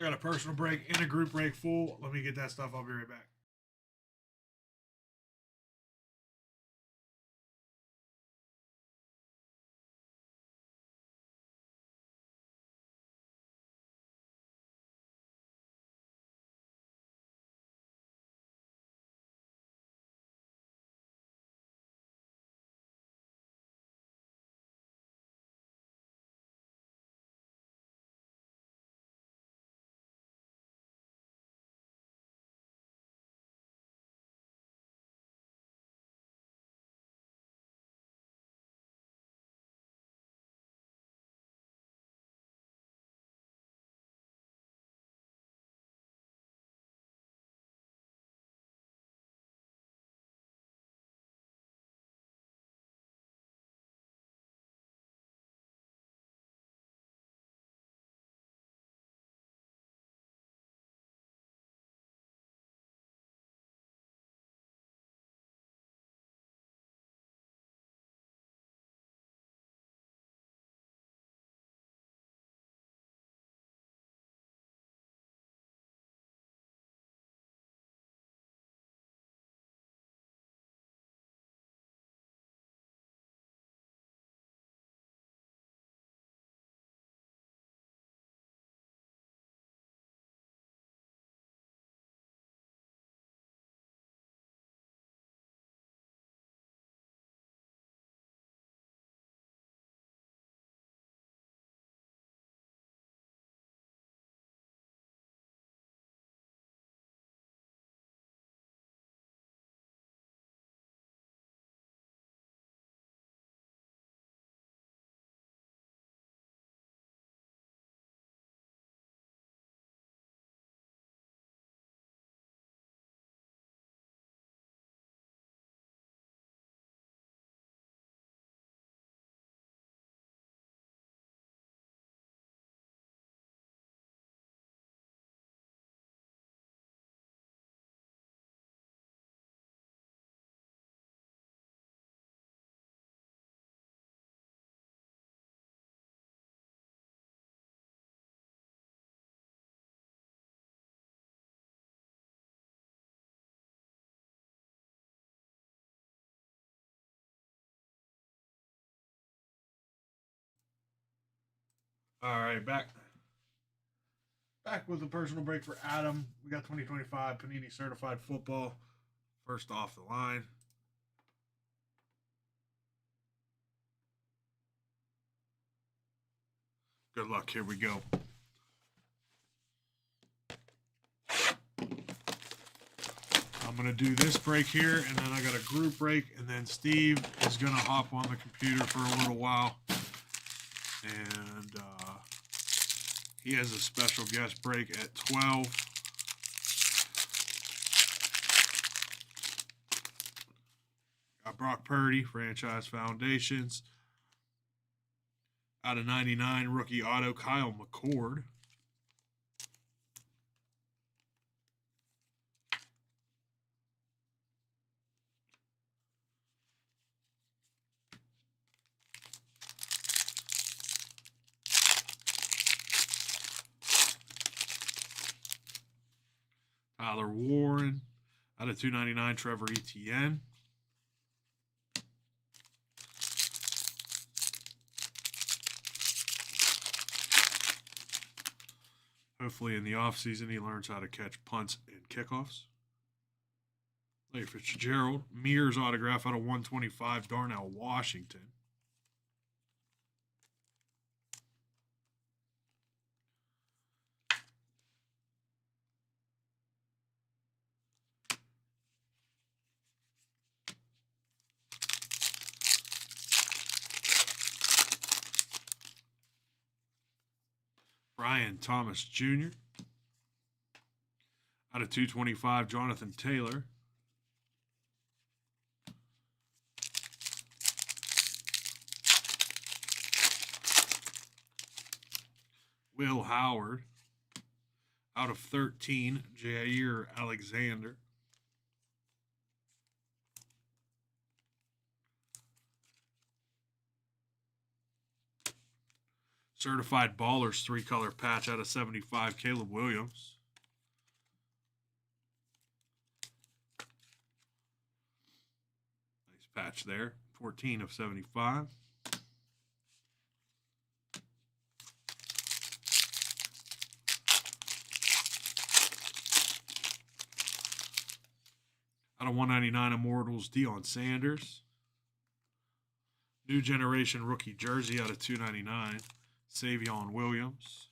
I got a personal break and a group break full. Let me get that stuff. I'll be right back. All right, back with a personal break for Adam. We got 2025 Panini Certified Football. First off the line. Good luck. Here we go. I'm going to do this break here, and then I got a group break, and then Steve is going to hop on the computer for a little while. And he has a special guest break at 12. Got Brock Purdy, Franchise Foundations. Out of 99, rookie auto, Kyle McCord. Tyler Warren. Out of 299, Trevor Etienne. Hopefully in the offseason he learns how to catch punts and kickoffs. Larry Fitzgerald. Mears autograph out of 125, Darnell Washington. Brian Thomas Jr. Out of 225, Jonathan Taylor. Will Howard. Out of 13, Jair Alexander. Certified Ballers 3-color patch out of 75, Caleb Williams. Nice patch there. 14 of 75. Out of 199 Immortals, Deion Sanders. New Generation Rookie Jersey out of 299, Savion Williams.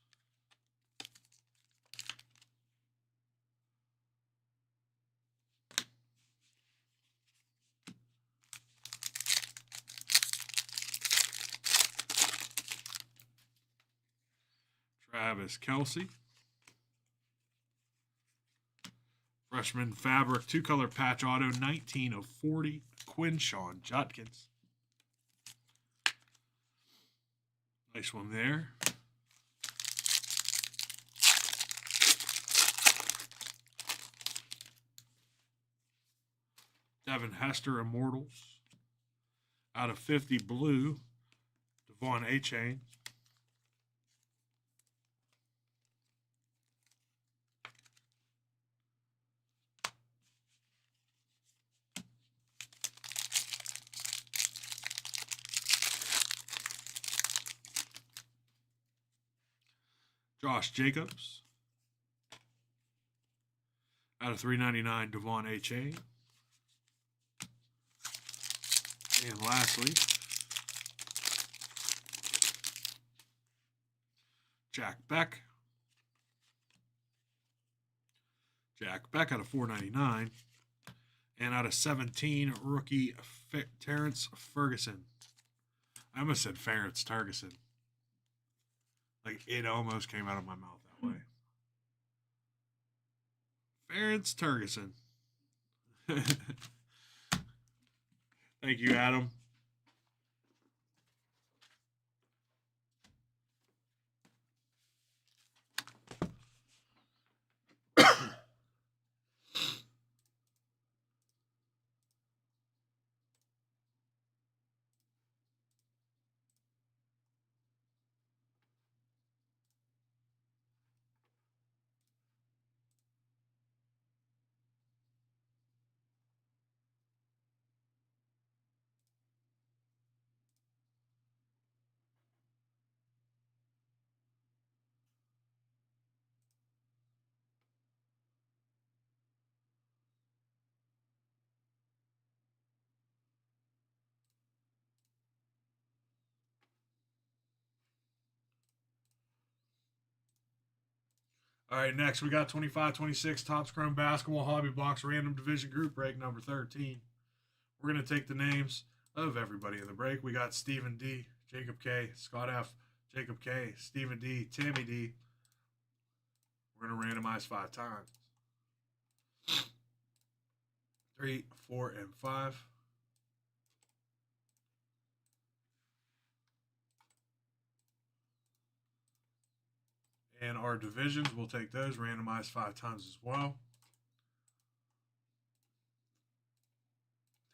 Travis Kelce. Freshman Fabric 2-color patch auto, 19 of 40, Quinshon Judkins. Nice one there. Devin Hester Immortals. Out of 50 blue, Devon A-Chain. Josh Jacobs. Out of 399, Devon A-Chain. And lastly, Jack Beck. Jack Beck out of 499. And out of 17, rookie Terrence Ferguson. I almost said Ference Targeson. Like, it almost came out of my mouth that way. Ference Targeson. Thank you, Adam. All right, next we got 25-26 Topps Chrome Basketball Hobby Box Random Division Group Break number 13. We're going to take the names of everybody in the break. We got Stephen D, Jacob K, Scott F, Jacob K, Stephen D, Tammy D. We're going to randomize 5 times. 3, 4, and 5. And our divisions, we'll take those, randomized 5 times as well.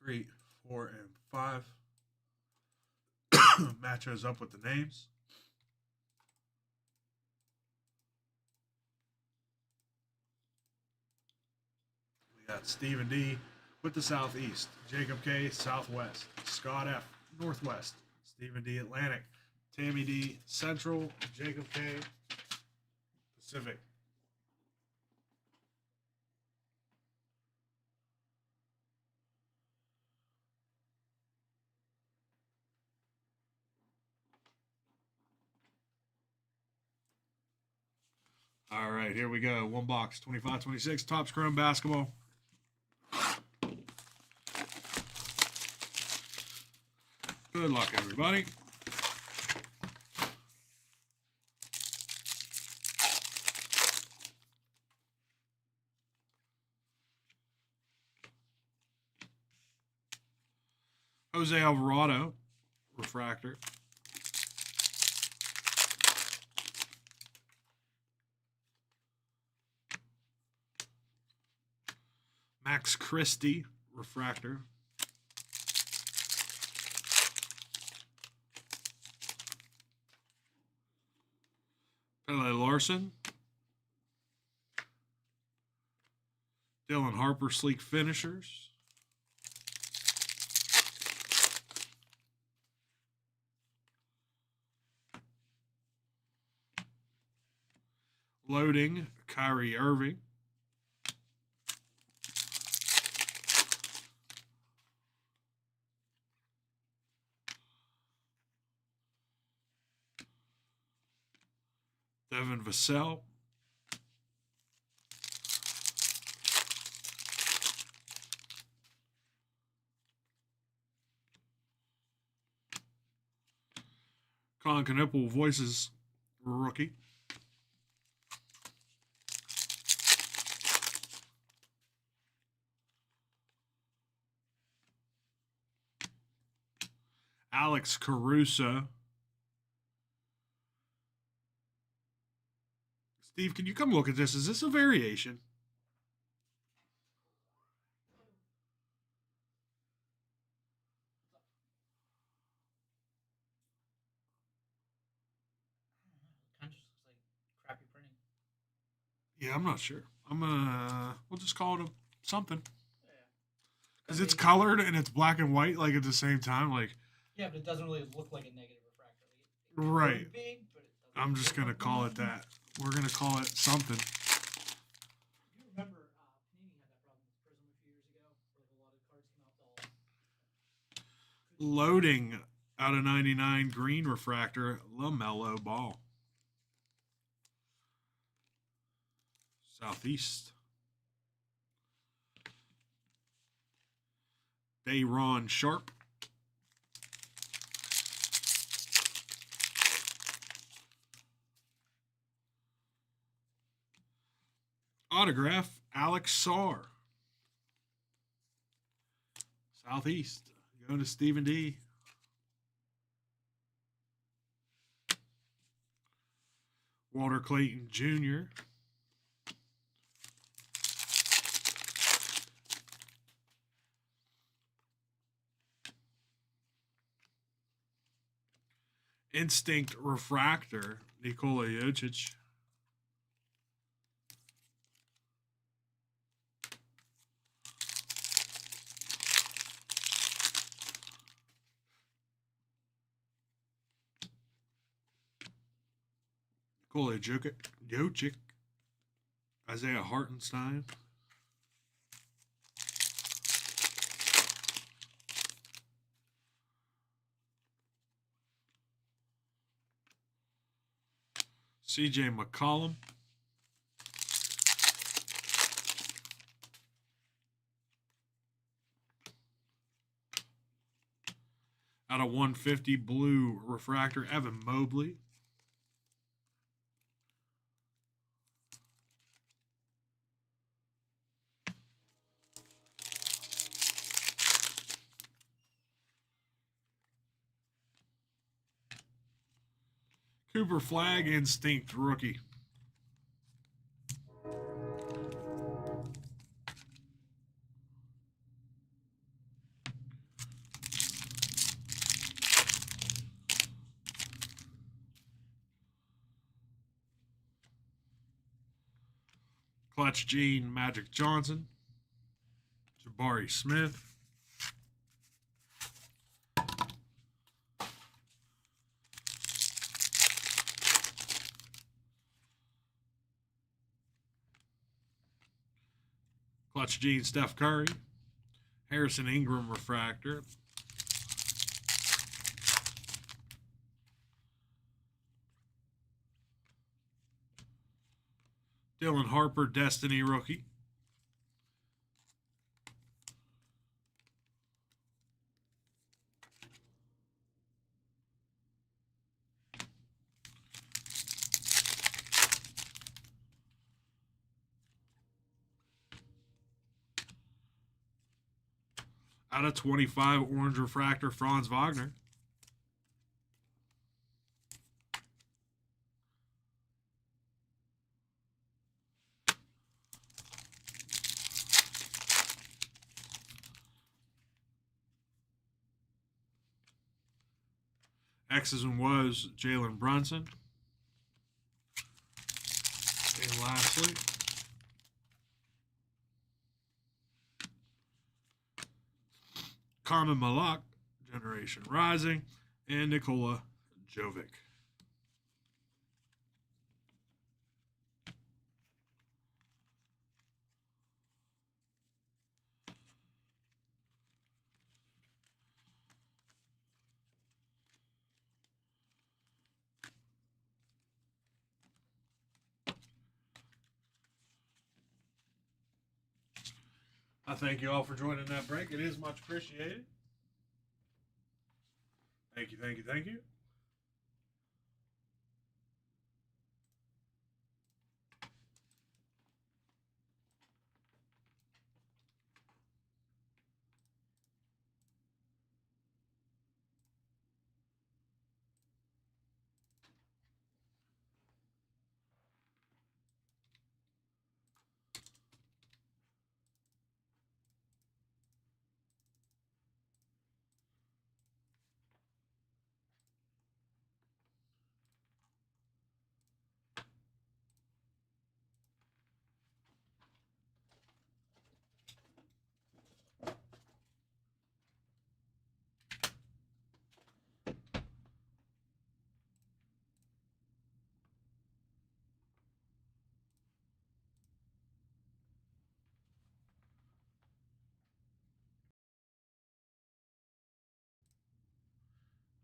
3, 4, and 5. Match those up with the names. We got Stephen D with the Southeast, Jacob K, Southwest, Scott F, Northwest, Stephen D, Atlantic, Tammy D, Central, Jacob K, Pacific. All right, here we go. One box, 25-26, Topps Chrome Basketball. Good luck, everybody. Jose Alvarado, refractor. Max Christie, refractor. Pele Larson. Dylan Harper Sleek Finishers. Loading, Kyrie Irving. Devin Vassell. Colin Knippel Voices rookie. Alex Caruso. Steve, can you come look at this? Is this a variation? Kind of just looks like crappy printing. Yeah, I'm not sure. We'll just call it something. Yeah. Because it's colored and it's black and white, like at the same time. Like. Yeah, but it doesn't really look like a negative refractor. Right. Big, but I'm just gonna call it that. We're gonna call it something. You remember Panini had that problem with Prism a few years ago, where a lot of cards came out all. Loading out of 99 green refractor, LaMelo Ball. Southeast. Dayron Sharp. Autograph, Alex Sarr. Southeast. Going to Stephen D. Walter Clayton Jr. Instinct Refractor, Nikola Jokic. Nikola Jokic. Isaiah Hartenstein. CJ McCollum. Out of 150 blue refractor, Evan Mobley. Cooper Flag Instinct rookie. Clutch Gene Magic Johnson. Jabari Smith. Clutch Gene Steph Curry. Harrison Ingram refractor. Dylan Harper Destiny rookie. Out of 25 orange refractor, Franz Wagner. X's and Woes, Jalen Brunson. obviously. Carmen Malak, Generation Rising, and Nikola Jovic. I thank you all for joining that break. It is much appreciated. Thank you, thank you, thank you.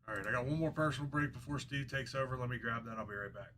All right, I got one more personal break before Steve takes over. Let me grab that. I'll be right back.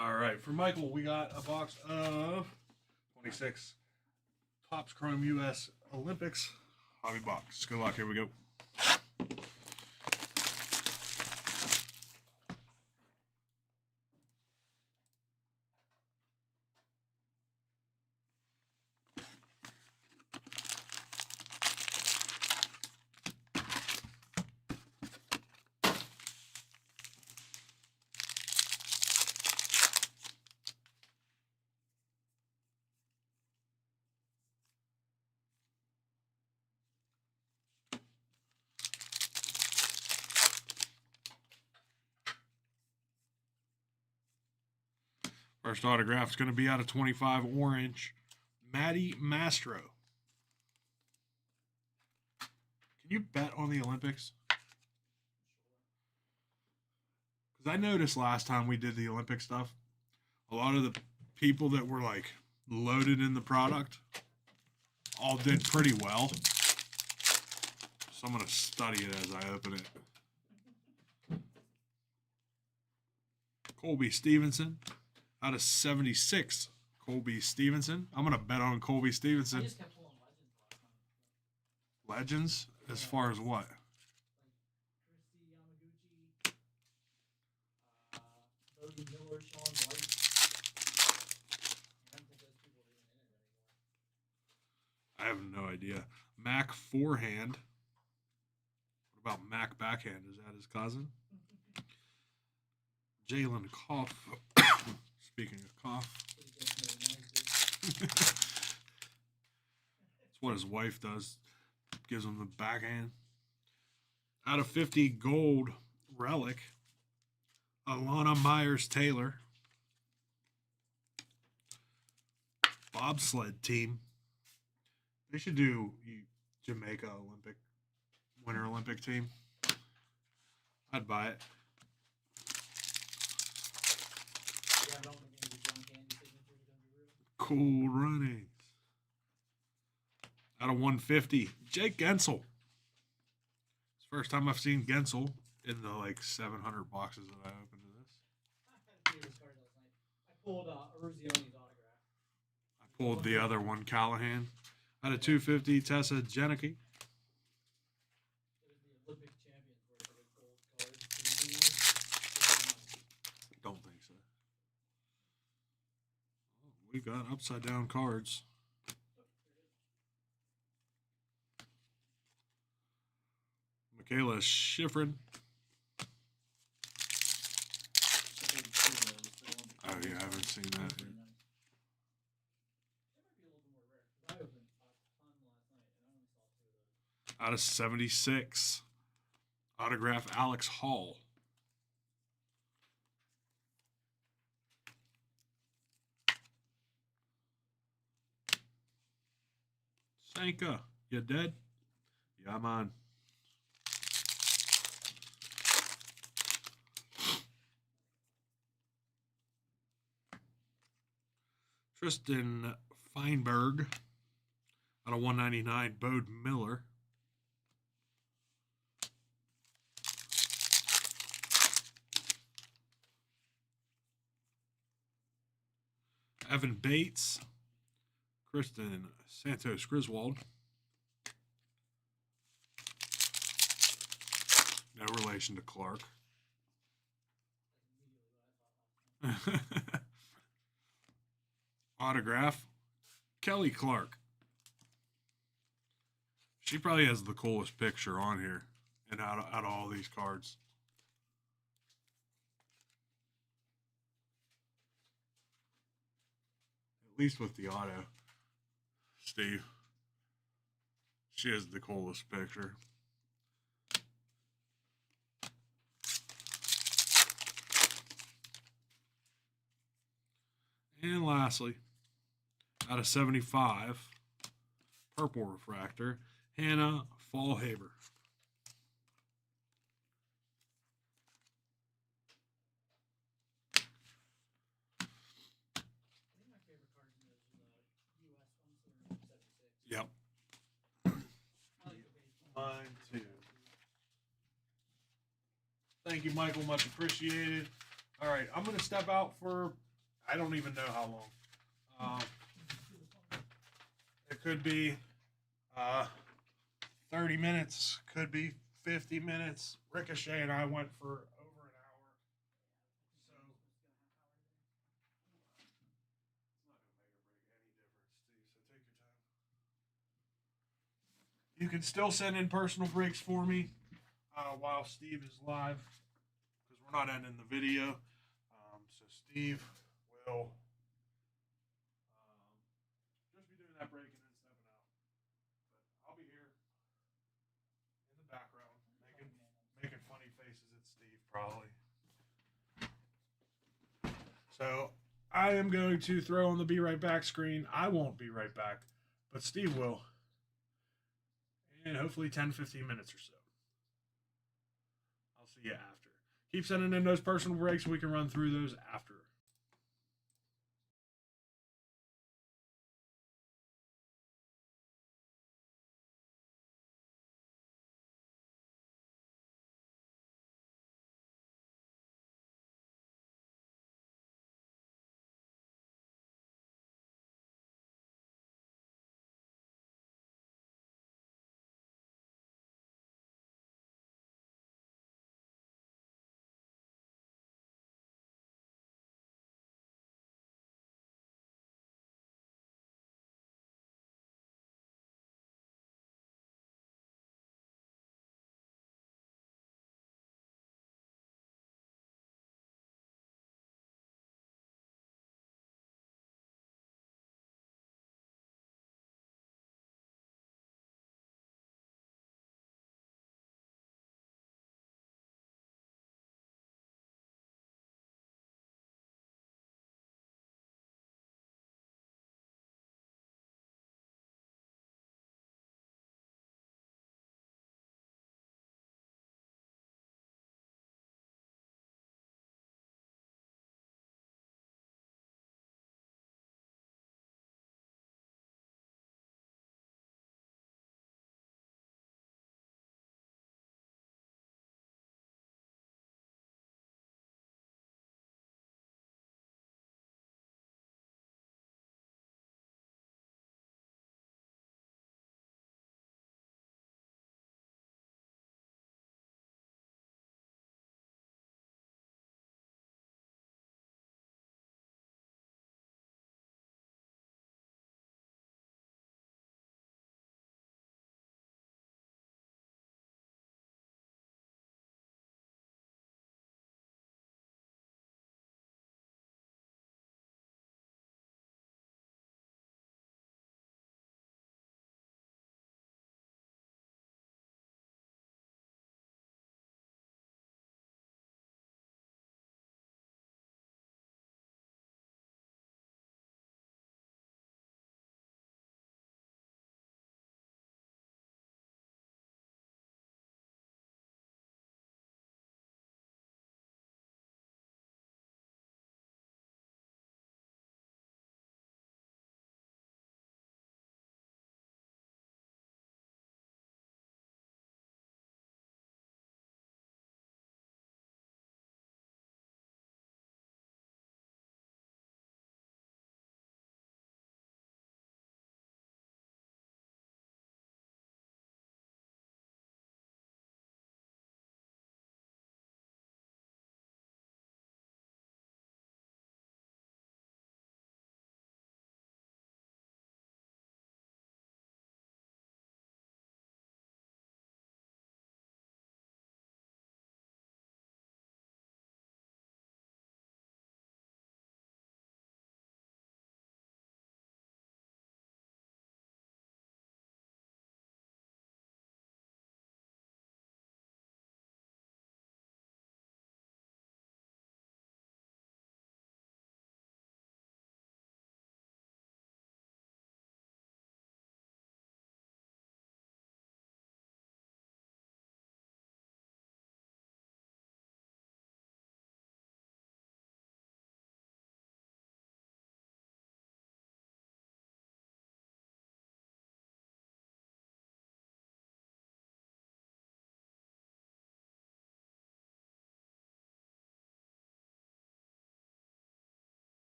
All right, for Michael, we got a box of 26 Topps Chrome US Olympics hobby box. Good luck. Here we go. First autograph is going to be out of 25 orange. Matty Mastro. Can you bet on the Olympics? Because I noticed last time we did the Olympic stuff, a lot of the people that were like loaded in the product all did pretty well. So I'm going to study it as I open it. Colby Stevenson out of 76. Colby Stevenson. I'm going to bet on Colby I Stevenson. just kept pulling legends the last time. Legends? As far as what? Like Christy Yamaguchi, Bogey Miller, Sean White. I don't think those people are even in it anymore. I have no idea. Mac forehand. What about Mac backhand? Is that his cousin? Jalen Cough. Speaking of cough. That's what his wife does. Gives him the backhand. Out of 50 gold relic, Alana Myers-Taylor. Bobsled team. They should do Jamaica Olympic, Winter Olympic team. I'd buy it. Cool runnings. Out of 150, Jake Gensel. It's the first time I've seen Gensel in the like 700 boxes that I opened to this. I pulled Aruzione's autograph. I pulled the other one, Callahan. Out of 250, Tessa Janicki. Olympic champions were like a gold card. Don't think so. Oh, we got upside down cards. Michaela Schifrin. Oh, yeah, I haven't seen that yet. Out of 76, autograph Alex Hall. Sanka, you dead? Yeah, I'm on. Tristan Feinberg. Out of 199, Bode Miller. Evan Bates. Kristen Santos Griswold. No relation to Clark. Autograph Kelly Clark. She probably has the coolest picture on here and out of all these cards. At least with the auto. Steve. She has the coolest picture. And lastly, out of 75, purple refractor, Hannah Fallhaber. Yep. Mine too. Thank you, Michael. Much appreciated. All right, I'm going to step out for, I don't even know how long. It could be 30 minutes, could be 50 minutes. Ricochet and I went for over an hour. So it's not going to make or break any difference, Steve. So take your time. You can still send in personal breaks for me while Steve is live, because we're not ending the video. So Steve will just be doing that break and then stepping out. But I'll be here in the background making funny faces at Steve probably. So I am going to throw on the Be Right Back screen. I won't be right back, but Steve will. And hopefully 10-15 minutes or so. I'll see you after. Keep sending in those personal breaks so we can run through those after.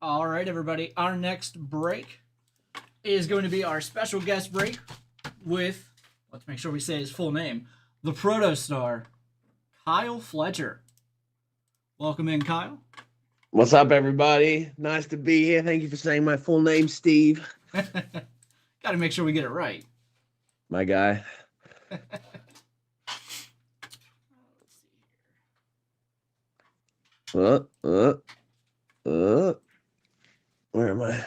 All right, everybody. Our next break is going to be our special guest break with, let's make sure we say his full name, the Protostar, Kyle Fletcher. Welcome in, Kyle. What's up, everybody? Nice to be here. Thank you for saying my full name, Steve. Got to make sure we get it right. My guy. Where am I?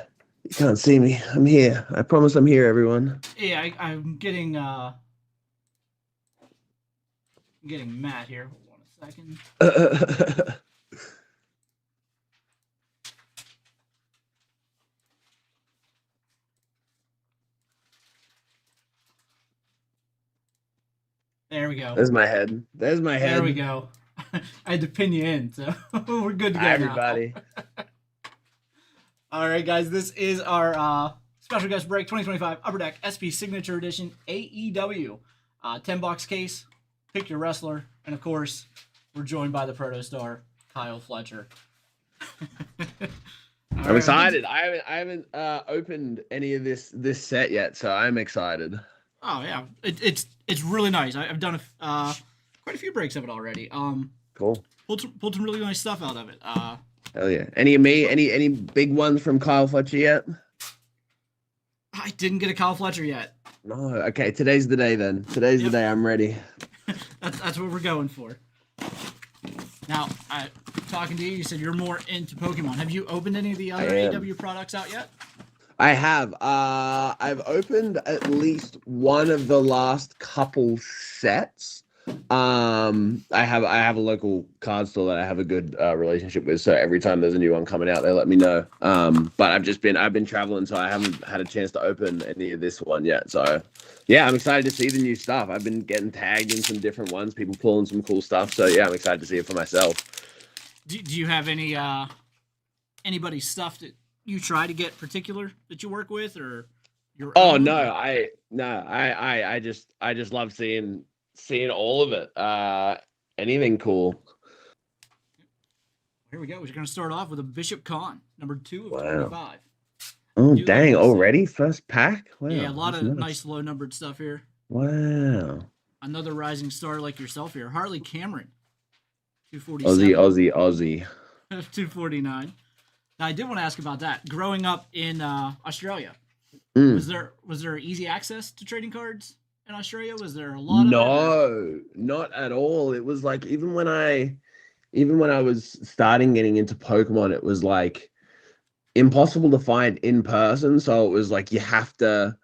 You can't see me. I'm here. I promise I'm here, everyone. Yeah, I'm getting Matt here. Hold on a second. There we go. There's my head. There's my head. There we go. I had to pin you in, so we're good to go. Hi, everybody. All right, guys. This is our special guest break 2025 Upper Deck SP Signature Edition AEW. 10-box case. Pick your wrestler, and of course, we're joined by the Protostar, Kyle Fletcher. I'm excited. I haven't opened any of this set yet, so I'm excited. Oh yeah, it's really nice. I've done quite a few breaks of it already. Cool. Pulled some really nice stuff out of it. Hell yeah. Any big ones from Kyle Fletcher yet? I didn't get a Kyle Fletcher yet. No. Okay, today's the day then. Today's the day. I'm ready. That's what we're going for. Now, talking to you, you said you're more into Pokemon. Have you opened any of the other AEW products out yet? I have. I've opened at least one of the last couple sets. I have a local card store that I have a good relationship with, so every time there's a new one coming out, they let me know. But I've been traveling, so I haven't had a chance to open any of this one yet. So yeah, I'm excited to see the new stuff. I've been getting tagged in some different ones, people pulling some cool stuff. So yeah, I'm excited to see it for myself. Do you have any anybody's stuff that you try to get particular that you work with, or your Oh own? no, I just love seeing all of it. Anything cool. Here we go. We're going to start off with a Bishop Khan, number 2 of Wow. 25. Oh Do dang, like this. already? First pack? Wow, Yeah, a lot that's of nice low numbered stuff here. Wow. Another rising star like yourself here, Harley Cameron, 247. Aussie. 249. Now I did want to ask about that. Growing up in Australia, Mm. was there easy access to trading cards in Australia? Was there a lot of it? No, not at all. It was like even when I was starting getting into Pokemon, it was like impossible to find in person. So it was like you have to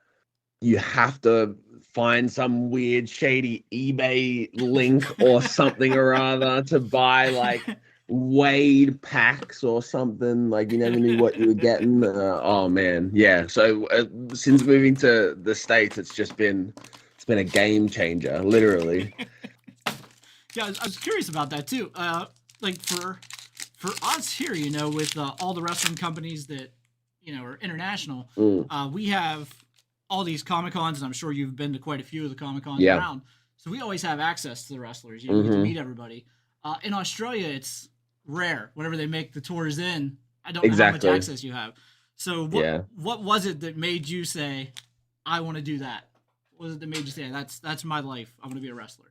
find some weird shady eBay link or something or other to buy like Wade packs or something. Like you never knew what you were getting. Oh man, yeah. So since moving to the States, it's been a game changer, literally. Yeah, I was curious about that too. Like for us here, you know, with all the wrestling companies that are international, we have all these Comic Cons, and I'm sure you've been to quite a few of the Comic Cons around. So we always have access to the wrestlers. You get to meet everybody. In Australia, it's rare. Whenever they make the tours in, I don't know how much access you have. So what was it that made you say, I want to do that? What was it that made you say, that's my life, I'm going to be a wrestler?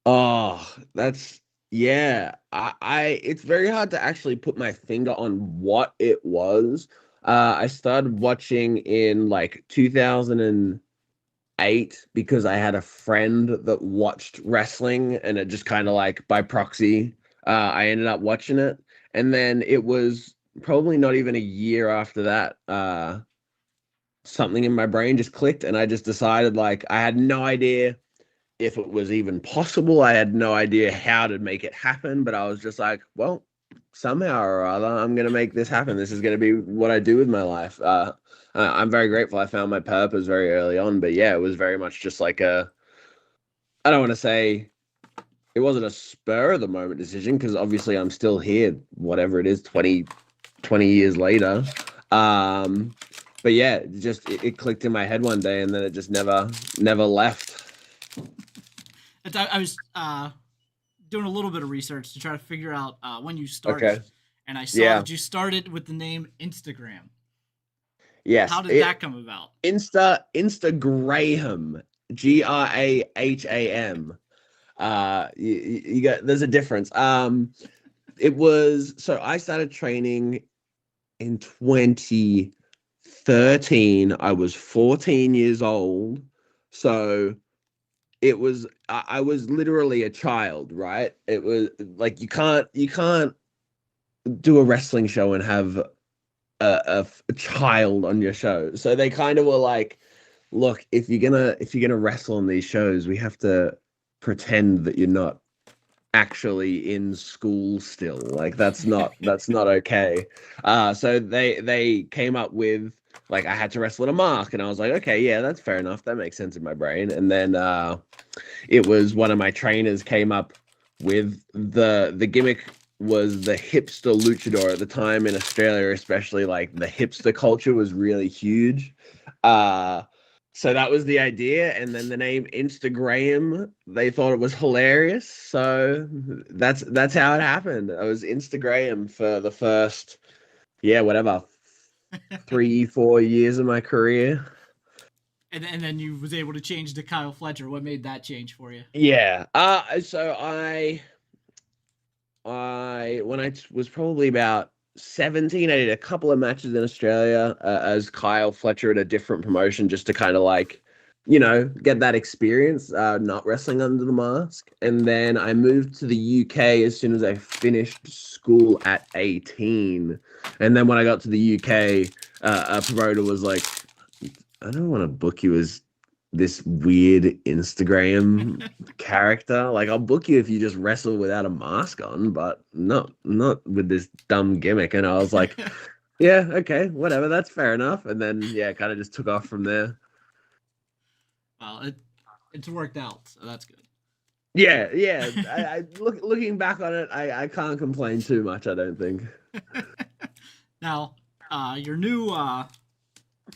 Oh, that's I it's very hard to actually put my finger on what it was. I started watching in like 2008 because I had a friend that watched wrestling, and it just kind of like by proxy, I ended up watching it. And then it was probably not even a year after that, something in my brain just clicked, and I just decided, like, I had no idea if it was even possible. I had no idea how to make it happen, but I was just like, well, somehow or other, I'm going to make this happen. This is going to be what I do with my life. I'm very grateful I found my purpose very early on, but yeah, it was very much just like I don't want to say it wasn't a spur of the moment decision, because obviously I'm still here, whatever it is, 20 years later. But yeah, it clicked in my head one day, and then it just never left. I was doing a little bit of research to try to figure out when you started. Okay. and I saw Yeah. that you started with the name Instagram. Yes. How did that come about? Instagram. Graham. You got, there's a difference. It was, so I started training in 2013. I was 14 years old. So it was, I was literally a child, right? It was like, you can't do a wrestling show and have a child on your show. So they kind of were like, look, if you're gonna wrestle on these shows, we have to pretend that you're not actually in school still. Like that's not okay. So they came up with, like, I had to wrestle at a mark, and I was like, okay, yeah, that's fair enough. That makes sense in my brain. And then it was one of my trainers came up with the gimmick was the hipster luchador at the time in Australia, especially. Like, the hipster culture was really huge. So that was the idea, and then the name Instagram, they thought it was hilarious. So that's how it happened. I was Instagram for the first, yeah, whatever, 3-4 years of my career. And then you was able to change to Kyle Fletcher. What made that change for you? Yeah. So I when I was probably about 17, I did a couple of matches in Australia as Kyle Fletcher at a different promotion, just to kind of like, get that experience, not wrestling under the mask. And then I moved to the UK as soon as I finished school at 18. And then when I got to the UK, a promoter was like, I don't want to book you as this weird Instagram character. Like, I'll book you if you just wrestle without a mask on, but not with this dumb gimmick. And I was like, yeah, okay, whatever, that's fair enough. And then, yeah, kind of just took off from there. Well, it's worked out, so that's good. Yeah. Looking back on it, I can't complain too much, I don't think. Now, your new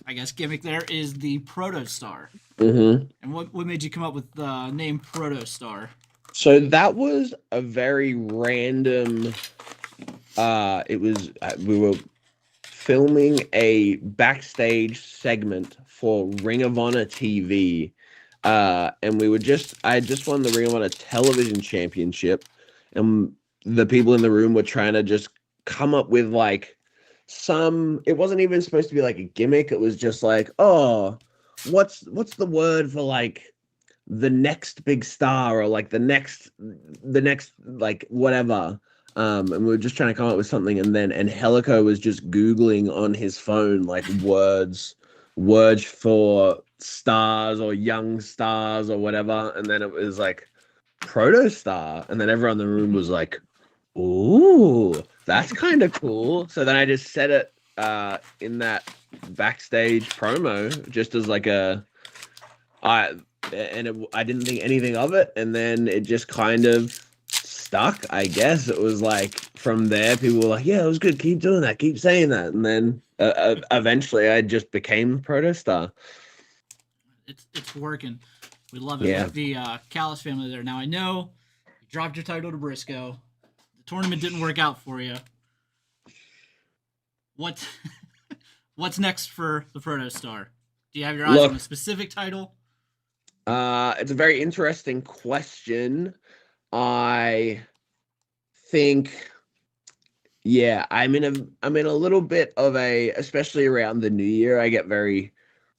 I guess gimmick there is the Protostar. Mm-hmm. And what made you come up with the name Protostar? So that was a very random. It was we were filming a backstage segment for Ring of Honor TV, and I had just won the Ring of Honor Television Championship, and the people in the room were trying to just come up with like it wasn't even supposed to be like a gimmick. It was just like, oh, what's the word for like the next big star, or like the next like whatever. And we were just trying to come up with something, and Helico was just Googling on his phone like words for stars or young stars or whatever, and then it was like Protostar, and then everyone in the room was like, ooh, that's kind of cool. So then I just said it in that backstage promo, just as like I didn't think anything of it, and then it just kind of stuck, I guess. It was like, from there, people were like, yeah, it was good, keep doing that, keep saying that. And then eventually I just became Protostar. It's working. We love it. Yeah. With the Callis family there. Now, I know you dropped your title to Briscoe. The tournament didn't work out for you. What's next for the Protostar? Do you have your eyes on a specific title? It's a very interesting question. I think, yeah, I'm in a little bit of a, especially around the new year, I get very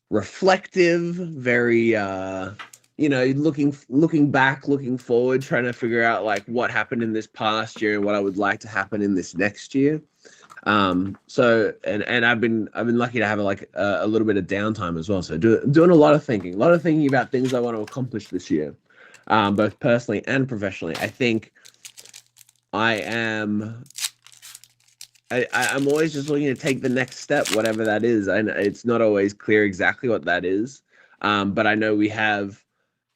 reflective, very looking back, looking forward, trying to figure out like what happened in this past year and what I would like to happen in this next year. So and I've been lucky to have like a little bit of downtime as well. So doing a lot of thinking about things I want to accomplish this year, both personally and professionally. I think I'm always just looking to take the next step, whatever that is. And it's not always clear exactly what that is. But I know we have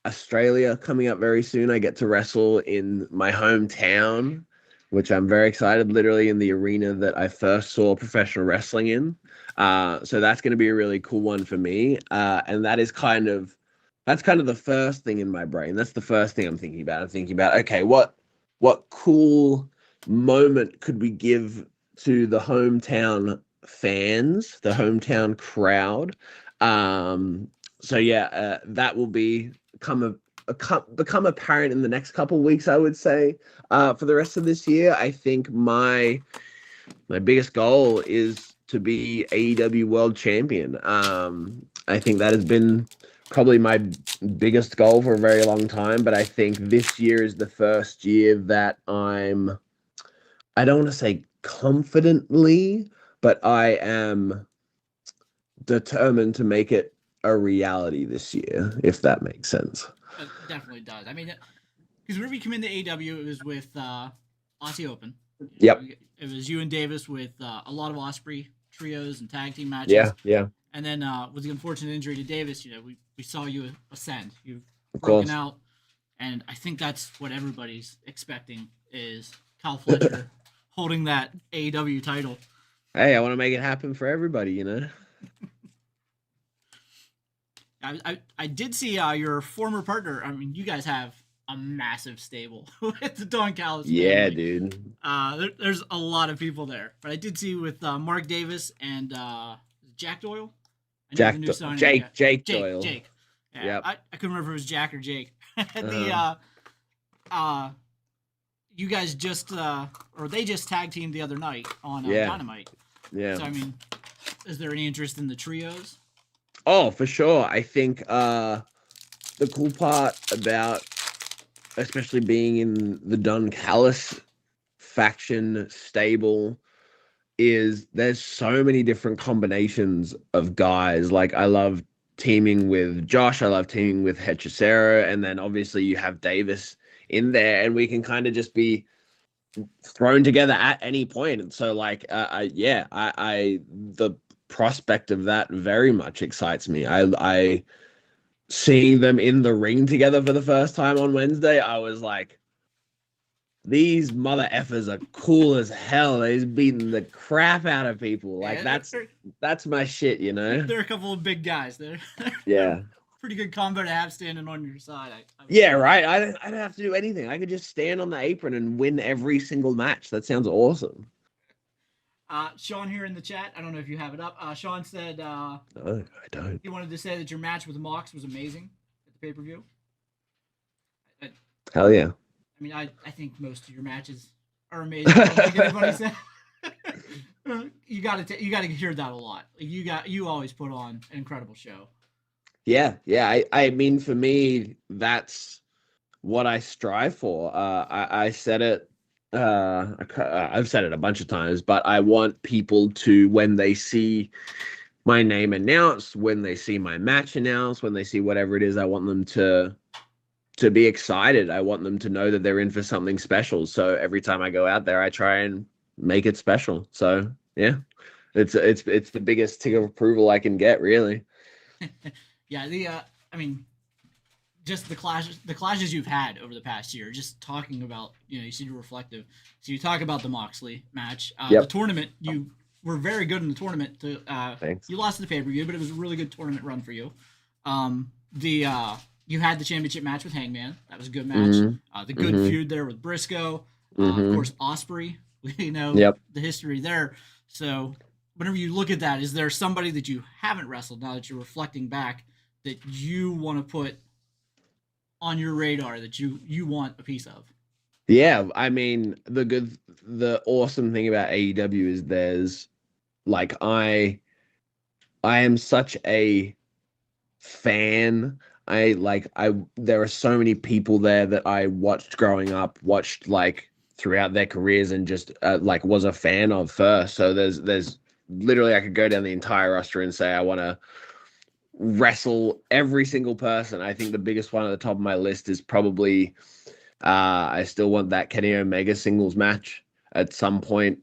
Australia coming up very soon. I get to wrestle in my hometown, which I'm very excited, literally in the arena that I first saw professional wrestling in. So that's going to be a really cool one for me. And that's kind of the first thing in my brain. That's the first thing I'm thinking about. I'm thinking about, okay, what cool moment could we give to the hometown fans, the hometown crowd. So yeah, that will become apparent in the next couple of weeks, I would say. For the rest of this year, I think my biggest goal is to be AEW World Champion. I think that has been probably my biggest goal for a very long time, but I think this year is the first year that I don't want to say confidently, but I am determined to make it a reality this year, if that makes sense. It definitely does. I mean, because whenever you come into AEW, it was with Aussie Open. Yep. It was you and Davis with a lot of Osprey trios and tag team matches. Yeah, yeah. And then with the unfortunate injury to Davis, we saw you ascend. You've Of broken course. out, and I think that's what everybody's expecting is Kyle Fletcher holding that AEW title. Hey, I want to make it happen for everybody, you know? I did see your former partner. I mean, you guys have a massive stable with the Don Callis family. Yeah, dude. There's a lot of people there. But I did see with Mark Davis and Jack Doyle. I know the new signing. Jake Doyle. Jake. Yeah, Yep. I couldn't remember if it was Jack or Jake. You guys just or they just tag teamed the other night on Dynamite. Yeah. So I mean, is there any interest in the trios? Oh, for sure. I think the cool part about especially being in the Don Callis faction stable is there's so many different combinations of guys. Like I love teaming with Josh, I love teaming with Hechicero, and then obviously you have Davis in there, and we can kind of just be thrown together at any point. And so like I the prospect of that very much excites me. I seeing them in the ring together for the first time on Wednesday, I was like, these mother effers are cool as hell. They're beating the crap out of people. Like that's my shit, you know. They're a couple of big guys. They're Yeah. pretty good combo to have standing on your side. Yeah, right. I don't have to do anything. I could just stand on the apron and win every single match. That sounds awesome. Sean here in the chat. I don't know if you have it up. Sean said No, I don't. he wanted to say that your match with Mox was amazing at the pay-per-view. Hell yeah. I mean, I think most of your matches are amazing. I don't think anybody said. You got to hear that a lot. Like you always put on an incredible show. Yeah. I mean, for me, that's what I strive for. I said it. I've said it a bunch of times, but I want people to, when they see my name announced, when they see my match announced, when they see whatever it is, I want them to be excited. I want them to know that they're in for something special. So every time I go out there, I try and make it special. So yeah, it's the biggest tick of approval I can get, really. Yeah, I mean, just the clashes you've had over the past year. Just talking about, you said you're reflective. So you talk about the Moxley match, the tournament. You were very good in the tournament. Thanks. You lost the pay-per-view, but it was a really good tournament run for you. You had the championship match with Hangman. That was a good match. Mm-hmm. The good feud there with Briscoe. Of course, Osprey. We know the history there. So whenever you look at that, is there somebody that you haven't wrestled now that you're reflecting back that you want to put on your radar that you want a piece of? Yeah, I mean, the awesome thing about AEW is there's like I am such a fan. There are so many people there that I watched growing up, watched like throughout their careers, and just like was a fan of first. So there's literally I could go down the entire roster and say I want to wrestle every single person. I think the biggest one at the top of my list is probably I still want that Kenny Omega singles match at some point.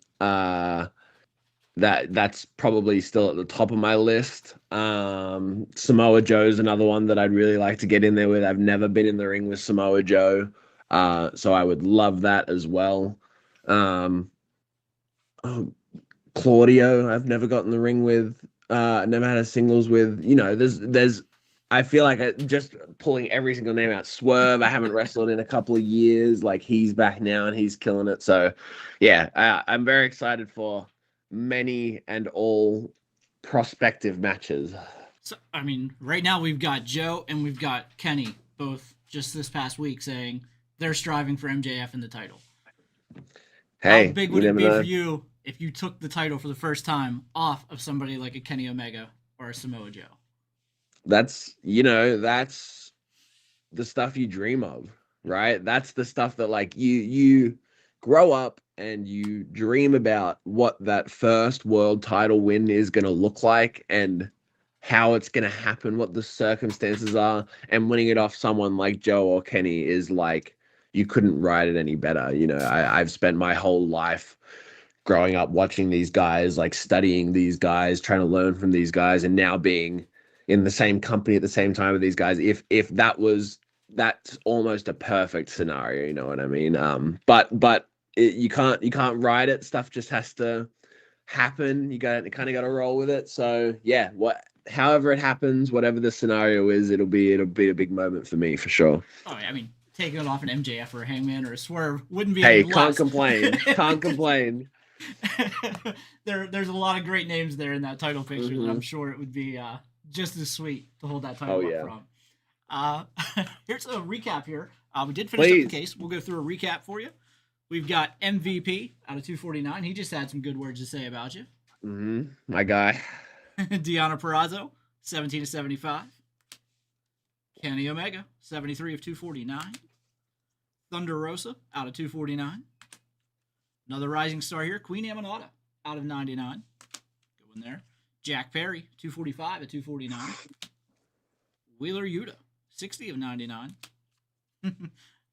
That's probably still at the top of my list. Samoa Joe's another one that I'd really like to get in there with. I've never been in the ring with Samoa Joe, so I would love that as well. Claudio, I've never gotten in the ring with. Never had a singles with. There's I feel like just pulling every single name out. Swerve, I haven't wrestled in a couple of years. Like he's back now and he's killing it. So, yeah, I'm very excited for many and all prospective matches. So, I mean, right now we've got Joe and we've got Kenny, both just this past week, saying they're striving for MJF in the title. Hey, how big would it be for you if you took the title for the first time off of somebody like a Kenny Omega or a Samoa Joe? That's the stuff you dream of, right? That's the stuff that like you grow up and you dream about what that first world title win is going to look like and how it's going to happen, what the circumstances are, and winning it off someone like Joe or Kenny is like, you couldn't write it any better. You know, I've spent my whole life growing up watching these guys, like studying these guys, trying to learn from these guys, and now being in the same company at the same time with these guys. If that's almost a perfect scenario, you know what I mean? But you can't write it. Stuff just has to happen. You kind of got to roll with it. So yeah, however it happens, whatever the scenario is, it'll be a big moment for me for sure. Oh, I mean, taking it off an MJF or a Hangman or a Swerve wouldn't be. Hey, any can't less. complain. Can't complain. There's a lot of great names there in that title picture that I'm sure it would be just as sweet to hold that title up from. Here's a recap here. We did finish up the case. We'll go through a recap for you. We've got MVP out of 249. He just had some good words to say about you. My guy. Deonna Purrazzo, 17 of 75. Kenny Omega, 73 of 249. Thunder Rosa out of 249. Another rising star here, Queen Aminata out of 99. Good one there. Jack Perry, 245 of 249. Wheeler Yuta, 60 of 99. I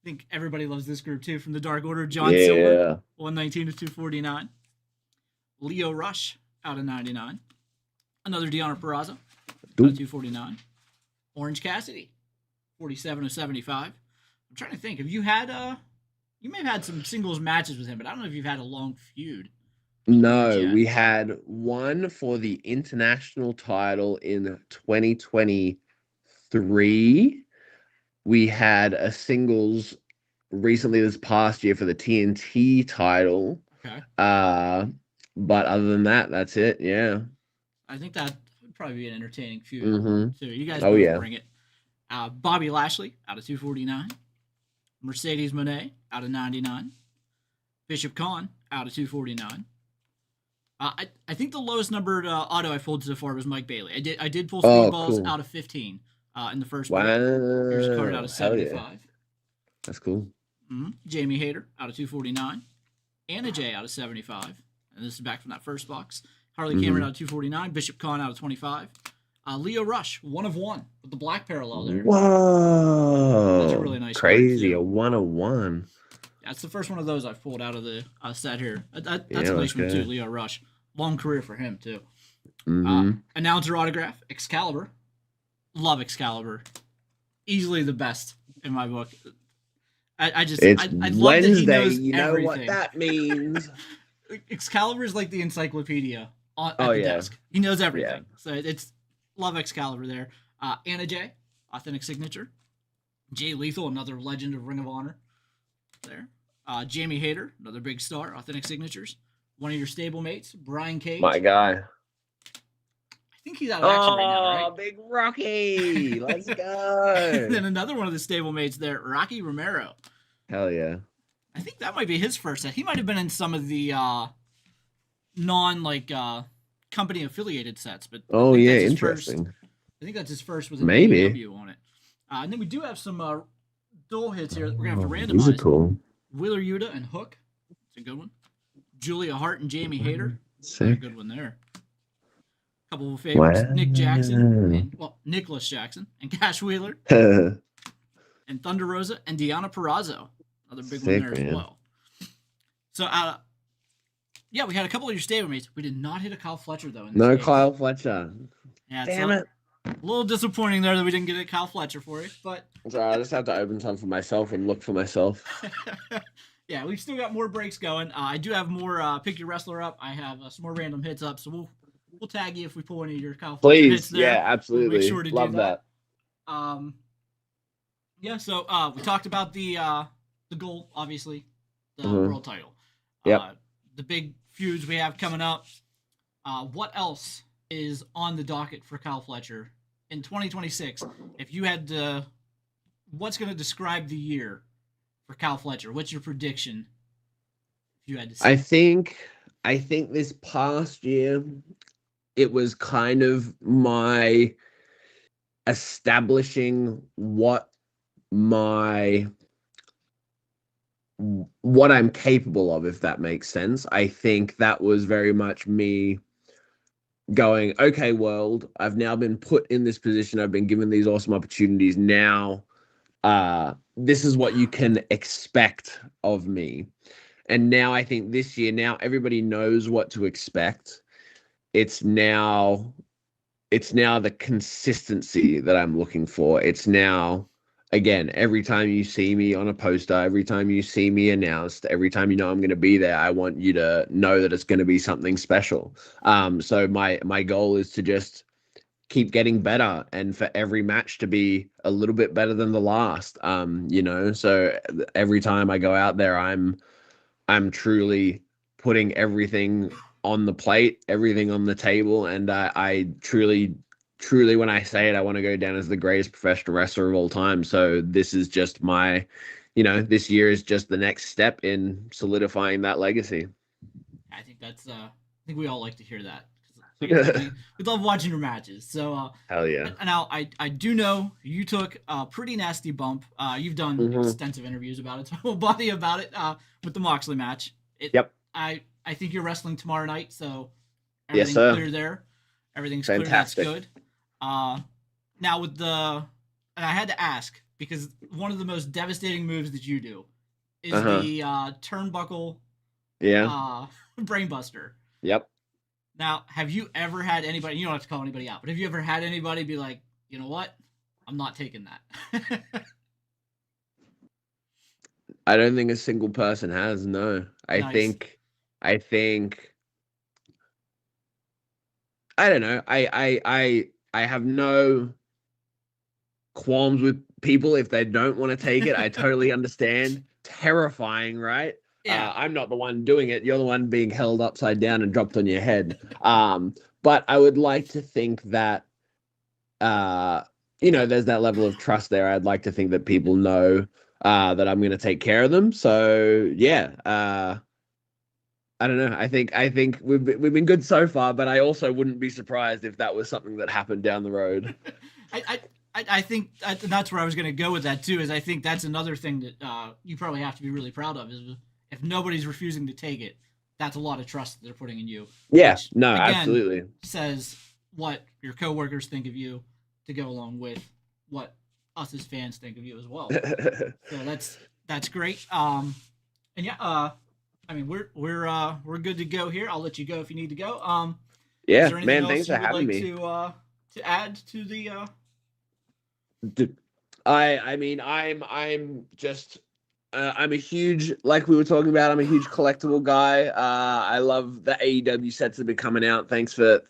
think everybody loves this group too. From the Dark Order, John Silver, 119 of 249. Leo Rush out of 99. Another Deonna Purrazzo out of 249. Orange Cassidy, 47 of 75. I'm trying to think. Have you had you may have had some singles matches with him, but I don't know if you've had a long feud. No, we had one for the international title in 2023. We had a singles recently this past year for the TNT title. Okay. But other than that, that's it. Yeah. I think that would probably be an entertaining feud. So you guys bring it. Bobby Lashley out of 249. Mercedes Moné out of 99. Bishop Khan out of 249. I think the lowest numbered auto I pulled so far was Mike Bailey. I did pull Speedballs out of 15 in the first week. Here's a card out of 75. Yeah. That's cool. Jamie Hayter out of 249. Anna Jay out of 75. And this is back from that first box. Harley Cameron out of 249. Bishop Khan out of 25. Leo Rush, 1 of 1 with the black parallel there. Whoa. That's a really nice crazy. card, a 1 of 1. That's the first one of those I've pulled out of the set here. That's a nice one too, Leo Rush. Long career for him too. Announcer autograph, Excalibur. Love Excalibur. Easily the best in my book. I love Wednesday, that he knows you know everything. what that means. Excalibur is like the encyclopedia at the desk. He knows everything. Yeah. So it's love Excalibur there. Anna Jay, authentic signature. Jay Lethal, another legend of Ring of Honor. There. Jamie Hayter, another big star, authentic signatures. One of your stablemates, Brian Cage. My guy. I think he's out of action right now, right? Oh, Big Rocky. Let's go. And then another one of the stablemates there, Rocky Romero. Hell yeah. I think that might be his first set. He might have been in some of the company affiliated sets, but interesting. I think that's his first with an AEW on it. And then we do have some dual hits here that we're gonna have to randomize. These are cool. Wheeler Yuta and Hook. It's a good one. Julia Hart and Jamie Hayter. Sick. A good one there. Couple of favorites. Wow. Nick Jackson. Nicholas Jackson and Cash Wheeler. And Thunder Rosa and Deonna Purrazzo. Another big one there as well. So, we had a couple of your stablemates. We did not hit a Kyle Fletcher, though. No Kyle Fletcher. Yeah, damn it. A little disappointing there that we didn't get a Kyle Fletcher for you, but... Sorry, I just have to open some for myself and look for myself. Yeah, we've still got more breaks going. I do have more Pick Your Wrestler up. I have some more random hits up, so we'll tag you if we pull any of your Kyle Fletcher hits there. Yeah, absolutely. We'll make sure to Love do that. Um, yeah. So we talked about the goal, obviously, the Mhm. world title, Yep. the big feuds we have coming up. What else is on the docket for Kyle Fletcher in 2026? If you had to, what's going to describe the year for Kyle Fletcher? What's your prediction? If you had to say, I think I think this past year it was kind of my establishing my what I'm capable of, if that makes sense. I think that was very much me going, okay, world, I've now been put in this position. I've been given these awesome opportunities. Now, this is what you can expect of me. And now I think this year, now everybody knows what to expect. It's now the consistency that I'm looking for. It's now, again, every time you see me on a poster, every time you see me announced, every time you know I'm going to be there, I want you to know that it's going to be something special. So my goal is to just keep getting better, and for every match to be a little bit better than the last. So every time I go out there, I'm truly putting everything on the plate, everything on the table, and I truly, when I say it, I want to go down as the greatest professional wrestler of all time. So this is just this year is just the next step in solidifying that legacy. I think that's. I think we all like to hear that. Like I said, we love watching your matches. So, Hell yeah. and now I do know you took a pretty nasty bump. You've done Mhm. extensive interviews about it, so I won't bother you about it. With the Moxley match, Yep. I think you're wrestling tomorrow night, so Yes, everything's sir. clear there. Everything's clear. That's Fantastic. good. Now with and I had to ask because one of the most devastating moves that you do is the turnbuckle Yeah. brainbuster. Yep. Now, have you ever had anybody? You don't have to call anybody out, but have you ever had anybody be like, you know what? I'm not taking that. I don't think a single person has. No. Nice. I think I don't know. I have no qualms with people if they don't want to take it. I totally understand. Terrifying, right? Yeah. I'm not the one doing it. You're the one being held upside down and dropped on your head. But I would like to think that there's that level of trust there. I'd like to think that people know that I'm going to take care of them. So yeah, I don't know. I think we've been good so far, but I also wouldn't be surprised if that was something that happened down the road. I think that's where I was going to go with that too. Is I think that's another thing that you probably have to be really proud of. Is if nobody's refusing to take it, that's a lot of trust that they're putting in you. Yeah, Which, no, again, absolutely. says what your coworkers think of you, to go along with what us as fans think of you as well. So that's great. And yeah, I mean we're good to go here. I'll let you go if you need to go. Is Yeah, there anything man, else thanks you for would having like me. to add to the? I mean, I'm just I'm a huge, like we were talking about, I'm a huge collectible guy. I love the AEW sets that have been coming out. Thanks for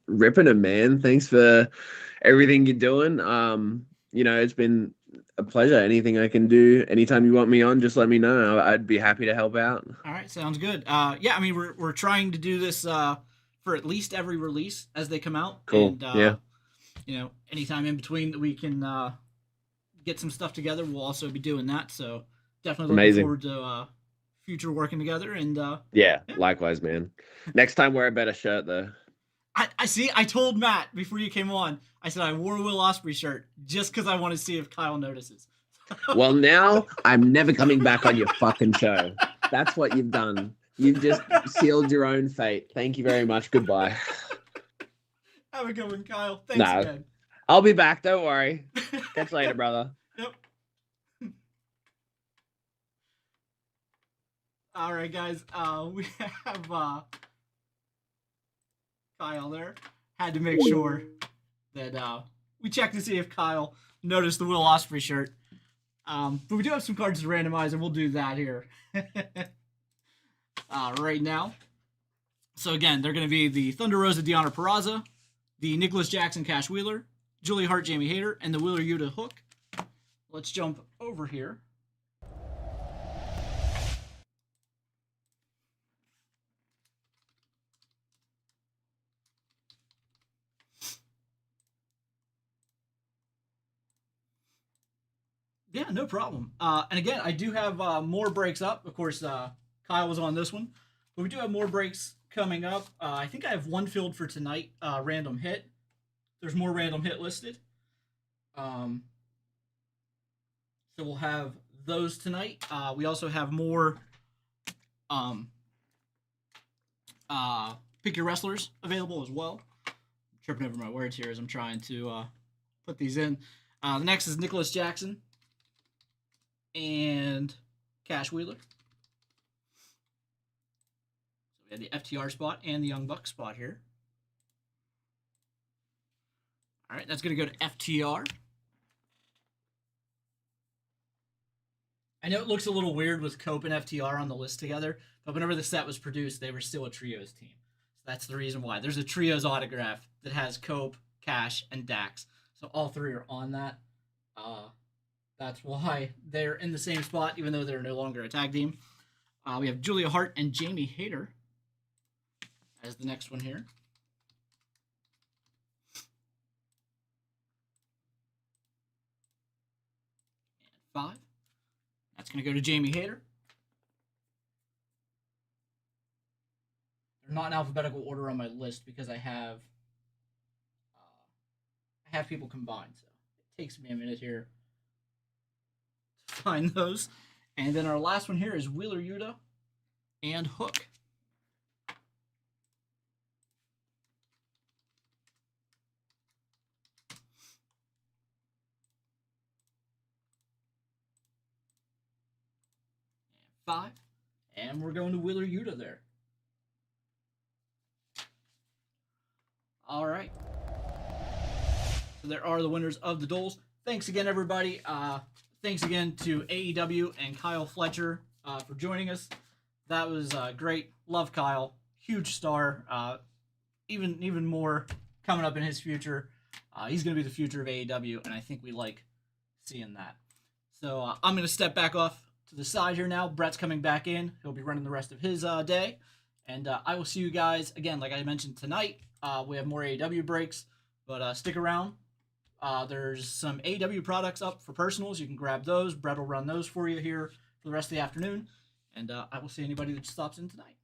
ripping them, man. Thanks for everything you're doing. It's been a pleasure. Anything I can do, anytime you want me on, just let me know. I'd be happy to help out. All right, sounds good. Yeah, I mean we're trying to do this for at least every release as they come out, Cool. and Yeah. anytime in between that we can get some stuff together, we'll also be doing that. So definitely looking Amazing. forward to future working together. And Yeah, yeah. likewise, man. Next time wear a better shirt though. I see. I told Matt before you came on. I said I wore a Will Ospreay shirt just because I want to see if Kyle notices. Well, now I'm never coming back on your fucking show. That's what you've done. You've just sealed your own fate. Thank you very much. Goodbye. Have a good one, Kyle. Thanks No, again. I'll be back. Don't worry. Catch you later, brother. Yep. All right, guys. We have Kyle there. Had to make sure that we checked to see if Kyle noticed the Will Ospreay shirt. But we do have some cards to randomize, and we'll do that here right now. So again, they're going to be the Thunder Rosa Deanna Peraza, the Nicholas Jackson Cash Wheeler, Julia Hart, Jamie Hayter, and the Wheeler Yuta hook. Let's jump over here. Yeah, no problem. And again, I do have more breaks up. Of course, Kyle was on this one, but we do have more breaks coming up. I think I have one filled for tonight. Random hit. There's more random hit listed. So we'll have those tonight. We also have more um, pick your wrestlers available as well. I'm tripping over my words here as I'm trying to put these in. The next is Nicholas Jackson and Cash Wheeler. So we have the FTR spot and the Young Bucks spot here. All right, that's going to go to FTR. I know it looks a little weird with Cope and FTR on the list together, but whenever the set was produced, they were still a trios team. So that's the reason why. There's a trios autograph that has Cope, Cash, and Dax. So all three are on that. That's why they're in the same spot, even though they're no longer a tag team. We have Julia Hart and Jamie Hayter as the next one here. And 5. That's going to go to Jamie Hayter. They're not in alphabetical order on my list because I have people combined, so it takes me a minute here to find those. And then our last one here is Wheeler Yuta and Hook. And 5. And we're going to Wheeler Yuta there. All right. So there are the winners of the duels. Thanks again, everybody. Thanks again to AEW and Kyle Fletcher for joining us. That was great. Love Kyle. Huge star. Even more coming up in his future. He's going to be the future of AEW, and I think we like seeing that. So I'm going to step back off to the side here now. Brett's coming back in. He'll be running the rest of his day. And I will see you guys, again, like I mentioned tonight. We have more AEW breaks, but stick around. There's some AEW products up for personals. You can grab those. Brett will run those for you here for the rest of the afternoon. And I will see anybody that stops in tonight.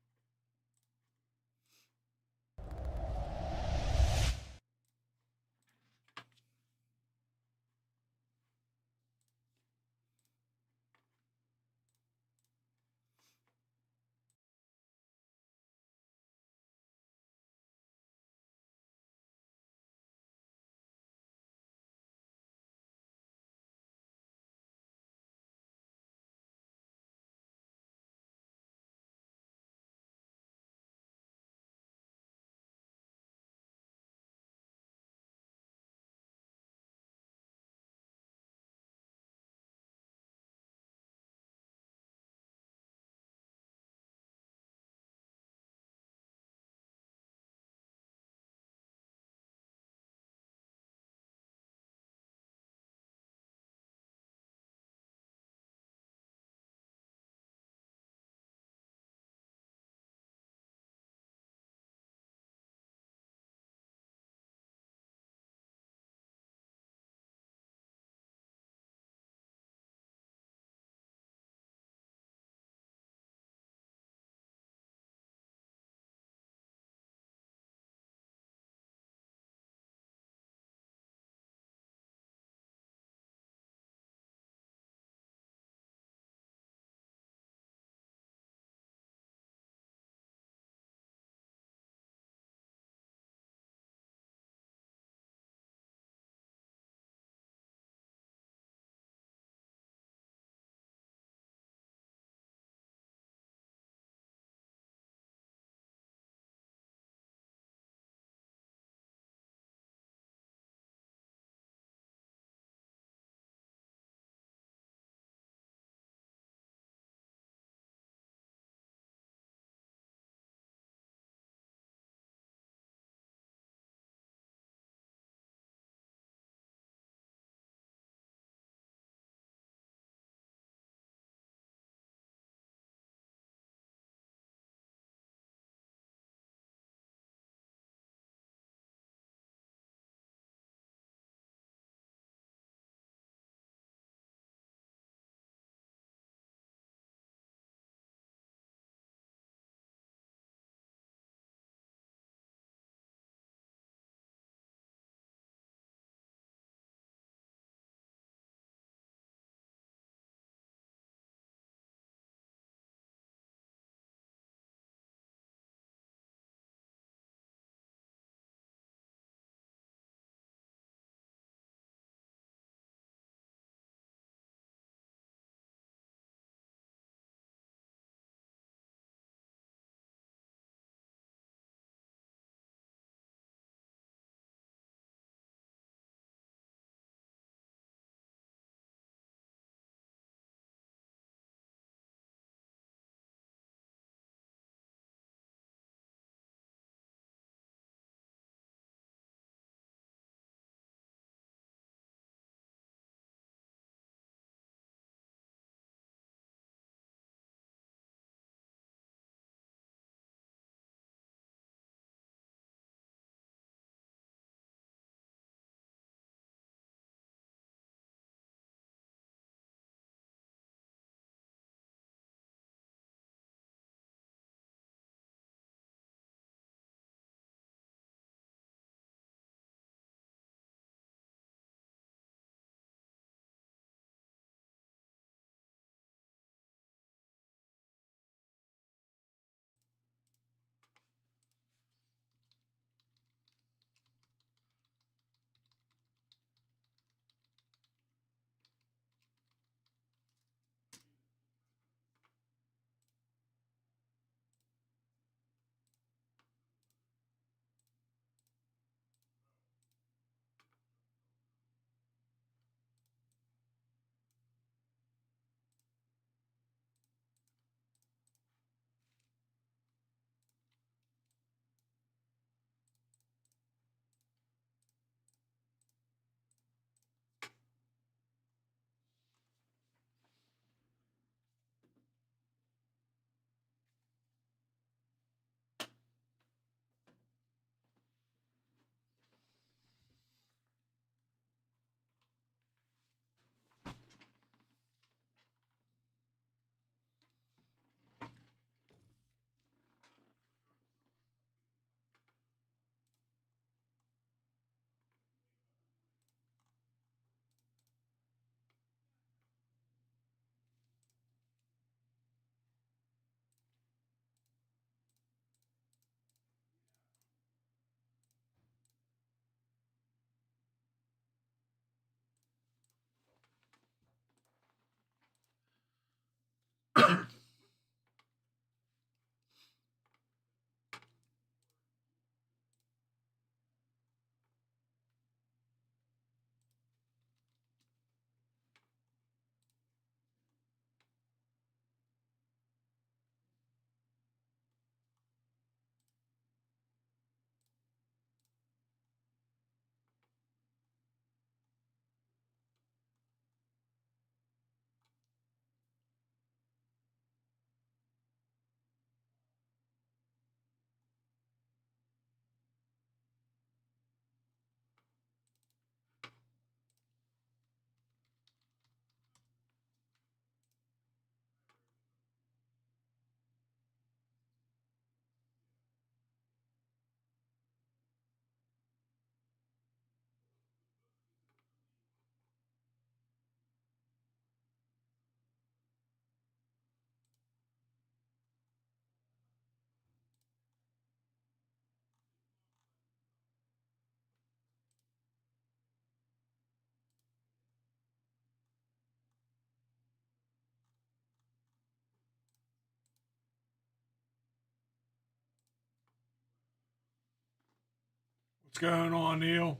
What's going on, Neil?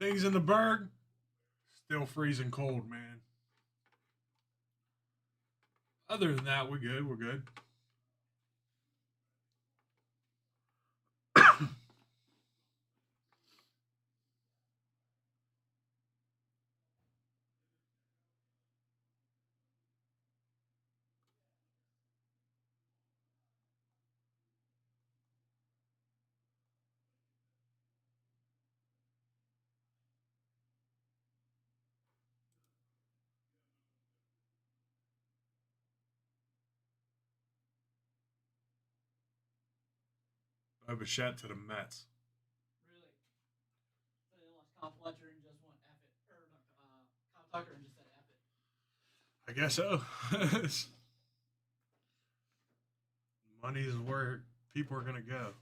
Things in the Berg? Still freezing cold, man. Other than that, we're good. We're good. Bichette to the Mets. Really? So they lost Kyle Fletcher and just went F it, or Kyle Tucker and just said F it. I guess so. Money is where people are going to go.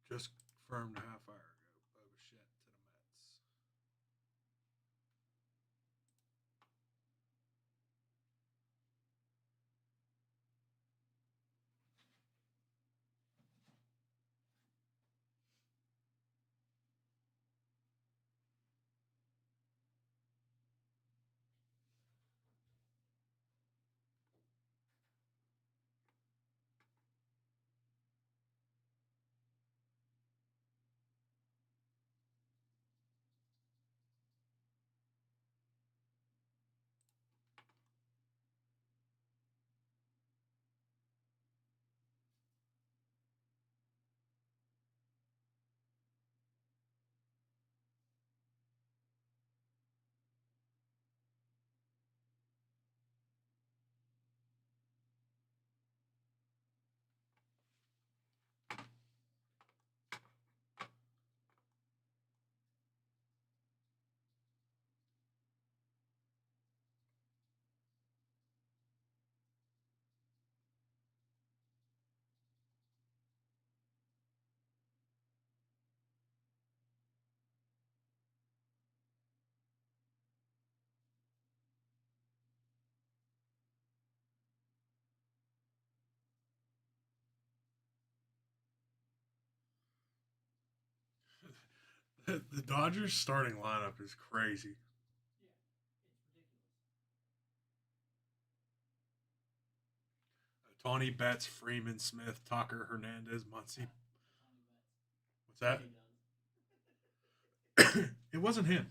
Just confirmed a half hour ago. Bichette to the Mets. The Dodgers starting lineup is crazy. Yeah, it's ridiculous. Tawny, Betts, Freeman, Smith, Tucker, Hernandez, Muncy. What's that? It wasn't him.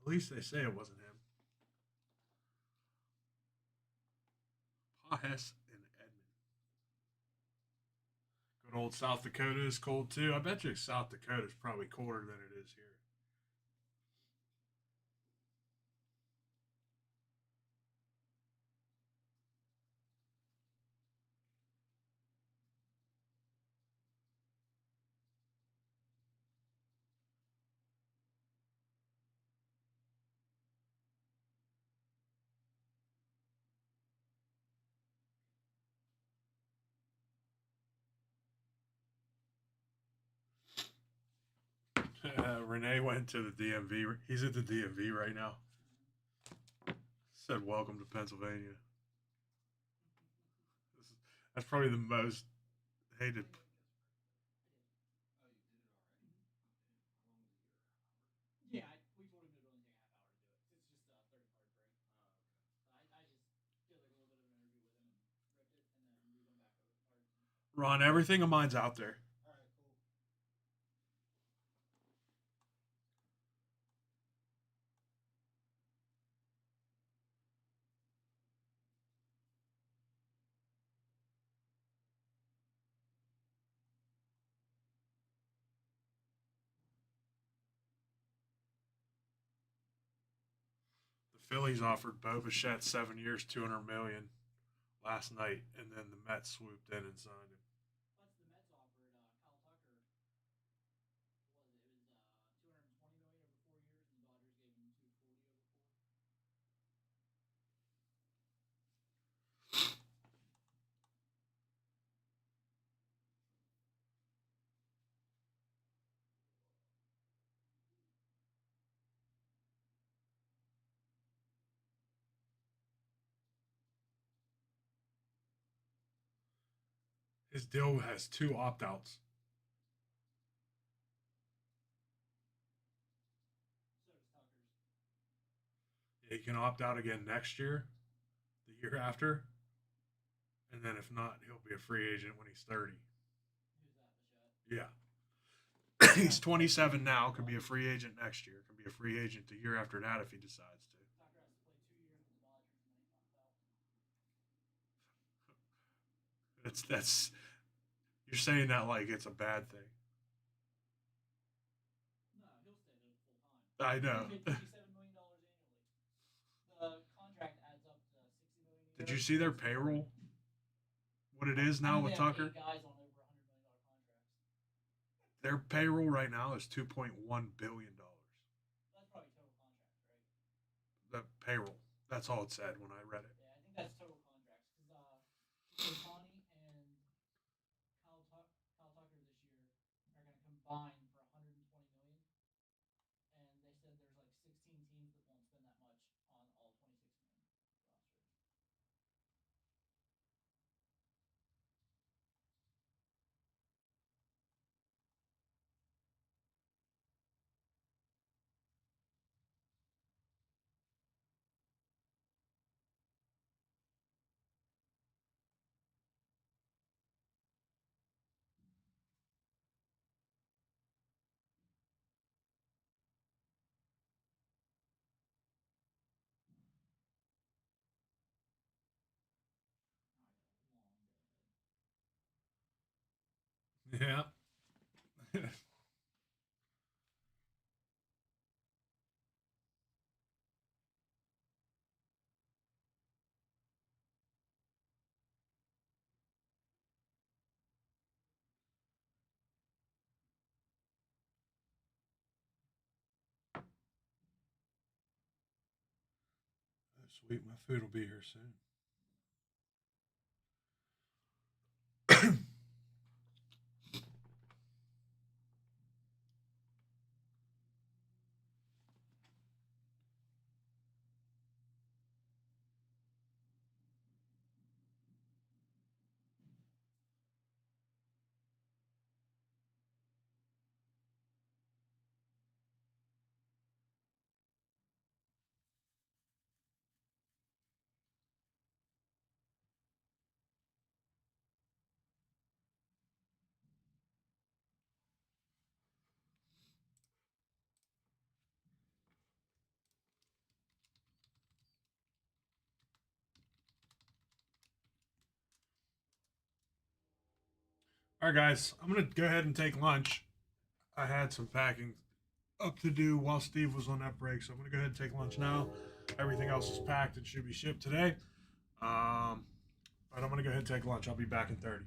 At least they say it wasn't him. Pahes and Edmond. Good old South Dakota is cold too. I bet you South Dakota is probably colder than it is here. Renee went to the DMV. He's at the DMV right now. Said, "Welcome to Pennsylvania." That's probably the most hated. Yeah, we told him it would only take a half hour to do it. It's just a 30-card break. I just did like a little bit of an interview with him and ripped it, and then we went back over the cards. Ron, everything of mine's out there. All right, cool. Phillies offered Bo Bichette 7 years, 200 million last night, and then the Mets swooped in and signed him. Plus the Mets offered Kyle Tucker. What was it? It was 220 million over 4 years, and the Dodgers gave him 240 over 4. His deal has 2 opt outs. So does Tucker's. He can opt out again next year, the year after, and then if not, he'll be a free agent when he's 30. Who's that, Bichette? Yeah. He's 27 now, could be a free agent next year, could be a free agent the year after that if he decides to. Tucker has to play 2 years with the Dodgers, and then he pops out. That's you're saying that like it's a bad thing. No, he'll stay there full time. I know. He paid $57 million annually. The contract adds up to 60 million a year. Did you see their payroll? What it is now with Tucker? 8 guys on over $100 million contracts. Their payroll right now is $2.1 billion. That's probably total contracts, right? The payroll. That's all it said when I read it. Yeah, I think that's total contracts because Otani and Kyle Tucker this year are going to combine for 120 million, and they said there's like 16 teams that won't spend that much on all 26 million roster. I got a long day ahead. Yeah. Sweet, my food will be here soon. All right, guys, I'm going to go ahead and take lunch. I had some packing up to do while Steve was on that break, so I'm going to go ahead and take lunch now. Everything else is packed and should be shipped today. But I'm going to go ahead and take lunch. I'll be back in 30.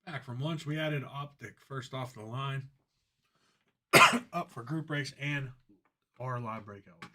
Back from lunch, we added Optic first off the line, up for group breaks and our live break eligible.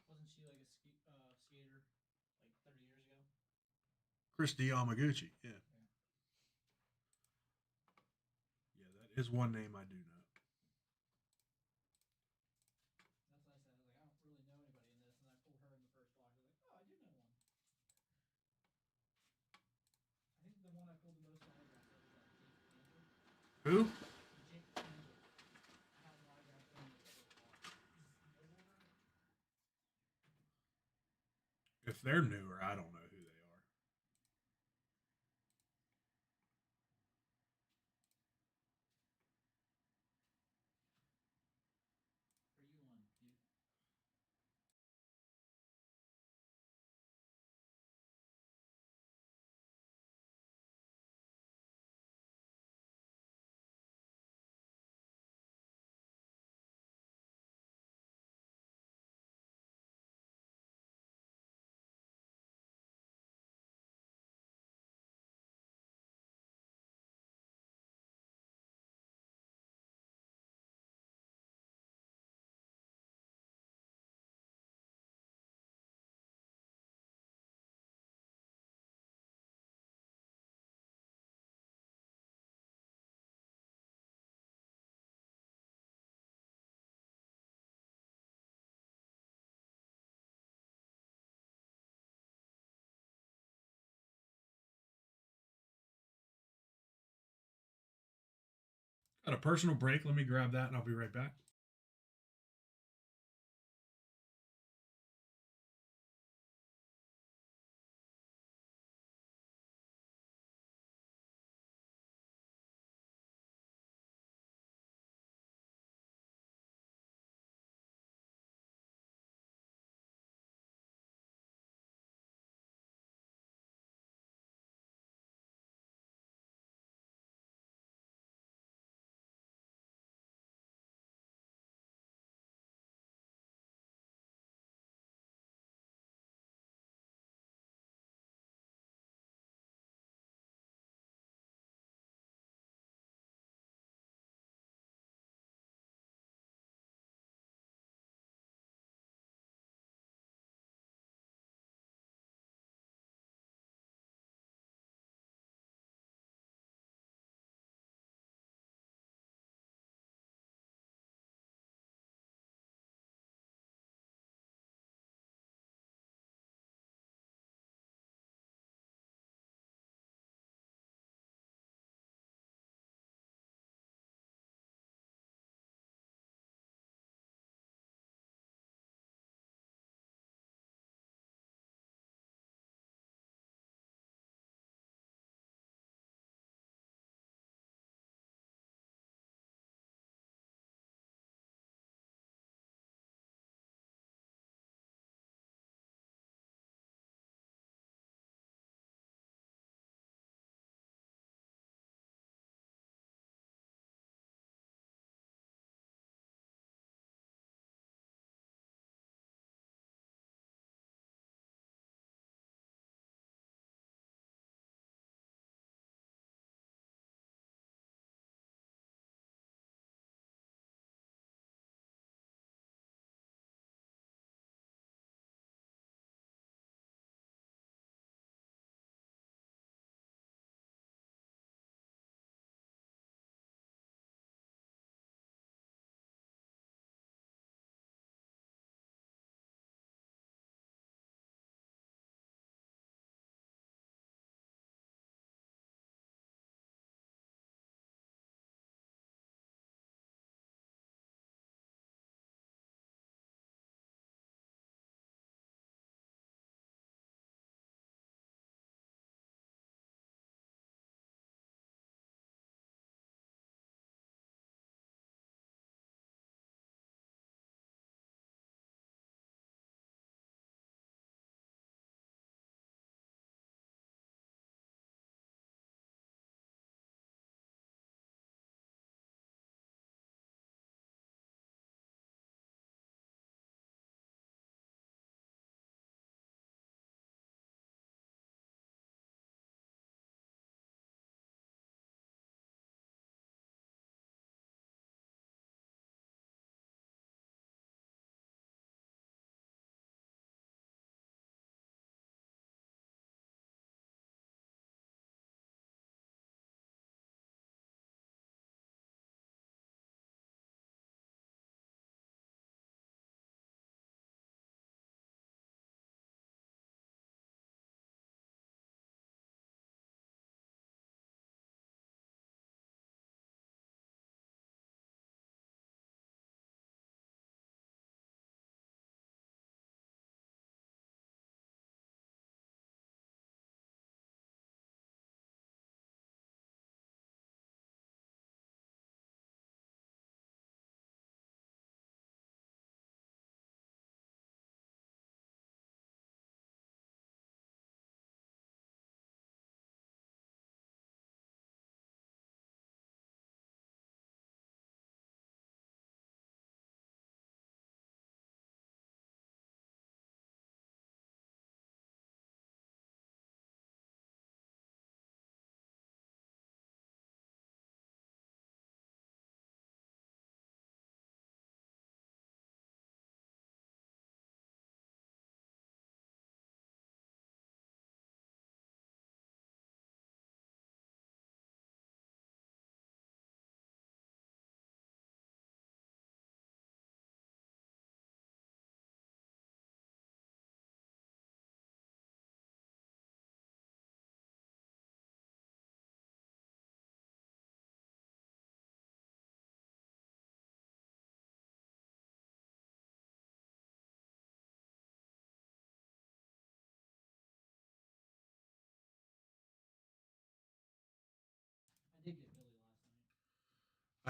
Wasn't she like a skater like 30 years ago? Christy Yamaguchi, yeah. Yeah, that is one name I do know. That's what I said. I was like, I don't really know anybody in this, and I pulled her in the first block. I was like, oh, I do know one. I think the one I pulled the most autographs of was that Jake Angel. Who? Jake Angel. I have an autograph in the first block. Snowboarder. If they're newer, I don't know who they are. For you one, dude. Got a personal break. Let me grab that and I'll be right back.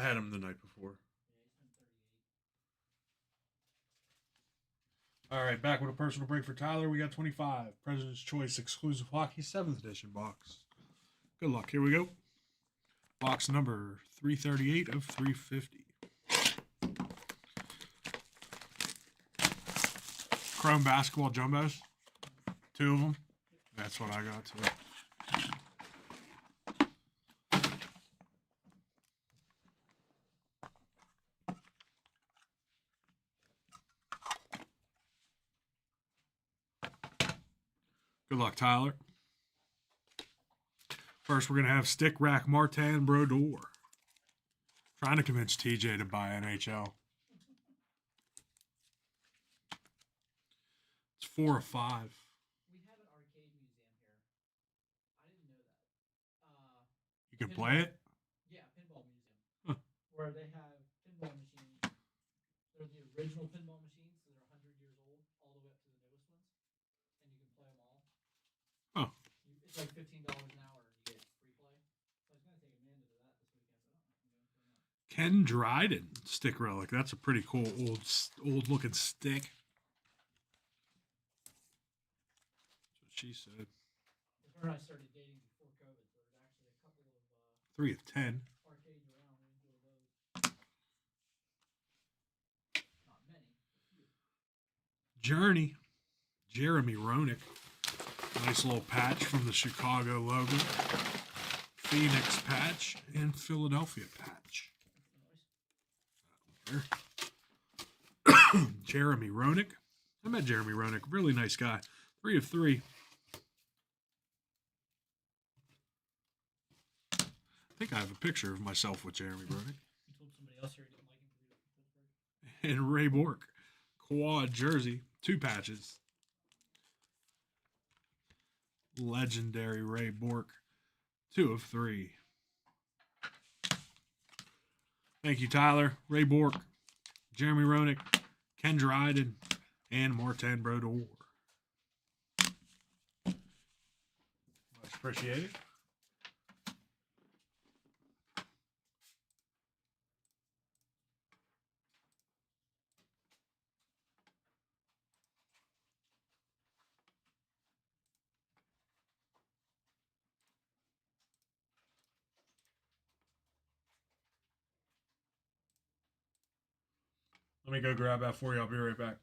I had him the night before. All right, back with a personal break for Tyler. We got 25 President's Choice exclusive hockey 7th edition box. Good luck. Here we go. Box number 338 of 350. Chrome basketball jumbos. 2 of them. That's what I got too. Good luck, Tyler. First, we're going to have Stick Rack Martin Brodeur. Trying to convince TJ to buy NHL. It's 4 of 5. We have an arcade museum here. I didn't know that. You can play it? Yeah, pinball museum. Huh. Where they have pinball machines. They're the original pinball machines that are 100 years old, all the way up to the newest ones. And you can play them all. Oh. It's like $15 an hour and you get free play. So I was going to take Amanda to that this weekend. So I'm going to that. Ken Dryden stick relic. That's a pretty cool old looking stick. That's what she said. Her and I started dating before COVID, so there's actually a couple of 3 of 10. arcades around. We enjoy those. Not many, but few. Journey. Jeremy Roenick. Nice little patch from the Chicago logo. Phoenix patch and Philadelphia patch. There. Jeremy Roenick. I met Jeremy Roenick. Really nice guy. 3 of 3. I think I have a picture of myself with Jeremy Roenick. You told somebody else here you didn't like him because he was from Pittsburgh. And Ray Bork. Quad jersey. 2 patches. Legendary Ray Bork. 2 of 3. Thank you, Tyler. Ray Bork. Jeremy Roenick. Ken Dryden. And Martin Brodeur. Much appreciated. Let me go grab that for you. I'll be right back.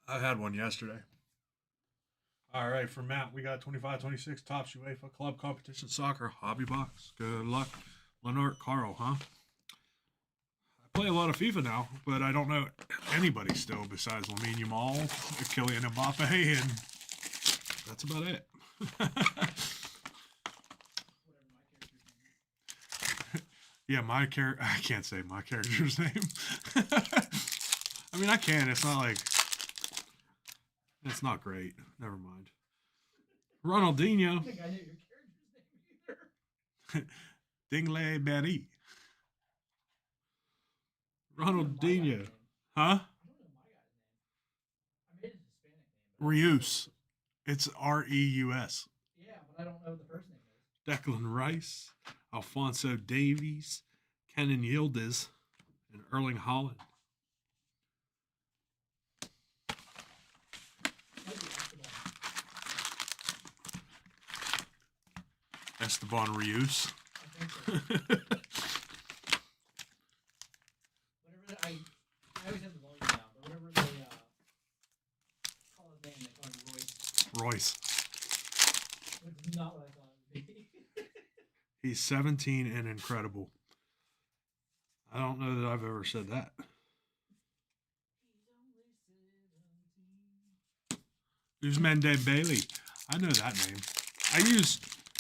I had one yesterday. All right, for Matt, we got 25-26 Topps UEFA Club Competition Soccer Hobby Box. Good luck. Leonard Carl, huh? I play a lot of FIFA now, but I don't know anybody still besides Lamine Yamal, Kylian Mbappe, and that's about it. Yeah, I can't say my character's name. I mean, I can. It's not like... It's not great. Never mind. Ronaldinho. I think I knew your character's name either. Dingley Berry. I don't know my guy's Ronaldinho. name. Huh? I don't know my guy's name. I made his Hispanic name. But I don't know Reus. It's Reus. Yeah, but I don't know what the first name is. Declan Rice. Alfonso Davies. Kenan Yildiz. And Erling Haaland. Might be Esteban. Esteban Reus. I think so. Whatever I always have the volume down, but whatever they call his name, they call him Royce. Royce. Which is not what I thought it would be. He's 17 and incredible. I don't know that I've ever said that. Usman Dembele. I know that name.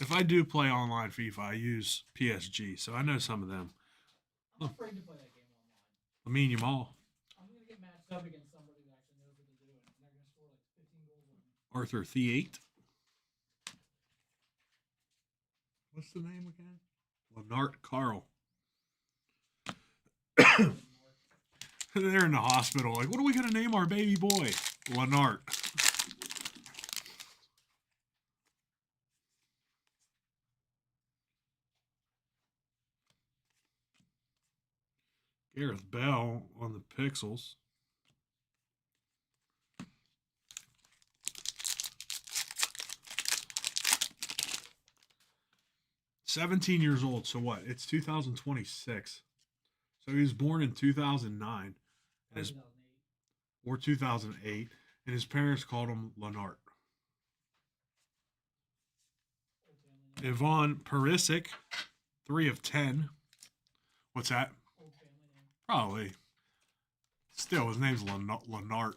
If I do play online FIFA, I use PSG, so I know some of them. I'm afraid to play that game online. Lamine Yamal. I'm going to get matched up against somebody that actually knows what they're doing, and they're going to score like 15 goals on me. Arthur Theate. What's the name again? Leonard Carl. They're in the hospital. Like, what are we going to name our baby boy? Leonard. Gareth Bell on the Pixels. "17 years old, so what? It's 2026. So he was born in 2009 and 2008. or 2008, and his parents called him Leonard. Old family name. Ivan Perisic, 3 of 10. What's that? Old family name. Probably. Still, his name's Leonard.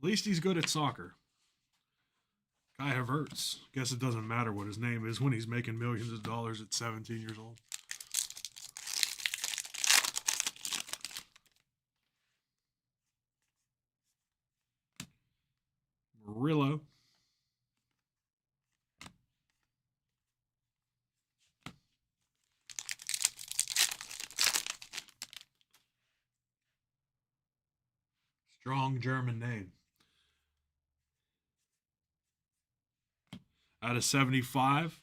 At least he's good at soccer. Kai Havertz. Guess it doesn't matter what his name is when he's making millions of dollars at 17 years old. Murillo. Strong German name. Out of 75,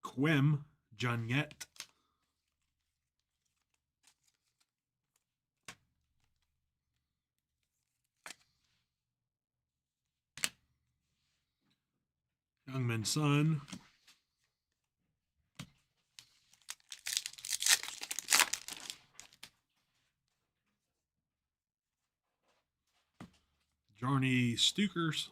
Quim Janiet. Youngman Son. Jarny Stukers.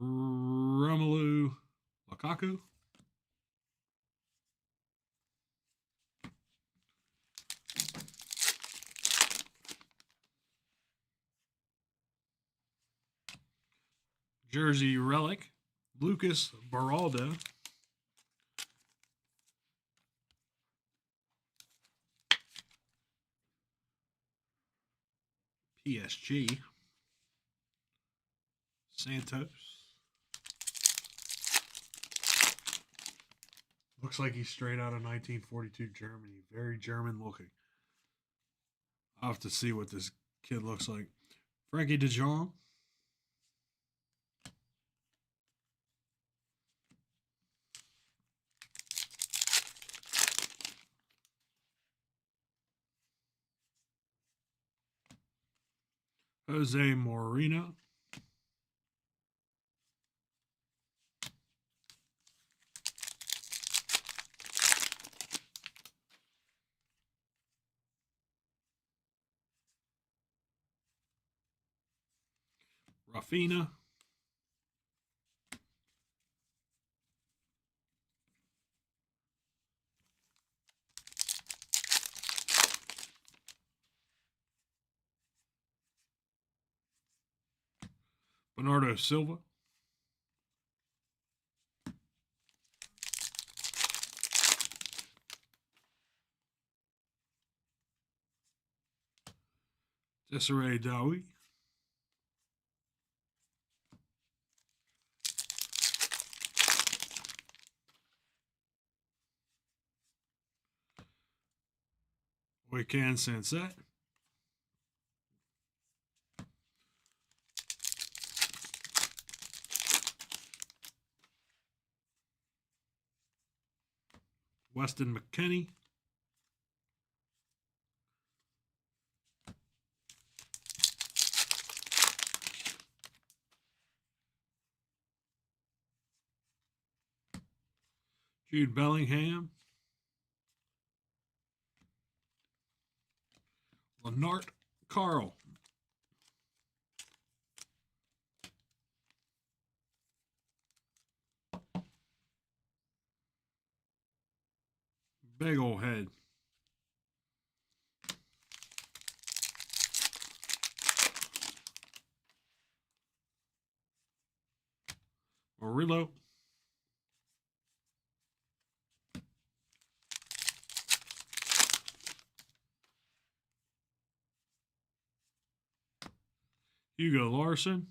Romelu Lukaku. Jersey relic, Lucas Baraldo. PSG. Santos. Looks like he's straight out of 1942 Germany. Very German looking. I'll have to see what this kid looks like. Frankie de Jong. Jose Moreno. Rafina. Bernardo Silva. Desiree Dowie. Oiken Sunset. Weston McKennie. Jude Bellingham. Lenart Carl. Big ol' head. Murillo. Hugo Larson.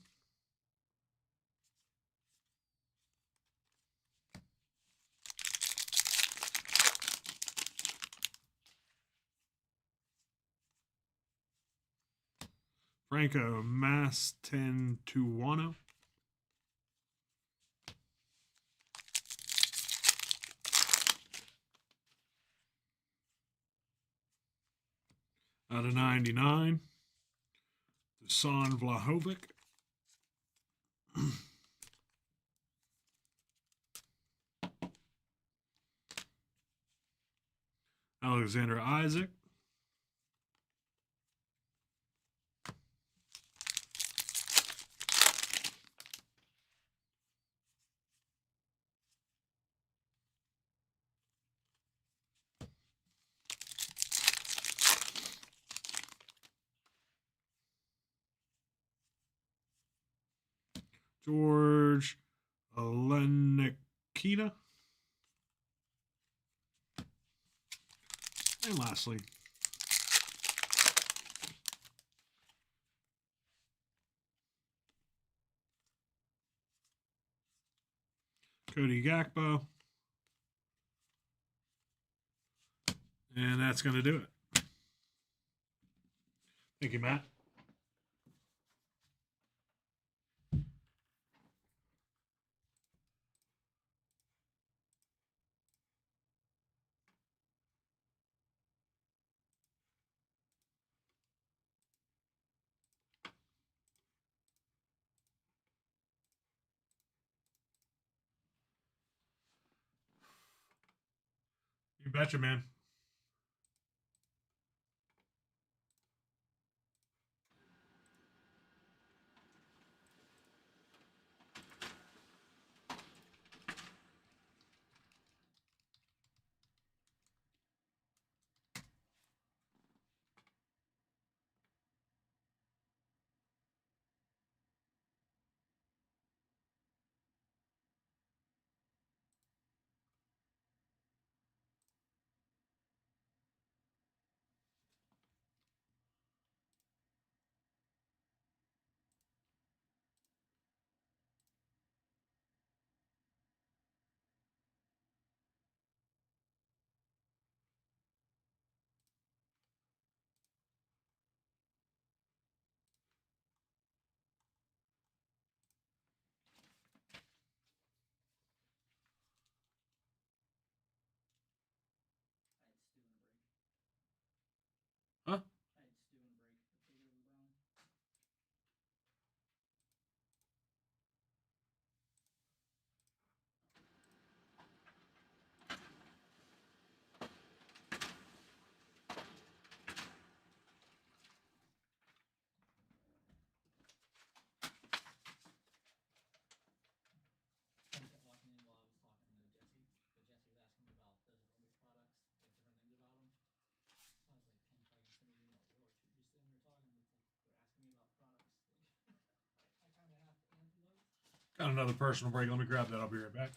Franco Mastentuano. Out of 99. Dusan Vlahovic. Alexander Isaac. George Olenikina. And lastly, Cody Gakpo. And that's going to do it. Thank you, Matt. You betcha, man. Got another personal break. Let me grab that. I'll be right back.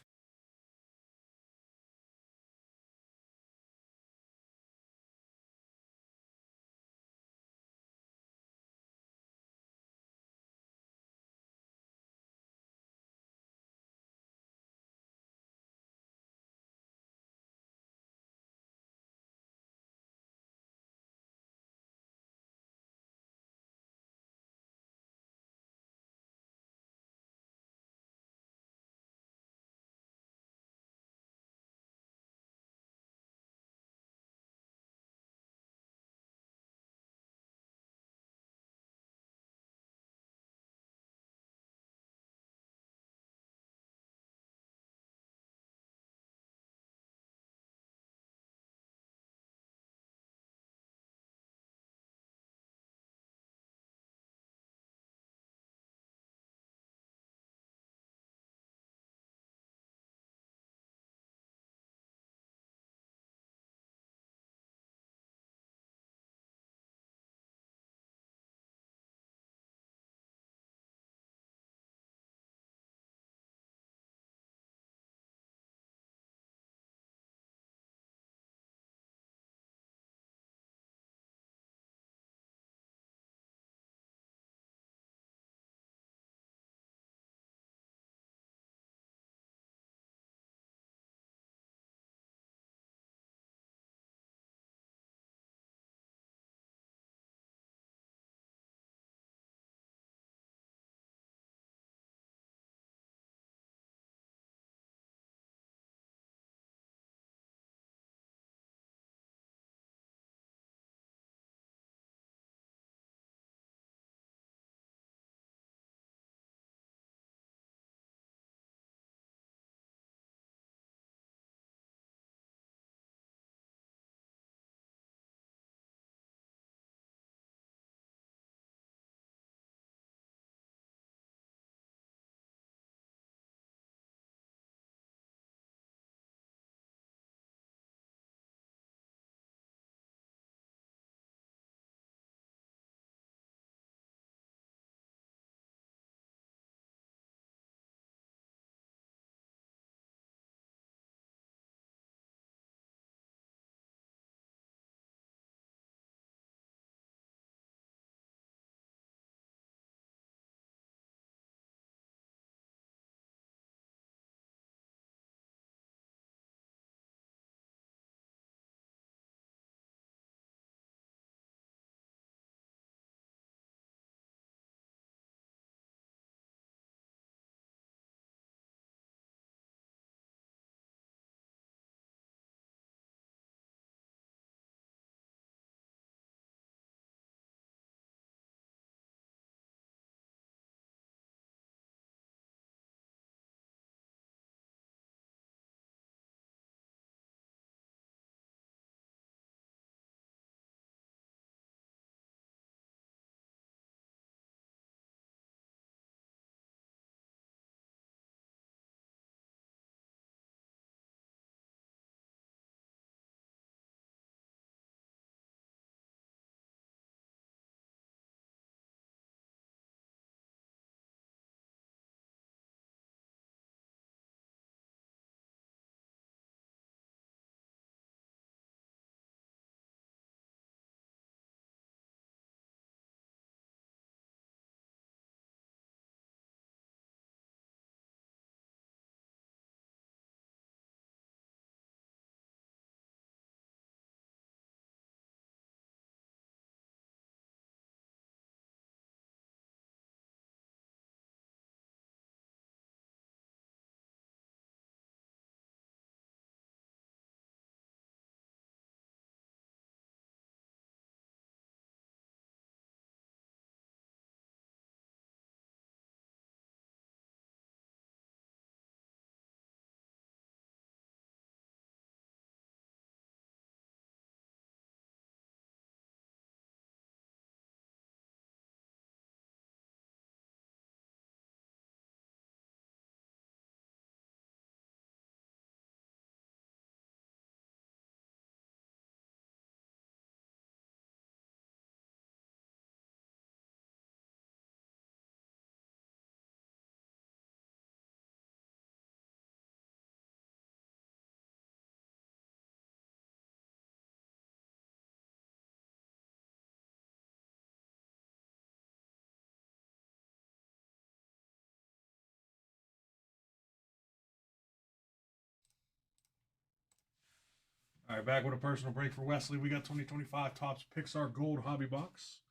All right, back with a personal break for Wesley. We got 2025 Topps Pixar Gold Hobby Box.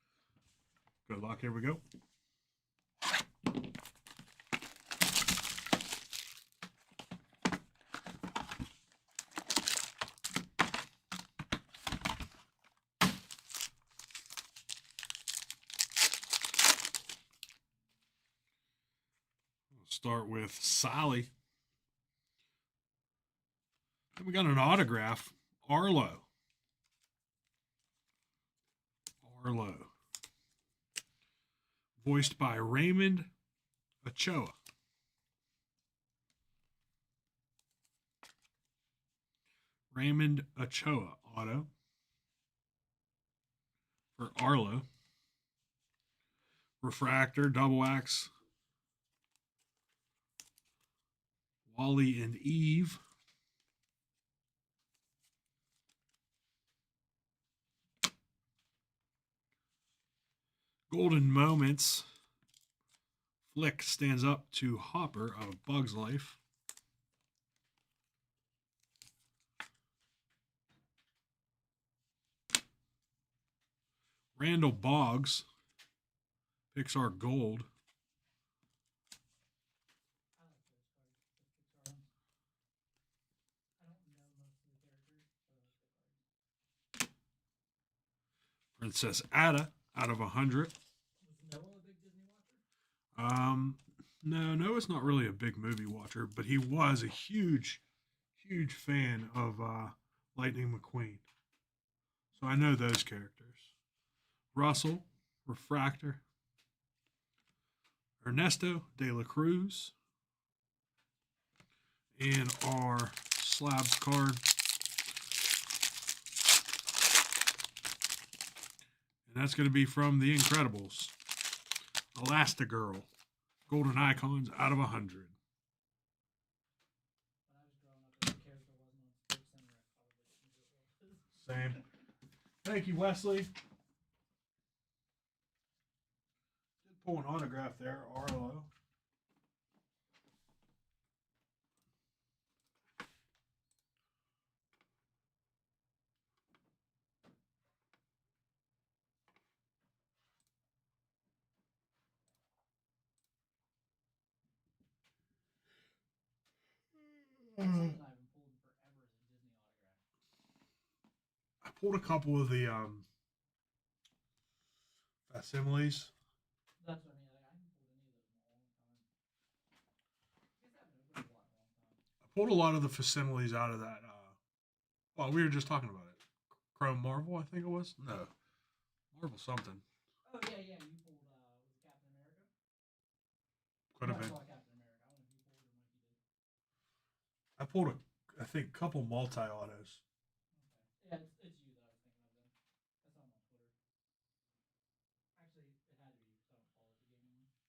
Good luck. Here we go. We'll start with Sally. Then we got an autograph. Arlo. Arlo. Voiced by Raymond Ochoa. Raymond Ochoa auto for Arlo. Refractor, double X. Wally and Eve. Golden Moments. Flick stands up to Hopper of Bug's Life. Randall Boggs. Pixar Gold. Princess Ada out of 100. No, Noah's not really a big movie watcher, but he was a huge fan of Lightning McQueen. So I know those characters. Russell, Refractor. Ernesto de la Cruz. And our slabs card. And that's going to be from The Incredibles. Elastigirl. Golden Icons out of 100. Same. Thank you, Wesley. Did pull an autograph there, Arlo. I pulled a couple of the facsimiles. That's what I mean. Like, I haven't pulled any of those in a long time. I guess I haven't opened a lot in a long time. I pulled a lot of the facsimiles out of that. Well, we were just talking about it. Chrome Marvel, I think it was. No, Marvel something. Oh yeah, yeah. You pulled was it Captain America? Could have I been. saw Captain America. I don't know if you pulled it or Mikey did. I pulled I think, couple multi-autos. Okay. Yeah, it's you that I was thinking of then. I saw him on Twitter. Actually, it had to be because I don't follow the gaming one.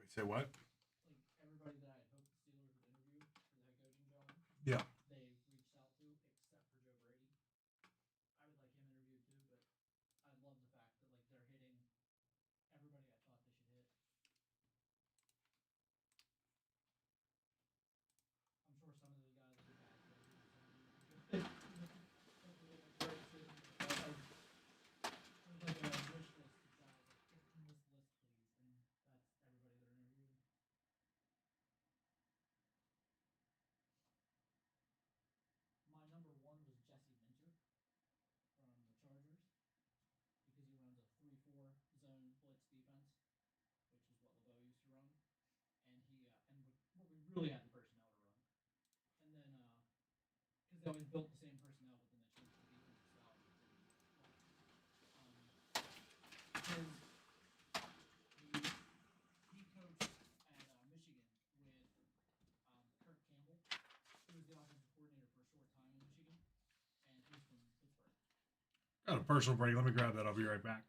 Wait, say what? Like everybody that I had hoped the Steelers would interview for the head coaching job, Yeah. they reached out to, except for Joe Brady. I would like him interviewed too, but I love the fact that like they're hitting everybody I thought they should hit. I'm sure some of those guys will be bad coaches. Hopefully they make the right decision. There's like a wish list of guys like get from this list, please, and that's everybody they're interviewing. My number one was Jesse Minter from the Chargers because he runs a 3-4 zone blitz defense, which is what LeBeau used to run, and what we really had the personnel to run. And then because they always built the same personnel, but then they changed the defensive style because they didn't run. Because he coached at Michigan with Kirk Campbell, who was the offensive coordinator for a short time in Michigan, and he's from Pittsburgh. Got a personal break. Let me grab that. I'll be right back.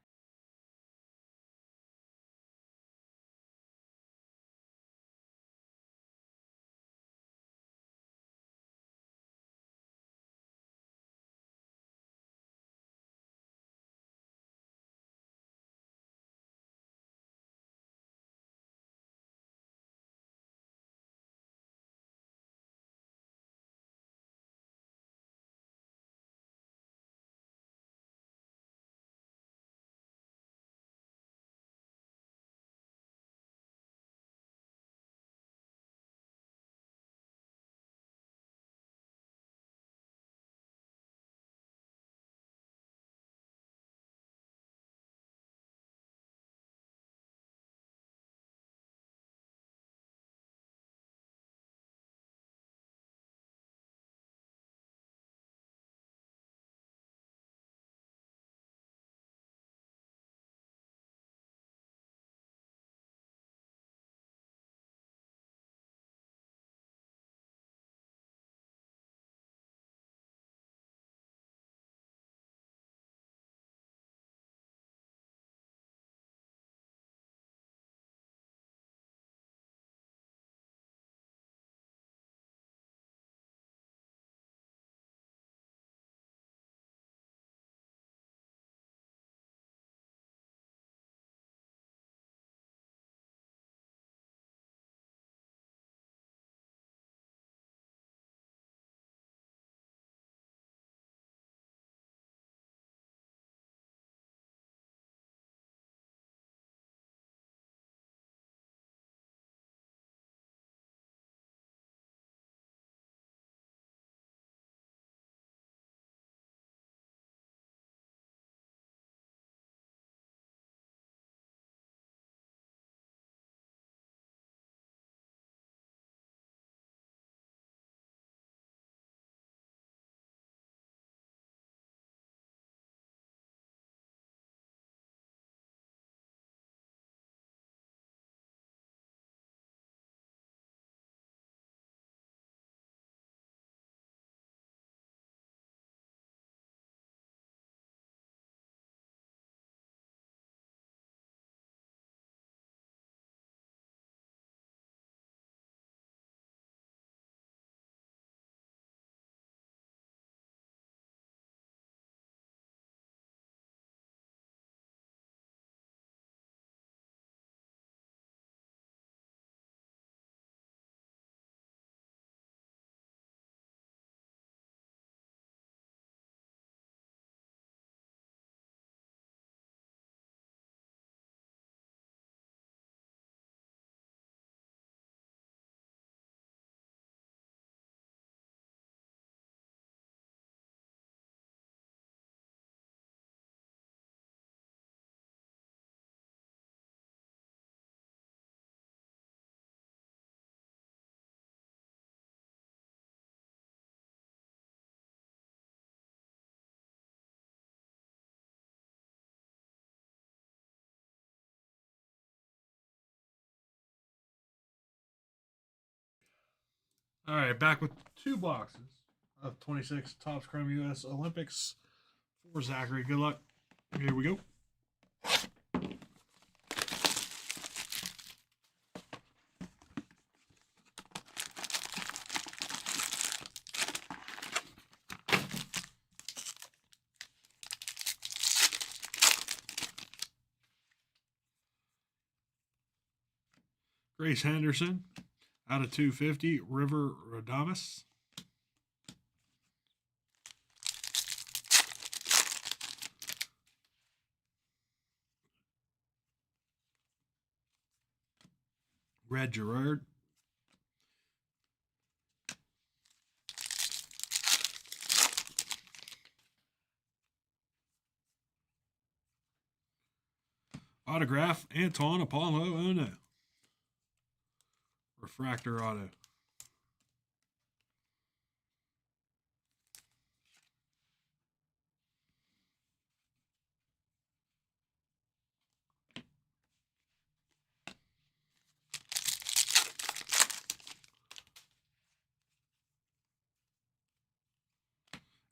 All right, back with 2 boxes of 26 Topps Chrome US Olympics for Zachary. Good luck. Here we go. Grace Henderson out of 250. River Radames. Red Gerard. Autograph, Anton Apollo Ono. Refractor auto.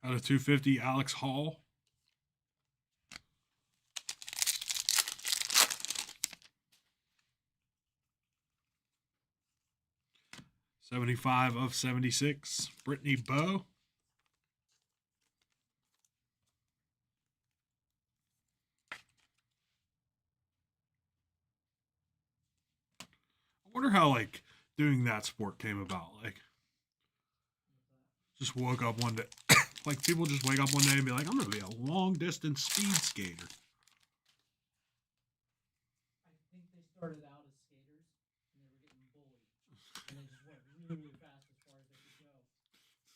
Out of 250, Alex Hall. $75 of 76, Brittany Bowe. I wonder how like doing that sport came about. Like, just woke up one day. Like people just wake up one day and be like, I'm gonna be a long distance speed skater. I think they started out as skaters and they were getting bullied. And they just went really, really fast as far as they could go.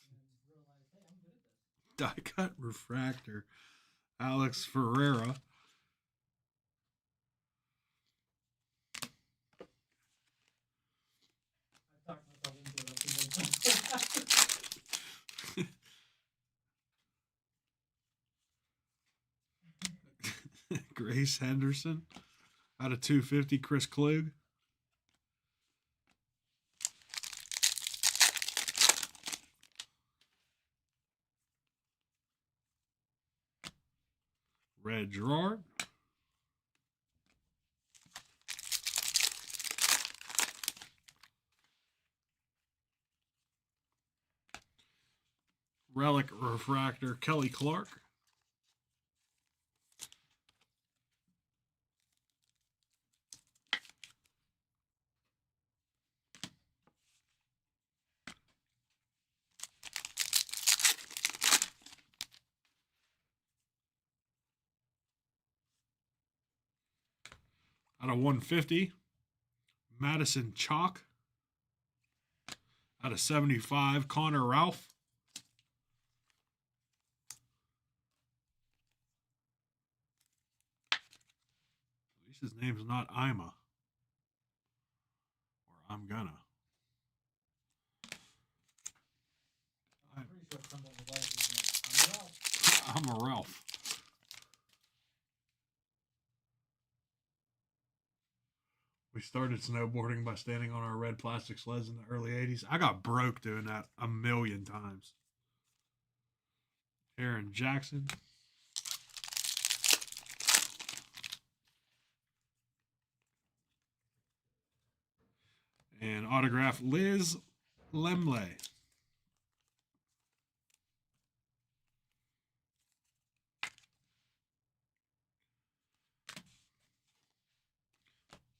And then realized, hey, I'm good at this. Die cut refractor. Alex Ferreira. I talked myself into it. Grace Henderson. Out of 250, Chris Klug. Red Gerard. Relic refractor, Kelly Clark. Out of 150, Madison Chalk. Out of 75, Connor Ralph. At least his name's not Ima. Or I'm gonna. I'm pretty sure someone would like these names. I'm a Ralph. We started snowboarding by standing on our red plastic sleds in the early 80s. I got broke doing that a million times. Aaron Jackson. And autograph Liz Lemley.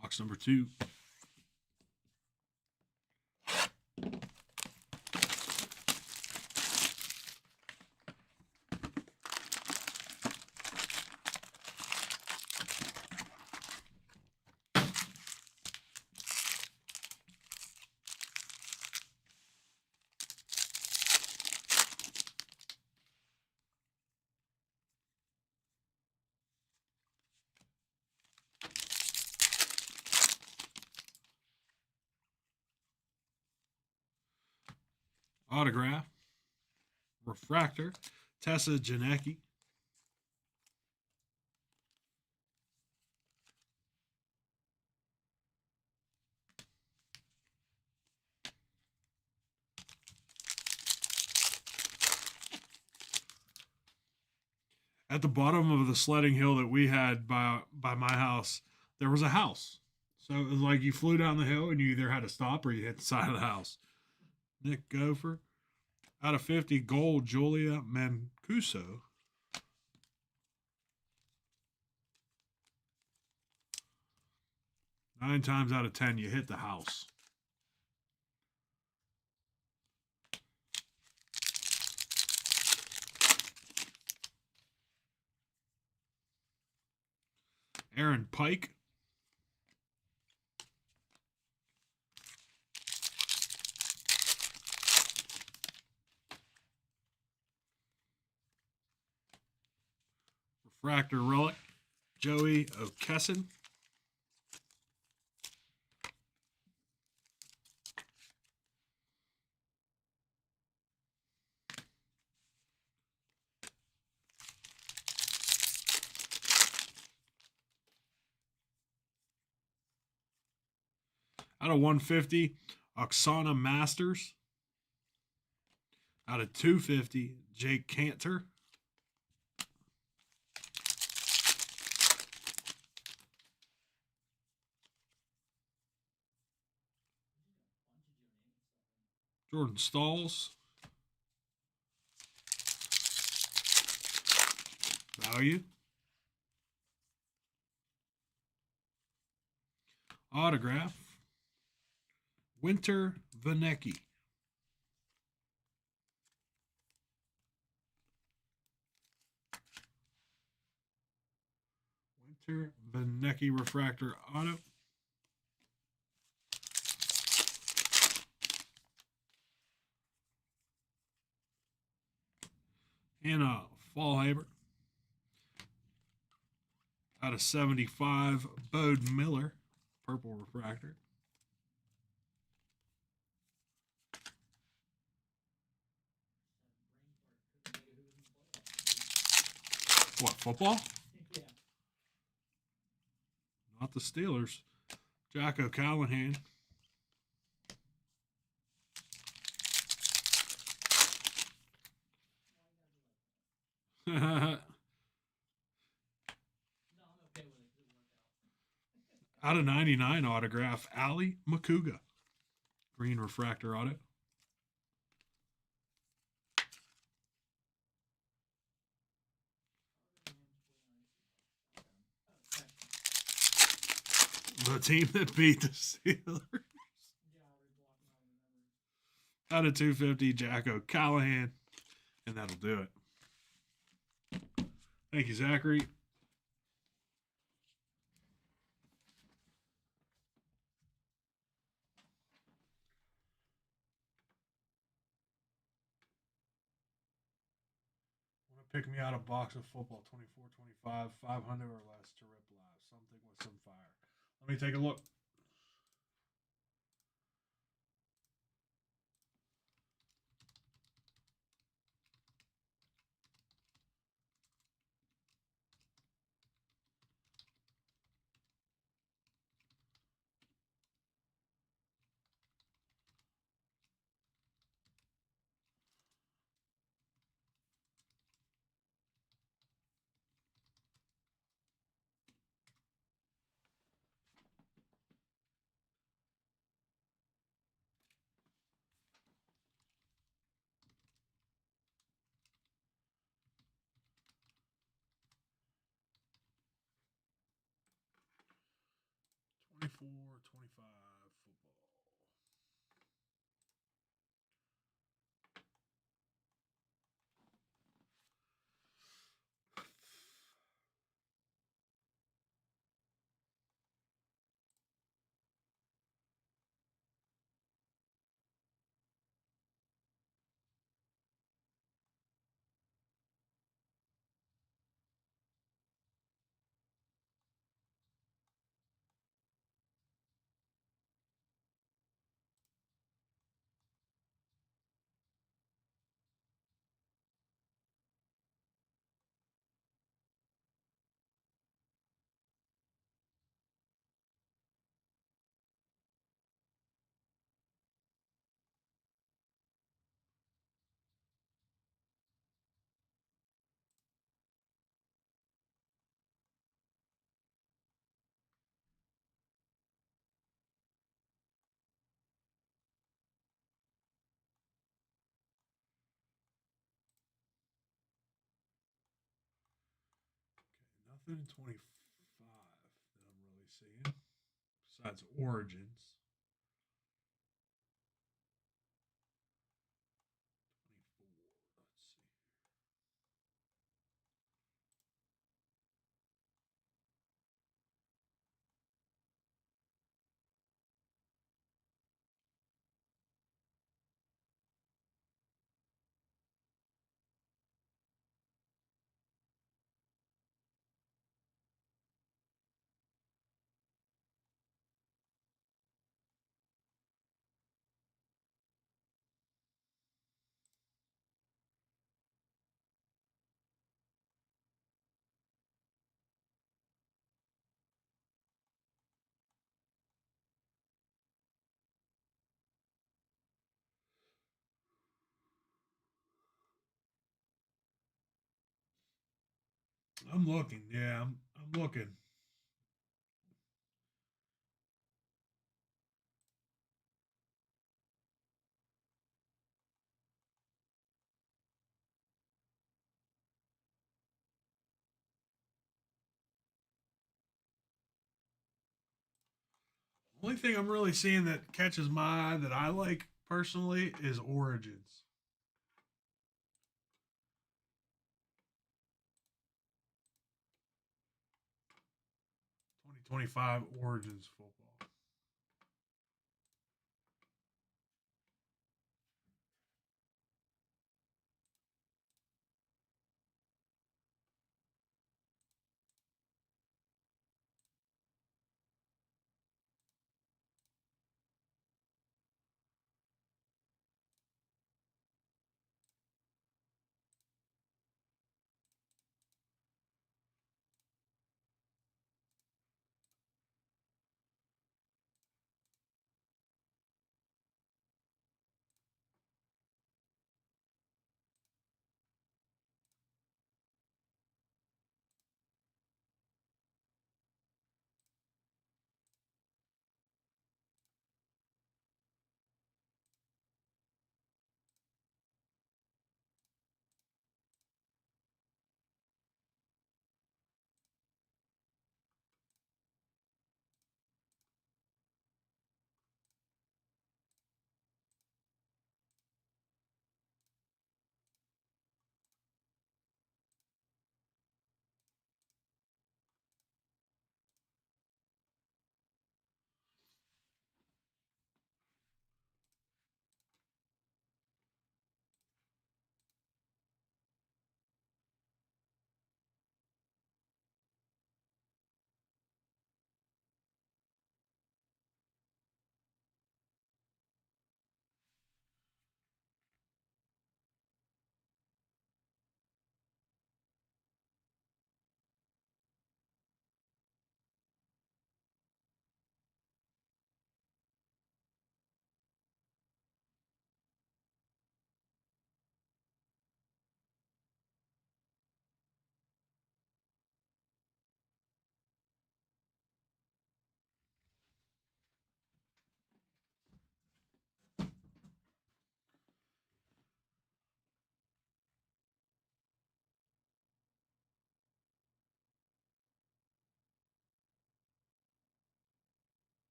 Box number 2. Autograph, refractor, Tessa Janecki. At the bottom of the sledding hill that we had by my house, there was a house. So it was like you flew down the hill and you either had to stop or you hit the side of the house. Nick Gopher. Out of 50, gold, Julia Mancuso. 9 times out of 10, you hit the house. Aaron Pike. Refractor Relic, Joey O'Kesson. Out of 150, Oksana Masters. Out of 250, Jake Cantor. Jordan Stalls. Value. Autograph. Winter Vanecki. Winter Vanecki refractor auto. And a Fallhaber. Out of 75, Bode Miller, purple refractor. What, football? Yeah. Not the Steelers. Jack O'Callahan. Out of 99 autograph, Ali Makuga. Green refractor auto. The team that beat the Steelers. Out of 250, Jack O'Callahan. And that'll do it. Thank you, Zachary. Want to pick me out a box of football 24, 25, 500 or less to rip live. Something with some fire. Let me take a look. Football. 25 that I'm really seeing. That's Origins. 24. Let's see. I'm looking. Yeah, I'm looking. Only thing I'm really seeing that catches my eye that I like personally is Origins. 2025 Origins football.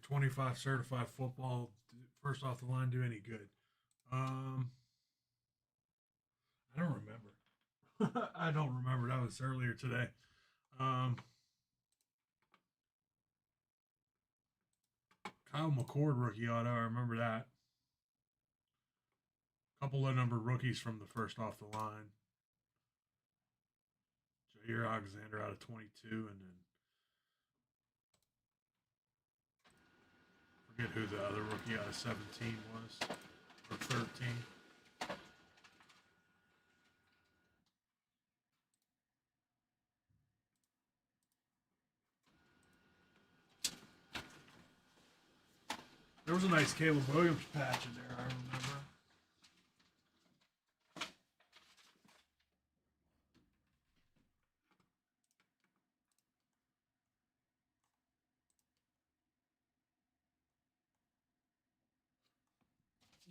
25 certified football. First off the line, do any good? I don't remember. I don't remember. That was earlier today. Kyle McCord rookie auto. I remember that. Couple of number rookies from the first off the line. Jair Alexander out of 22, and then forget who the other rookie out of 17 was, or 13. There was a nice Caleb Williams patch in there, I remember.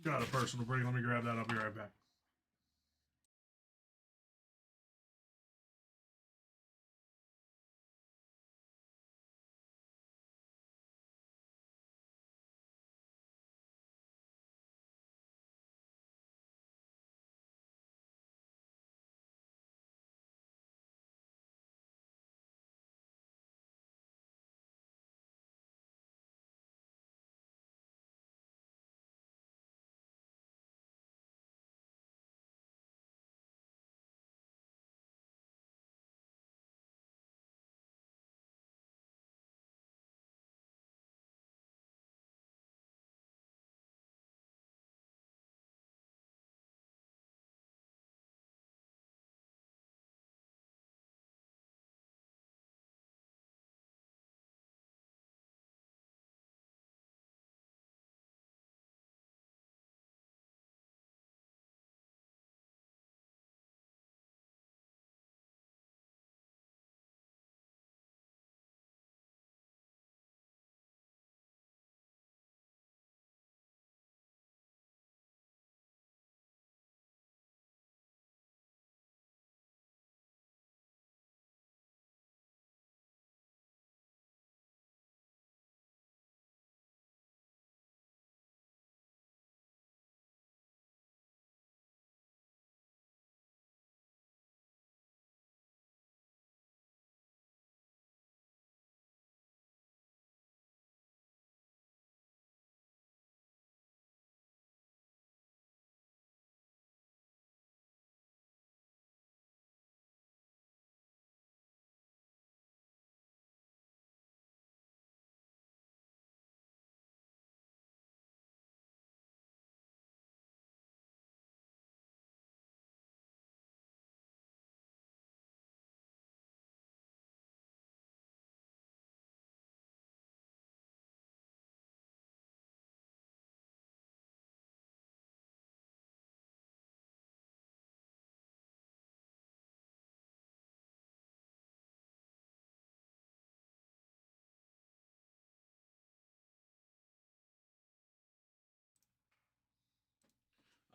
Got a personal break. Let me grab that. I'll be right back.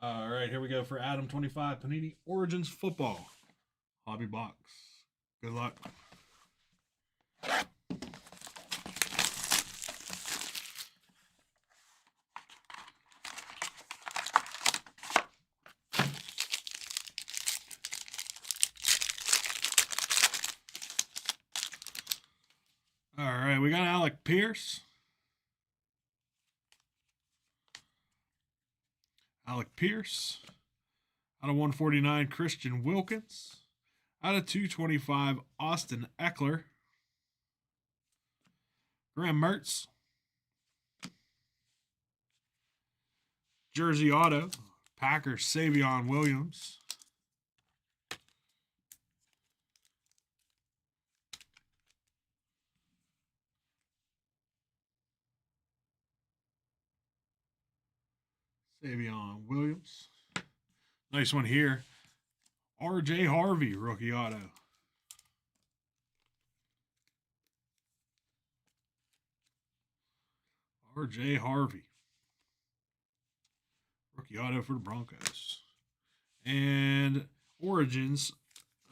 All right, here we go for Adam 25 Panini Origins Football Hobby Box. Good luck. All right, we got Alec Pierce. Alec Pierce. Out of 149, Christian Wilkins. Out of 225, Austin Eckler. Graham Mertz. Jersey Auto. Packers, Savion Williams. Savion Williams. Nice one here. R.J. Harvey, rookie auto. R.J. Harvey. Rookie auto for the Broncos. And Origins,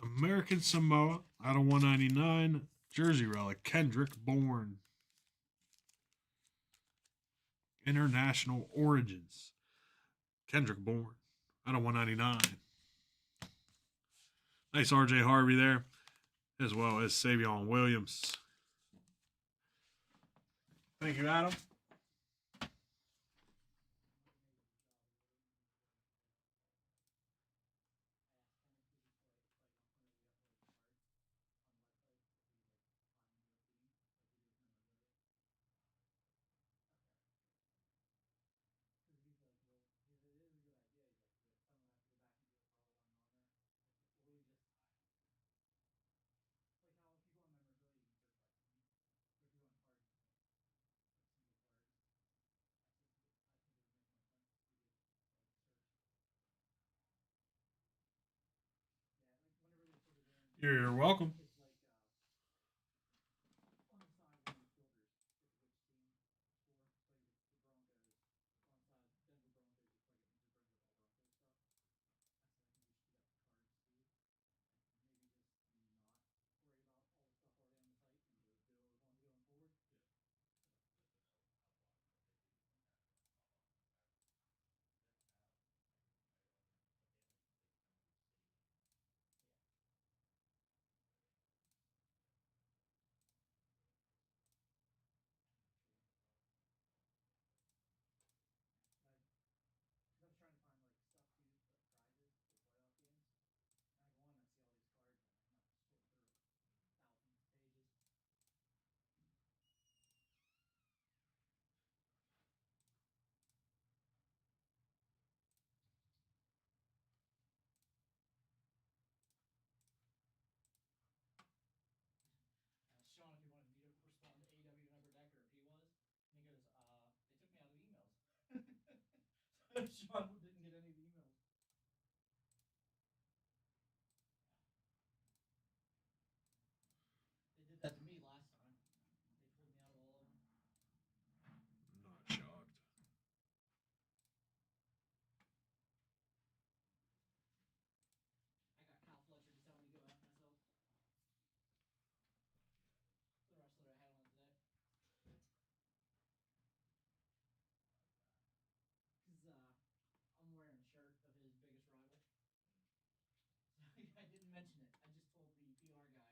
American Samoa, out of 199. Jersey relic, Kendrick Bourne. International Origins. Kendrick Bourne out of 199. Nice RJ Harvey there, as well as Savion Williams. Thank you, Adam. You're welcome. Sean, if you wanted me to respond to AW and Upper Decker, if he was, and he goes, they took me out of the emails. Sean didn't get any of the emails. They did that to me last time. They pulled me out of all of them. Not shocked. I got Kyle Fletcher to tell me to go F myself. The wrestler I had on today. Because I'm wearing a shirt of his biggest rival. I didn't mention it. I just told the PR guy, I was like,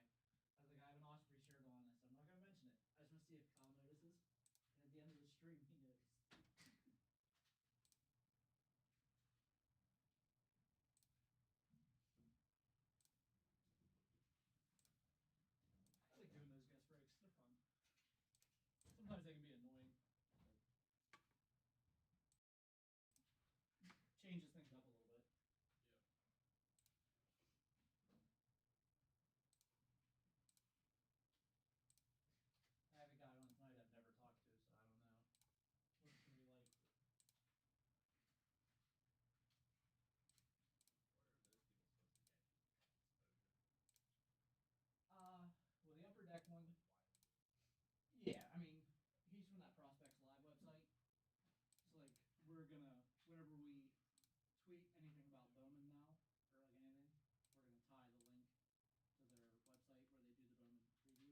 I have an Osprey shirt on. I said, I'm not going to mention it. I just want to see if Kyle notices. And at the end of the stream, he noticed. I like doing those guest breaks. They're fun. Sometimes they can be annoying. Changes things up a little bit. I have a guy on tonight I've never talked to, so I don't know what it's gonna be like. Well, the upper deck one. Yeah, I mean, he's from that Prospects Live website. It's like we're gonna whenever we tweet anything about Bowman now, or like anything, we're gonna tie the link to their website where they do the Bowman preview.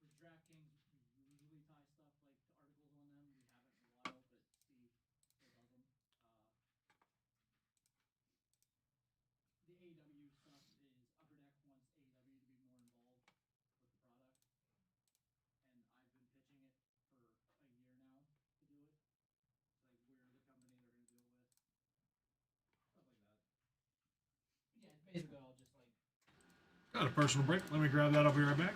With DraftKings, we usually tie stuff like to articles on them. We haven't in a while, but Steve still does them. The AEW stuff is Upper Deck wants AEW to be more involved with the product, and I've been pitching it for a year now to do it. Like we're the company they're going to do it with, stuff like that. But yeah, it's basically all just like. Got a personal break. Let me grab that. I'll be right back.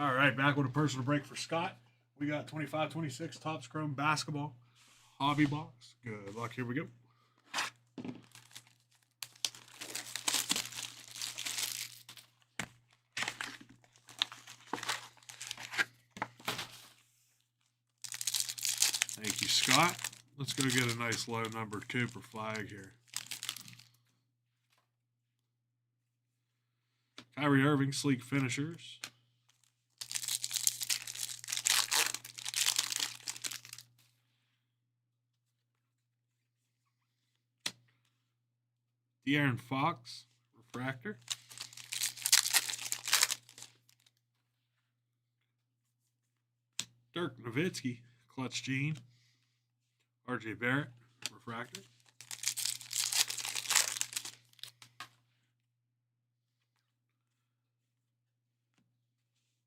All right, back with a personal break for Scott. We got 25-26 Topps Chrome Basketball Hobby Box. Good luck. Here we go. Thank you, Scott. Let's go get a nice low numbered Cooper flag here. Kyrie Irving, Sleek Finishers. De'Aaron Fox, Refractor. Dirk Nowitzki, Clutch Gene. RJ Barrett, Refractor.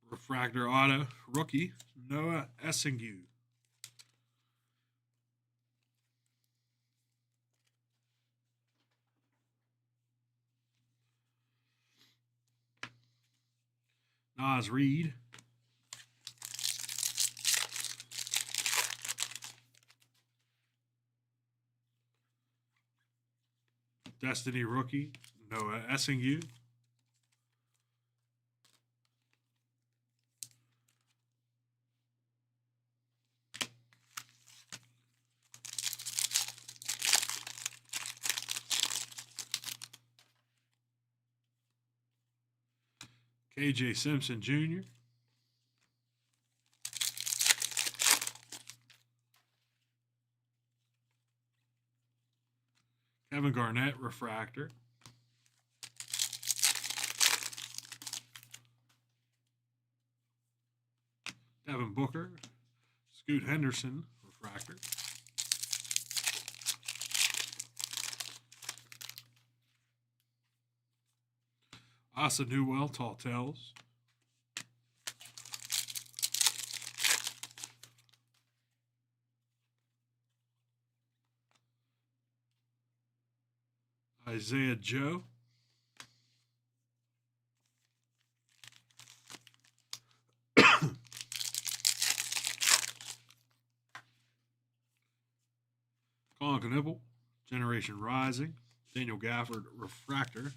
Refractor Auto, Rookie, Noah Essingu. Nas Reed. Destiny Rookie, Noah Essingu. KJ Simpson Jr. Kevin Garnett, Refractor. Devin Booker. Scoot Henderson, Refractor. Asa Newell, Tall Tales. Isaiah Joe. Colin Knibble, Generation Rising. Daniel Gafford, Refractor.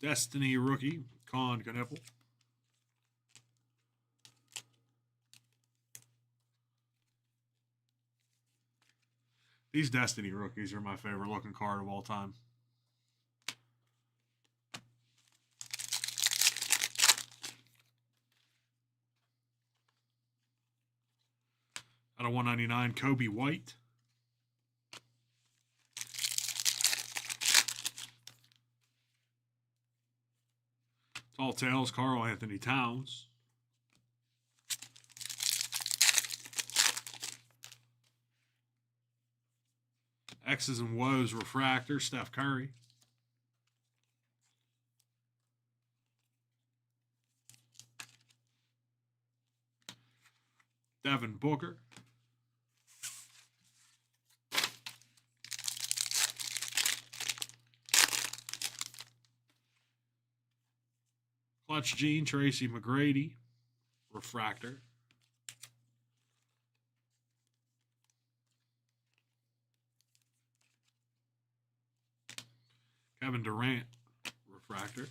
Destiny Rookie, Colin Knibble. These Destiny Rookies are my favorite looking card of all time. Out of 199, Kobe White. Tall Tales, Karl Anthony Towns. X's and Woes Refractor, Steph Curry. Devin Booker. Clutch Gene, Tracy McGrady, Refractor. Kevin Durant, Refractor.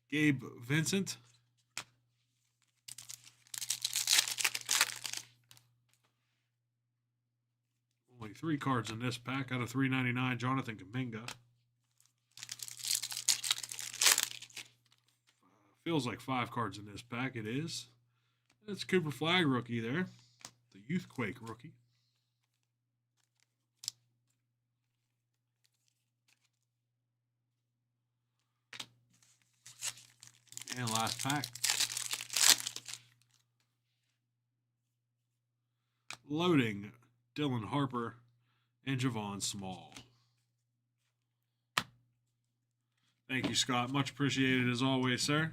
Gabe Vincent. Only 3 cards in this pack out of 399. Jonathan Kuminga. Feels like 5 cards in this pack. It is. That's Cooper Flag rookie there. The Youthquake rookie. And last pack. Loading Dylan Harper and Javon Small. Thank you, Scott. Much appreciated as always, sir.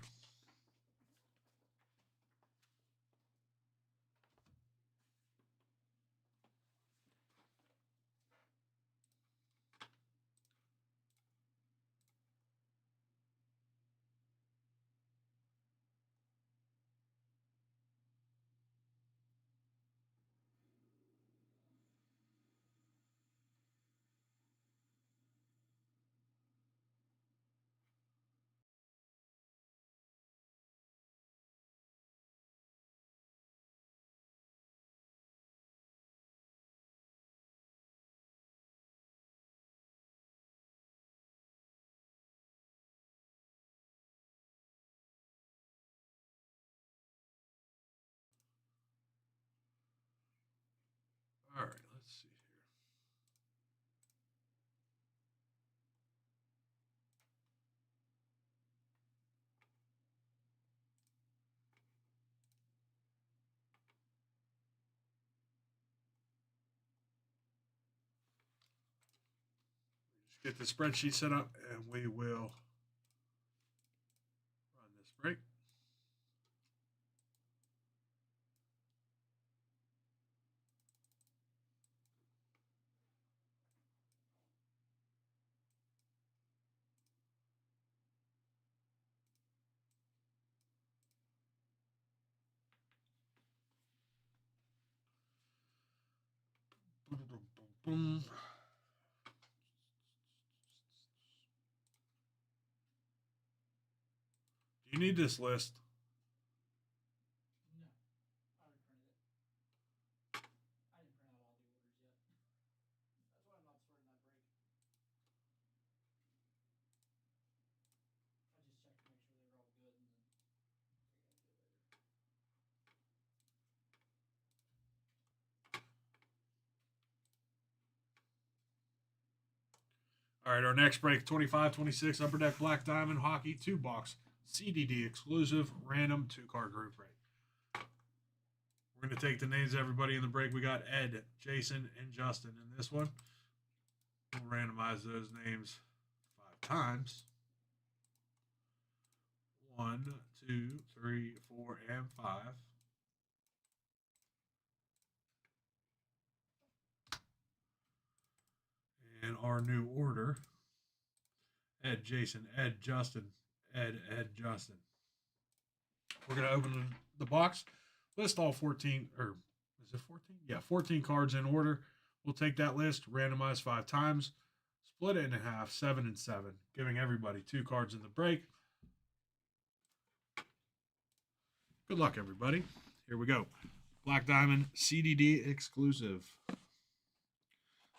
Get the spreadsheet set up, and we will run this break. Boom. Do you need this list? No, I already printed it. I didn't print out all the orders yet. That's why I'm not starting that break. I just checked to make sure they were all good, and then take it later. All right, our next break 25-26 Upper Deck Black Diamond Hockey 2-box CDD exclusive random 2-card group break. We're going to take the names of everybody in the break. We got Ed, Jason, and Justin in this one. We'll randomize those names 5 times. 1, 2, 3, 4, and 5. And our new order: Ed, Jason, Ed, Justin, Ed, Justin. We're going to open the box, list all 14, or is it 14? Yeah, 14 cards in order. We'll take that list, randomize 5 times, split it in half, 7 and 7, giving everybody 2 cards in the break. Good luck, everybody. Here we go. Black Diamond CDD exclusive.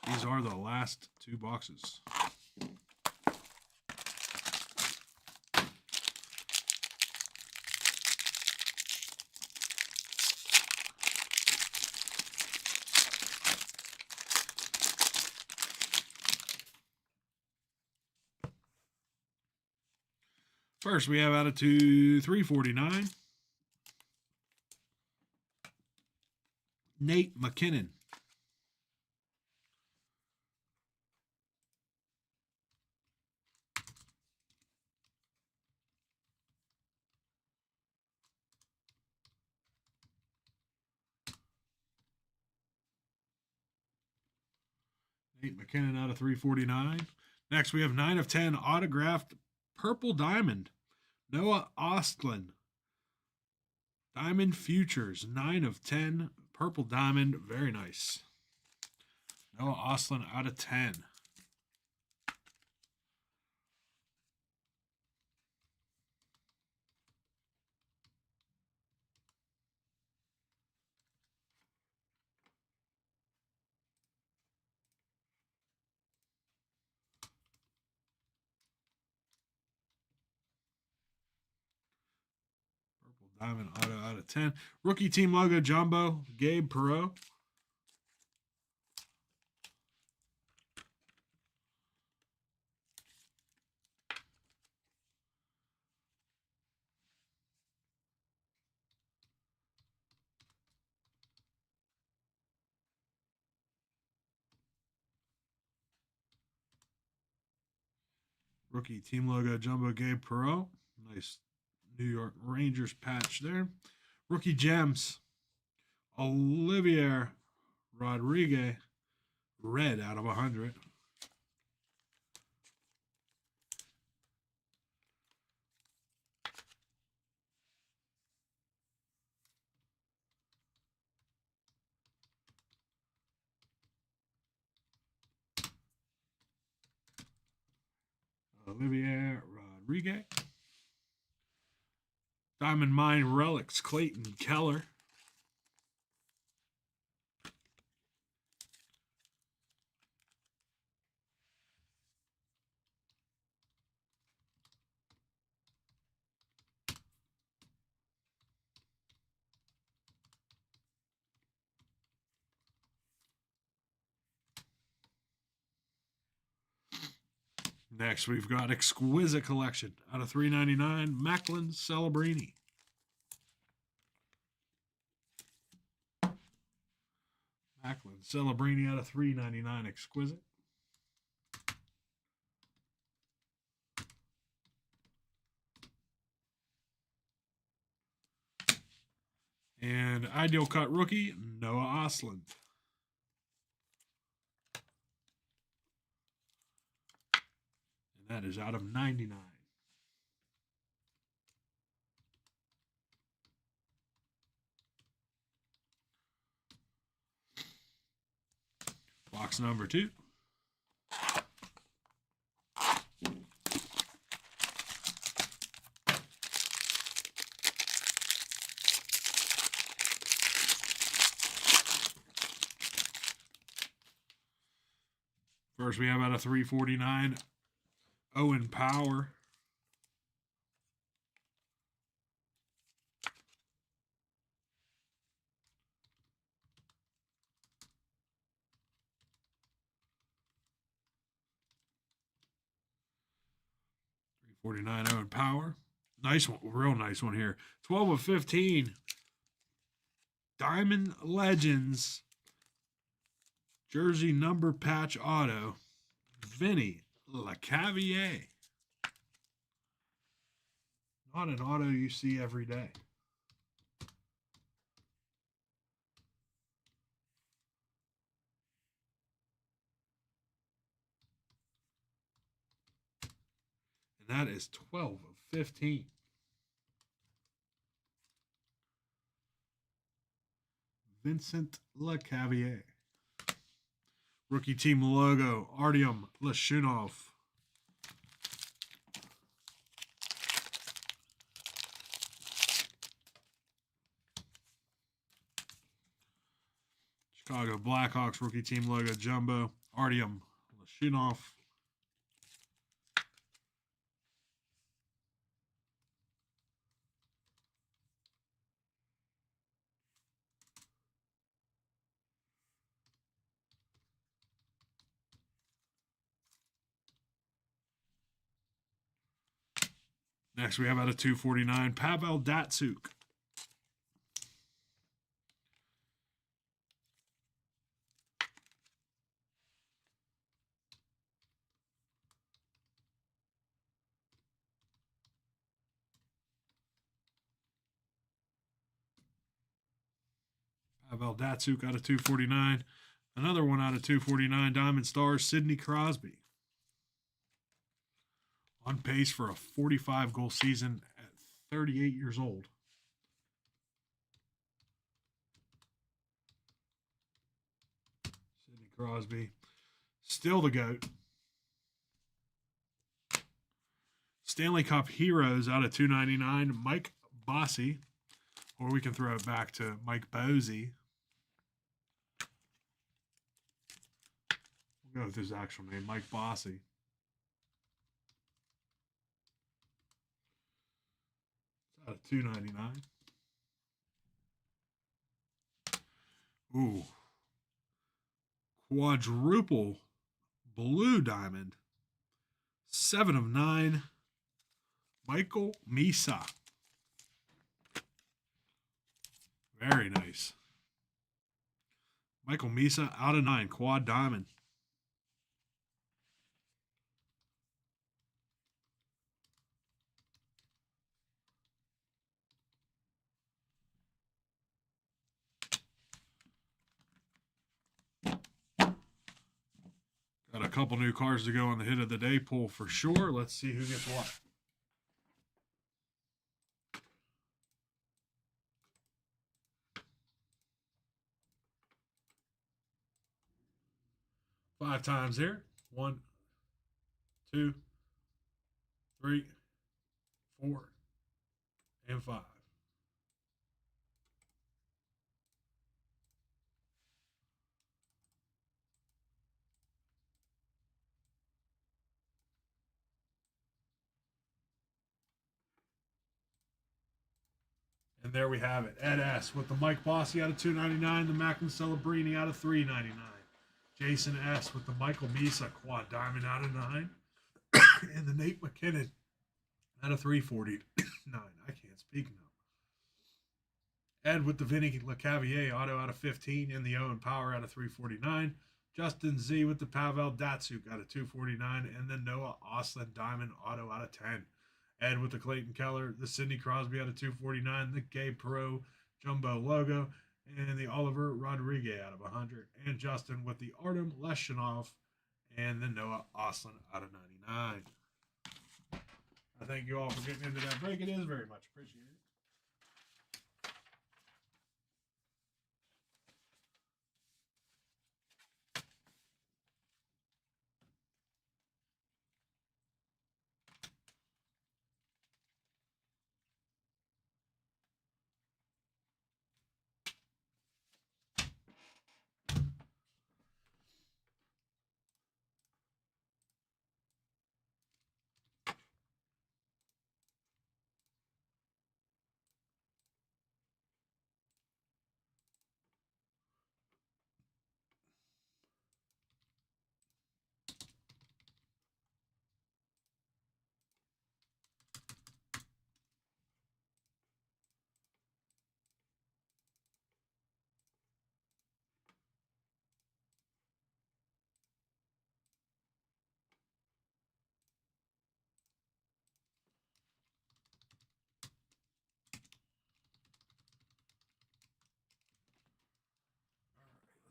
These are the last 2 boxes. First, we have out of 349. Nate McKinnon. Nate McKinnon out of 349. Next, we have 9 of 10 autographed Purple Diamond. Noah Ostlund. Diamond Futures. 9 of 10 Purple Diamond. Very nice. Noah Ostlund out of 10. Diamond auto out of 10. Rookie team logo jumbo, Gabe Perreault. Rookie team logo jumbo, Gabe Perreault. Nice New York Rangers patch there. Rookie gems, Olivier Rodriguez, red out of 100. Olivier Rodriguez. Diamond Mine Relics, Clayton Keller. Next, we've got Exquisite Collection out of 399, Macklin Celebrini. Macklin Celebrini out of 399, Exquisite. And ideal cut rookie, Noah Osland. And that is out of 99. Box number 2. First, we have out of 349, Owen Power. $349 Owen Power. Nice one, real nice one here. 12 of 15. Diamond Legends. Jersey number patch auto, Vinny LeCavier. Not an auto you see every day. And that is 12 of 15. Vincent LeCavier. Rookie team logo, Artyom Lashunov. Chicago Blackhawks rookie team logo, jumbo, Artyom Lashunov. Next, we have out of 249, Pavel Datsyuk. Pavel Datsyuk out of 249. Another one out of 249, Diamond Stars, Sidney Crosby. On pace for a 45-goal season at 38 years old. Sidney Crosby. Still the GOAT. Stanley Cup Heroes out of 299, Mike Bossy. Or we can throw it back to Mike Bozy. We'll go with his actual name, Mike Bossy. Out of 299. Ooh. Quadruple blue diamond. 7 of 9. Michael Misa. Very nice. Michael Misa out of 9. Quad diamond. Got a couple new cards to go on the hit of the day pool for sure. Let's see who gets what. Five times here. 1, 2, 3, 4, and 5. And there we have it. Ed S. with the Mike Bossy out of 299, the Macklin Celebrini out of 399. Jason S. with the Michael Misa quad diamond out of 9. And the Nate McKinnon out of 349. I can't speak now. Ed with the Vinny LeCavier auto out of 15 and the Owen Power out of 349. Justin Z with the Pavel Datsyuk out of 249 and the Noah Osland Diamond auto out of 10. Ed with the Clayton Keller, the Sidney Crosby out of 249, the Gabe Perreault Jumbo logo, and the Oliver Rodriguez out of 100, and Justin with the Artem Leshanov and the Noah Oslin out of 99. I thank you all for getting into that break. It is very much appreciated.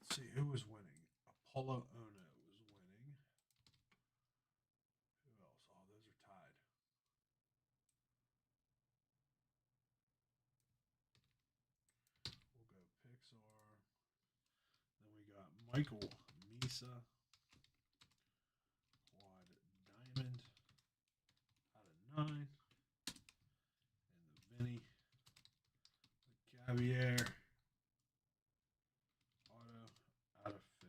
Let's see who was winning. Apollo Ono was winning. Who else? Oh, those are tied. We'll go Pixar. Then we got Michael Misa, Quad Diamond out of 9, and the Vinny, the Caviar Auto out of 15.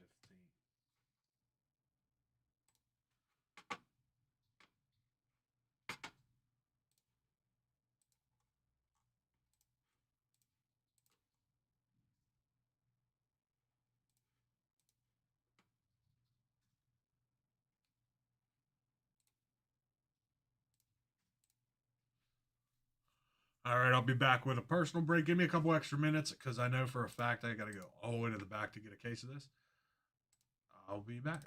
All right, I'll be back with a personal break. Give me a couple extra minutes because I know for a fact I got to go all the way to the back to get a case of this. I'll be back.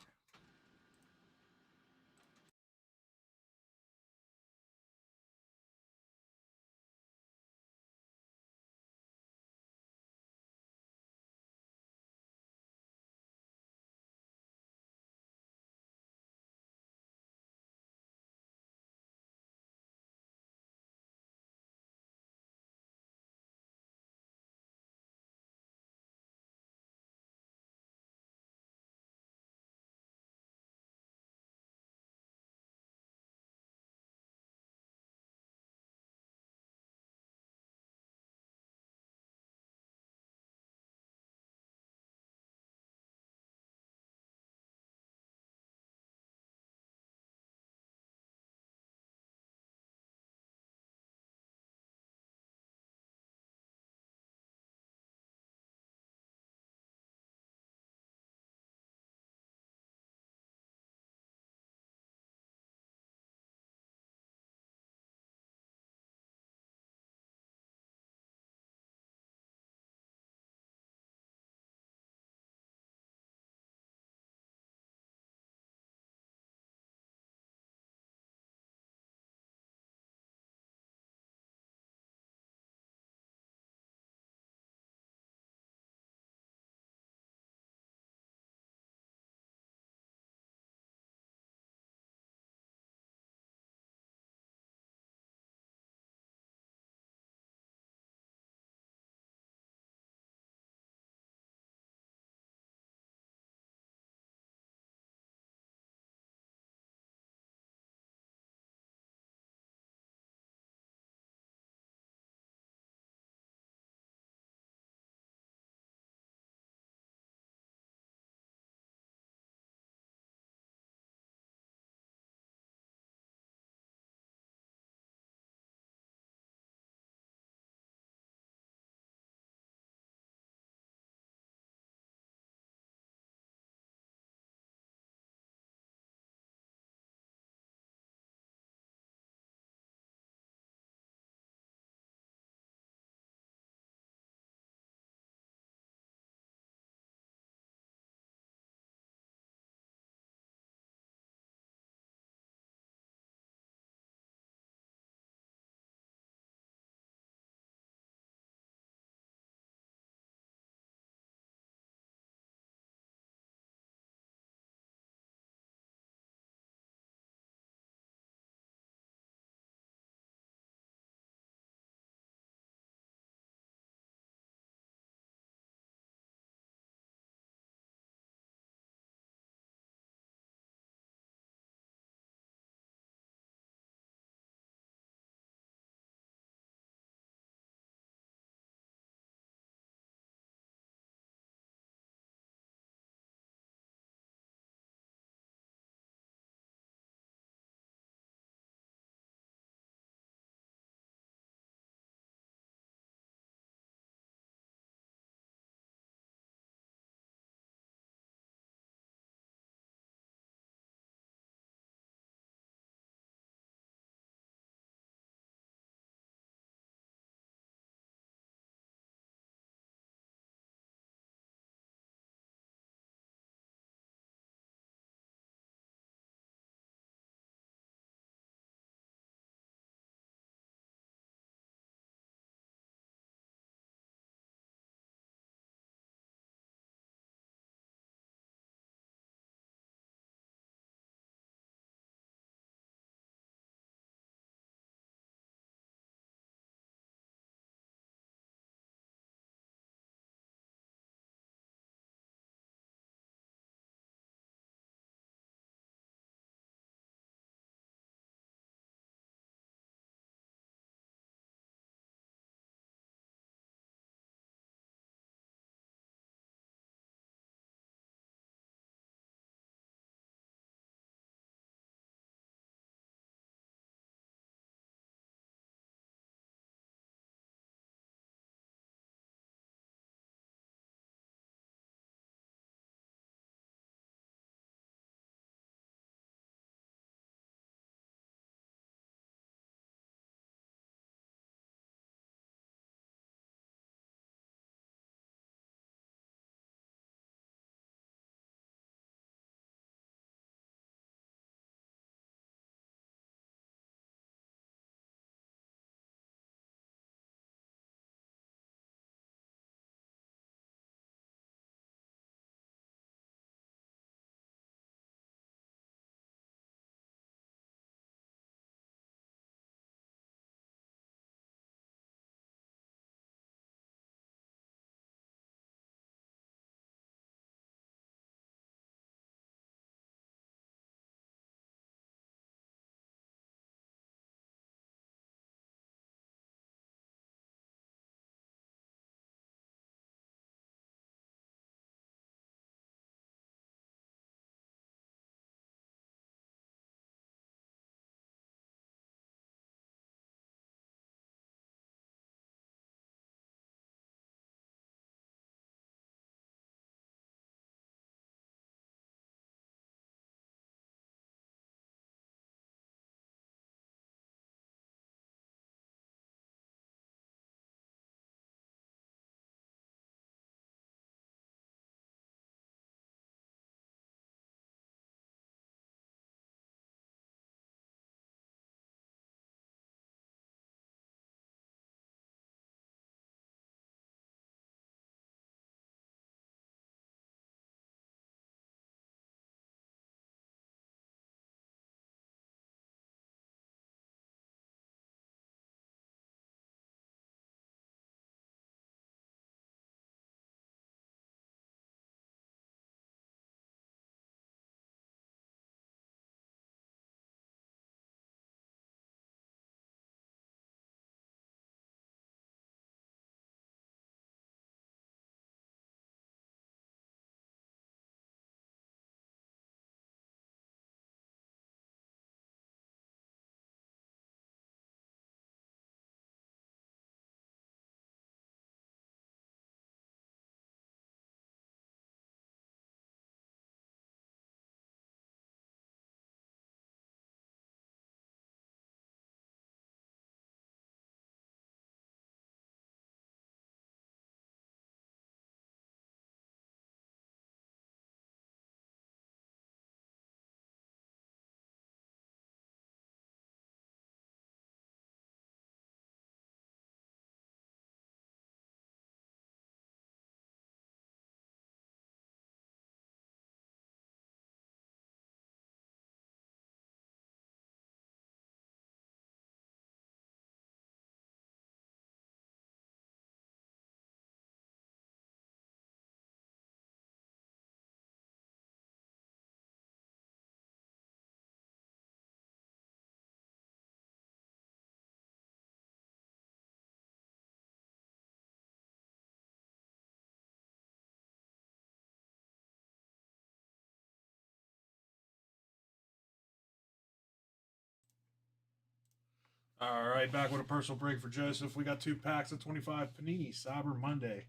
All right, back with a personal break for Joseph. We got 2 packs of 25 Panini Cyber Monday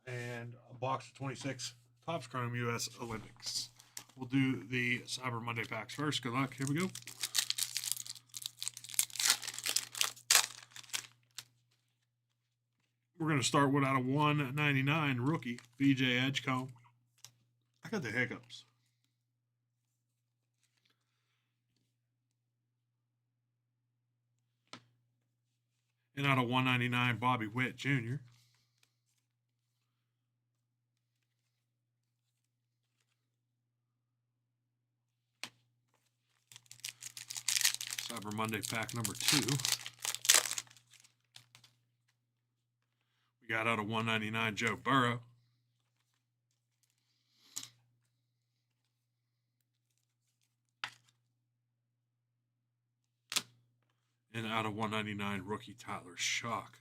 and a box of 26 Topps Chrome US Olympics. We'll do the Cyber Monday packs first. Good luck. Here we go. We're going to start with out of 199 rookie BJ Edgecombe. I got the hiccups. And out of 199, Bobby Witt Jr. Cyber Monday pack number 2. We got out of 199, Joe Burrow. And out of 199, rookie Tyler Shock.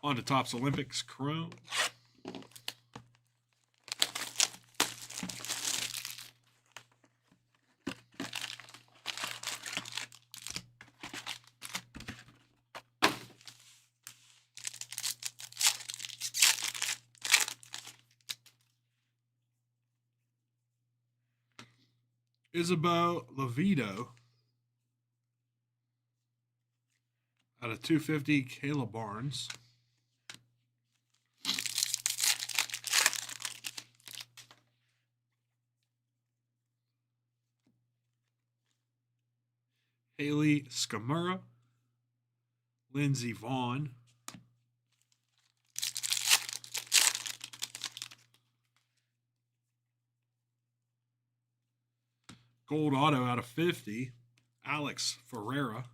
On to Topps Olympics Chrome. Isabel Levito out of 250, Kayla Barnes. Haley Skamura, Lindsey Vaughn, gold auto out of 50, Alex Ferreira,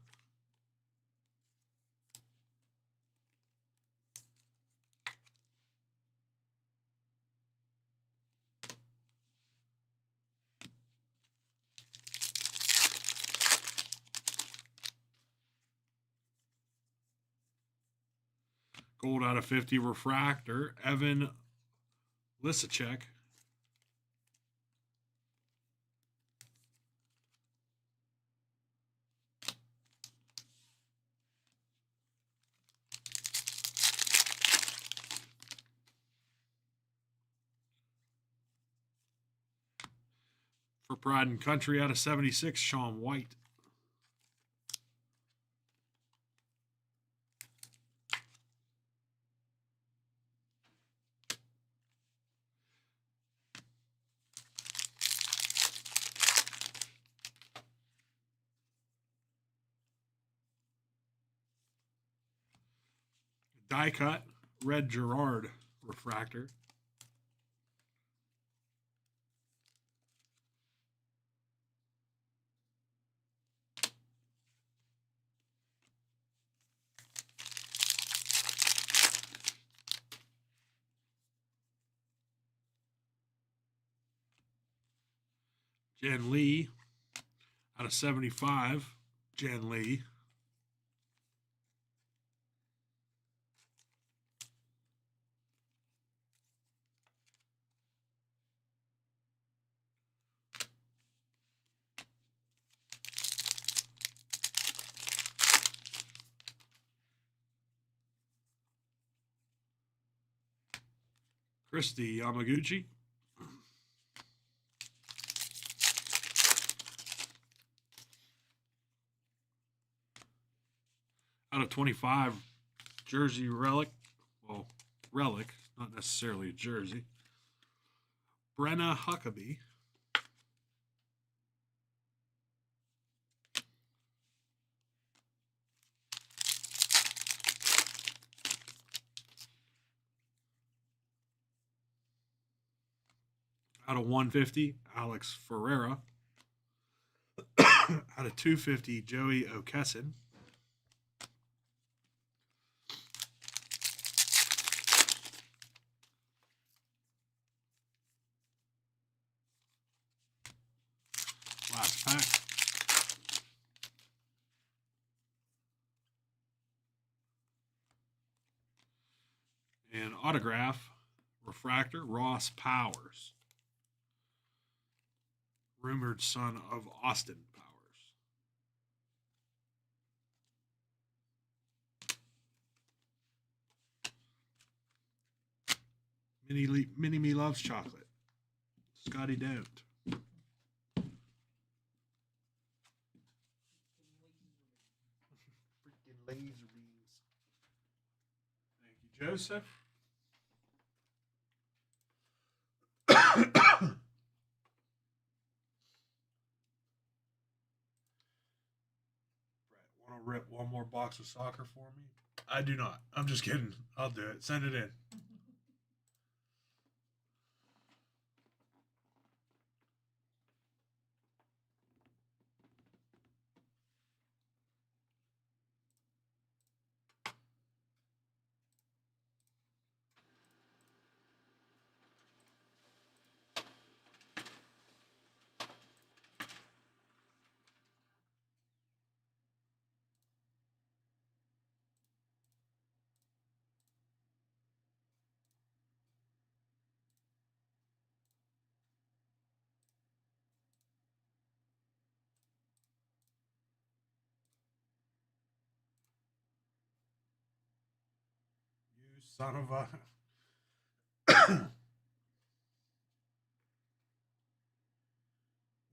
gold out of 50 refractor, Evan Lisacek. For Pride and Country out of 76, Sean White. Die cut, Red Gerard refractor. Jen Lee out of 75, Jen Lee. Christy Yamaguchi. Out of 25, jersey relic. Well, relic, not necessarily a jersey. Brenna Huckabee. Out of 150, Alex Ferreira. Out of 250, Joey O'Kesson. Last pack. And autograph, Refractor, Ross Powers. Rumored son of Austin Powers. Mini Me loves chocolate. Scotty don't. Freaking laser beams. Thank you, Joseph. Brett, want to rip one more box of soccer for me? I do not. I'm just kidding. I'll do it. Send it in. You son of a.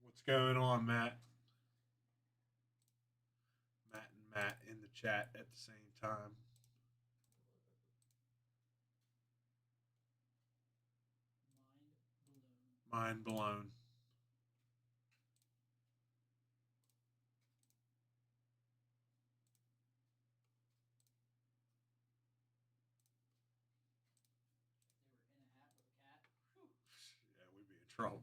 What's going on, Matt? Matt and Matt in the chat at the same time. Mind blown. Yeah, we'd be in trouble.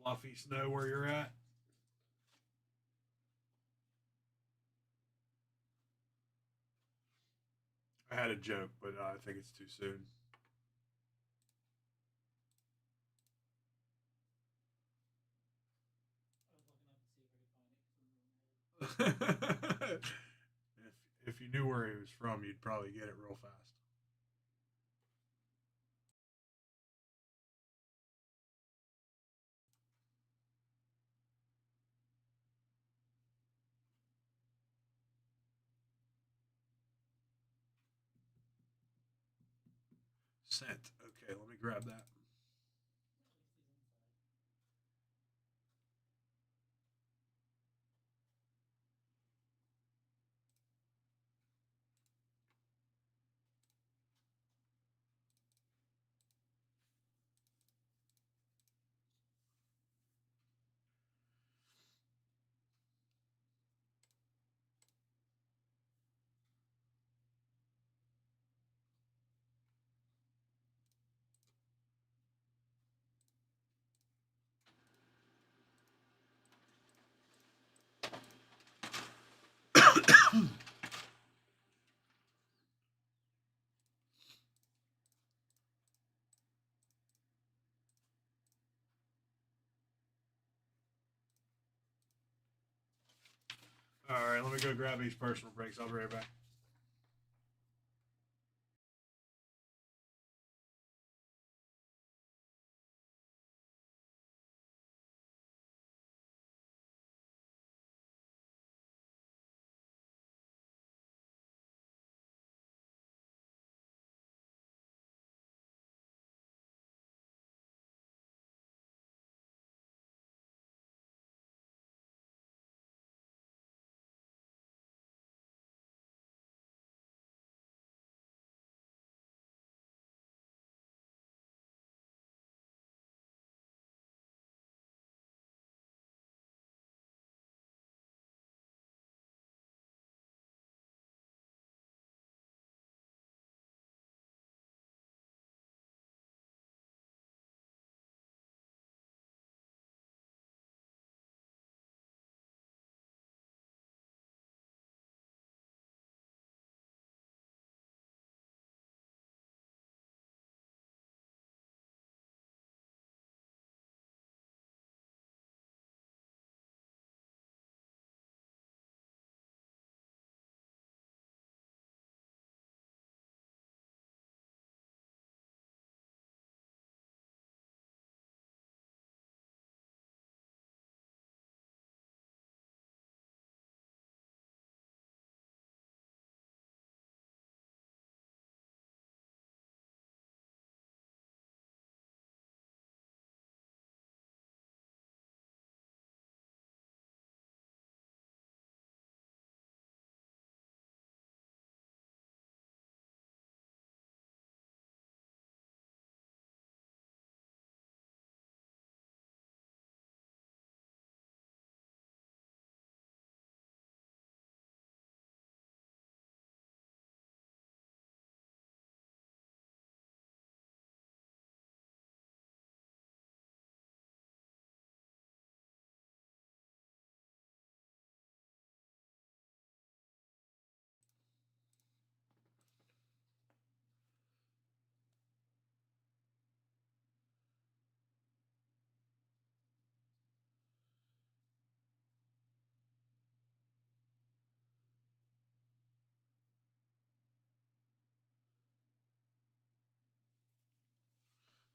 Fluffy Snow, where you're at? I had a joke, but I think it's too soon. if you knew where he was from, you'd probably get it real fast. Sent. Okay, let me grab that. All right, let me go grab these personal breaks. I'll be right back.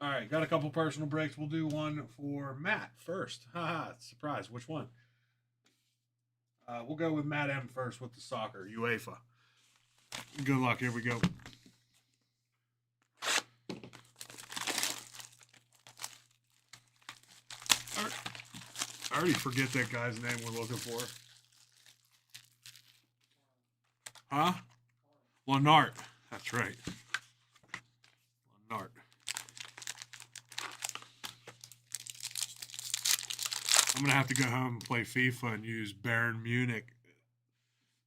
All right, got a couple personal breaks. We'll do one for Matt first. Haha, surprise. Which one? We'll go with Matt M first with the soccer, UEFA. Good luck. Here we go. I already forget that guy's name we're looking for. Huh? Lenart. That's right. Lenart. I'm going to have to go home and play FIFA and use Bayern Munich.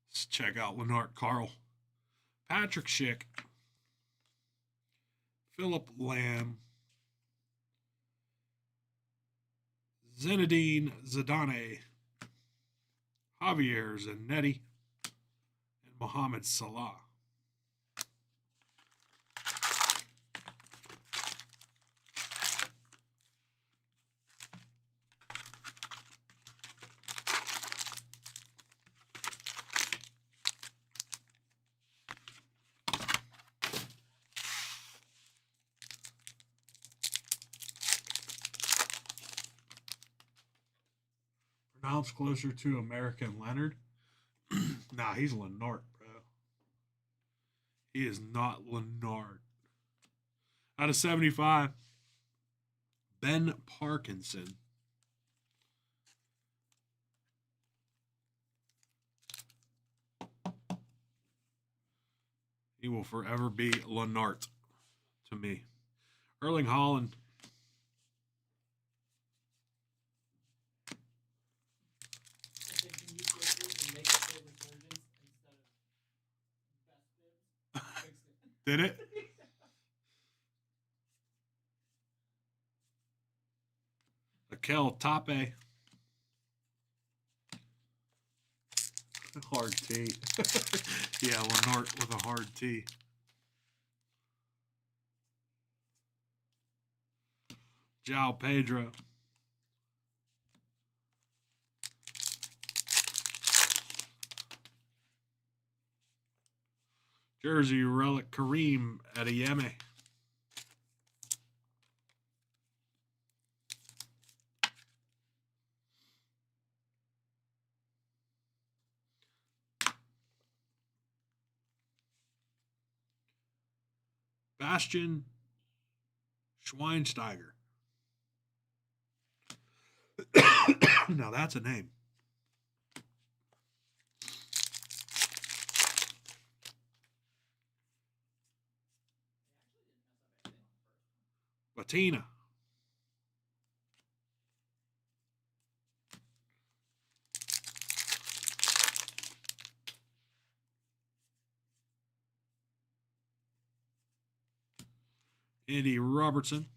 Let's check out Lenart Carl. Patrick Schick. Philip Lamb. Zinedine Zidane. Javier Zanetti. And Mohamed Salah. Pronounced closer to American Leonard. Nah, he's Lenart, bro. He is not Lenart. Out of 75, Ben Parkinson. He will forever be Lenart to me. Erling Haaland. Did it? Akel Tape. Hard T. Yeah, Lenart with a hard T. João Pedro. Jersey relic Kareem Adeyemi. Bastian Schweinsteiger. Now that's a name. Latina. Andy Robertson.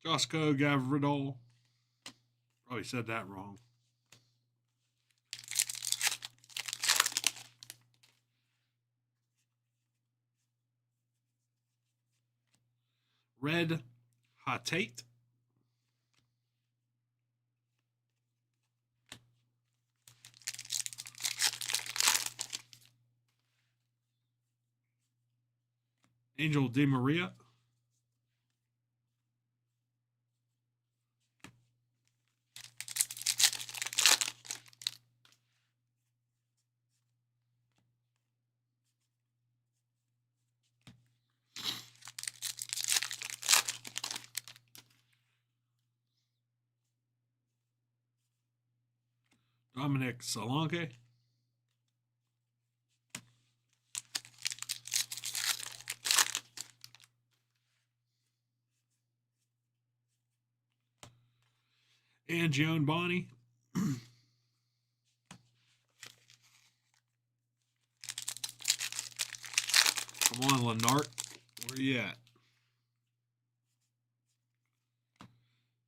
Josko Gavridol. Probably said that wrong. Red Hatate. Angel Di Maria. Dominic Solanke. And Joan Bonnie. Come on, Lenart. Where you at?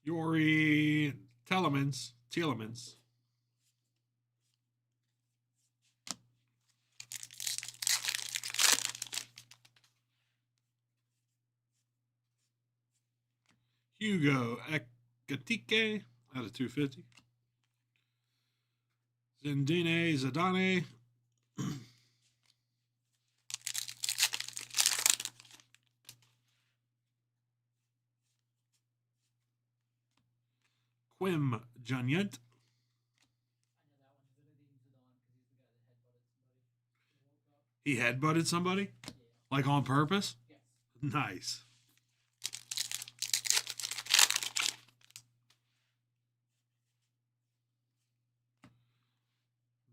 Yori Telemans. Hugo Ekatike out of 250. Zindine Zidane. Quim Junyent. He headbutted somebody? Like on purpose? Nice.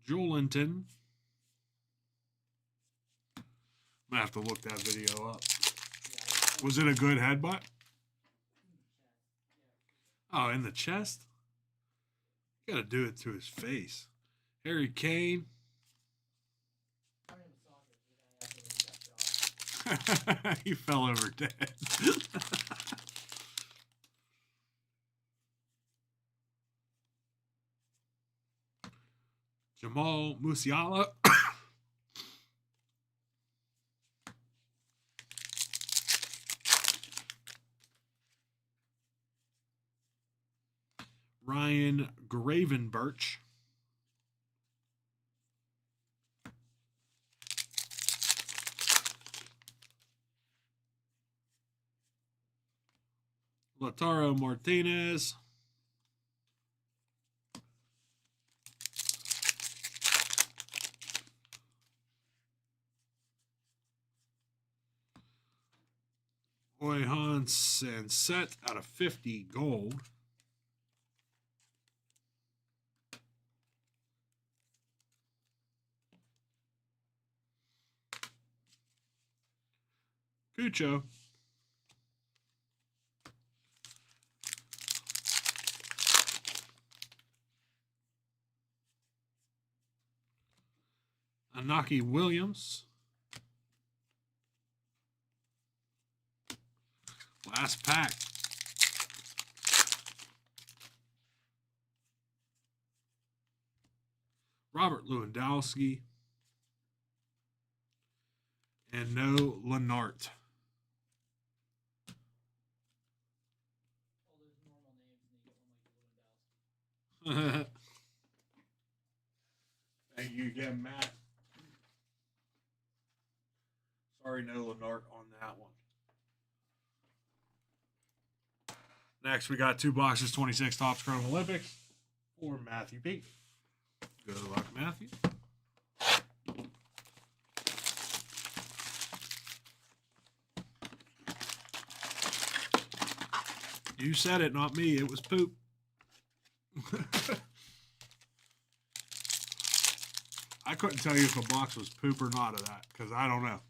Jolinton. I'm gonna have to look that video up. Was it a good headbutt? Oh, in the chest? You gotta do it to his face. Harry Kane. He fell over dead. Jamal Musiala. Ryan Gravenberch. Lautaro Martinez. Oyhan Sanset out of 50 gold. Cucho. Anaki Williams. Last pack. Robert Lewandowski. And no Lenart. Thank you again, Matt. Sorry, no Lenart on that one. Next, we got 2 boxes, 26 Topps Chrome Olympics for Matthew P. Good luck, Matthew. You said it, not me. It was poop. I couldn't tell you if a box was poop or not of that, because I don't know.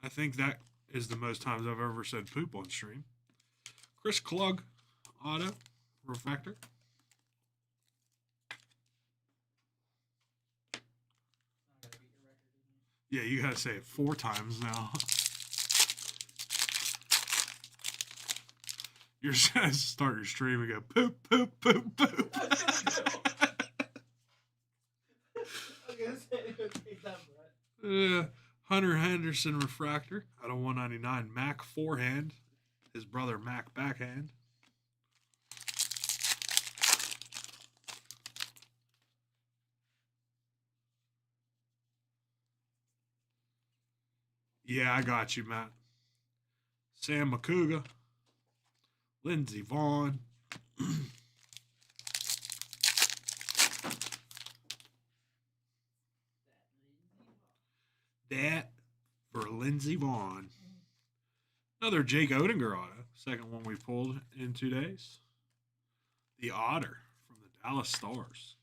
I think that is the most times I've ever said poop on stream. Chris Klug, auto, refractor. Yeah, you gotta say it 4 times now. You're supposed to start your stream and go poop, poop, poop, poop. I was gonna say it would take that breath. Hunter Henderson refractor out of 199. Mac forehand. His brother Mac backhand. Yeah, I got you, Matt. Sam Makuga. Lindsey Vaughn. That for Lindsey Vaughn. Another Jake Odinger auto. Second one we pulled in 2 days. The Otter from the Dallas Stars.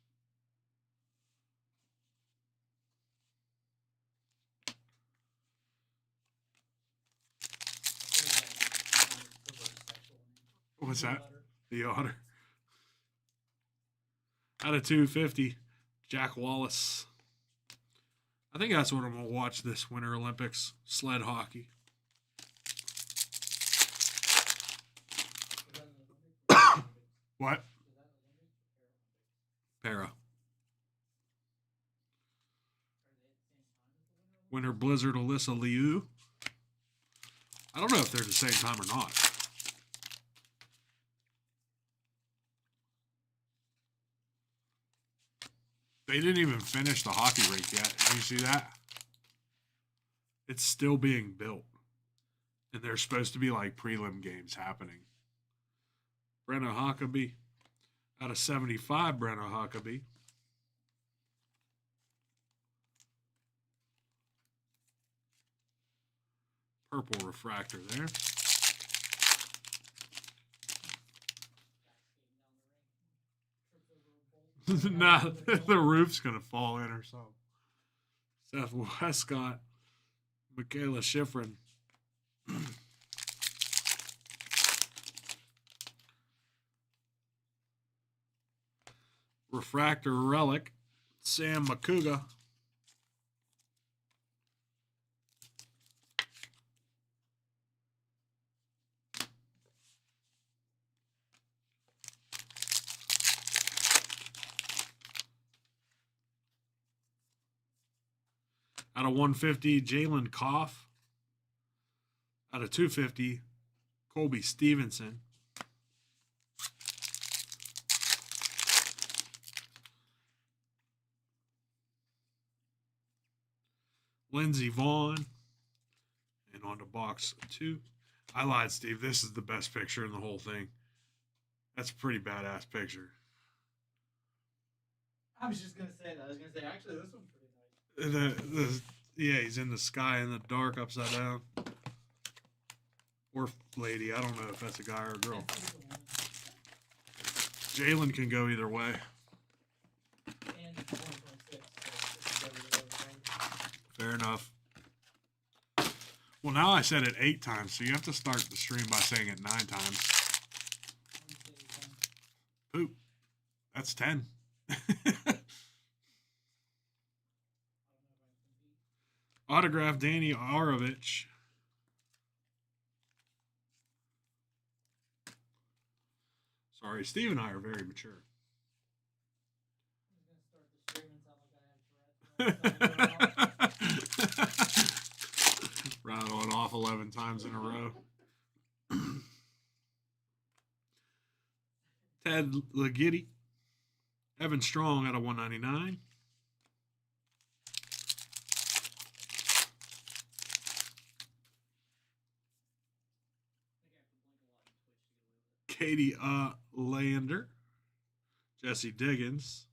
What's that? The Otter. Out of 250, Jack Wallace. I think that's what I'm going to watch this Winter Olympics, sled hockey. What? Para. Winter Blizzard Alyssa Liu. I don't know if they're the same time or not. They didn't even finish the hockey rink yet. Did you see that? It's still being built. And there's supposed to be like prelim games happening. Brenna Huckabee. Out of 75, Brenna Huckabee. Purple refractor there. Nah, the roof's going to fall in or something. Seth Westcott. Michaela Schifrin. Refractor relic. Sam Makuga. Out of 150, Jalen Koff. Out of 250, Colby Stevenson. Lindsey Vaughn. And on to box 2. I lied, Steve. This is the best picture in the whole thing. That's a pretty badass picture. I was just gonna say that. I was gonna say actually this one's pretty nice. Yeah, he's in the sky in the dark, upside down. Or lady, I don't know if that's a guy or a girl. Jalen can go either way. Fair enough. Well, now I said it 8 times, so you have to start the stream by saying it 9 times. Poop. That's 10. Autograph Danny Arovich. Sorry, Steve and I are very mature. Rattle it off 11 times in a row. Ted Legitty. Evan Strong out of 199. Katie Lander. Jesse Diggins.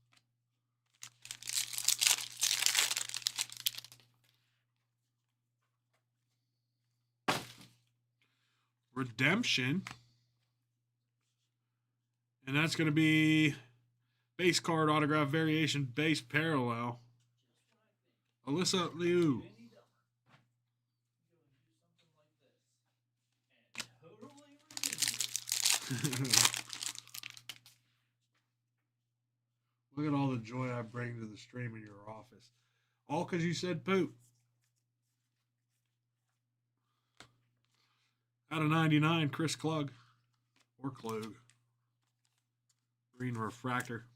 Redemption. And that's going to be base card autograph variation base parallel. Alyssa Liu. Look at all the joy I bring to the stream in your office. All because you said poop. Out of 99, Chris Klug. Or Klug. Green refractor.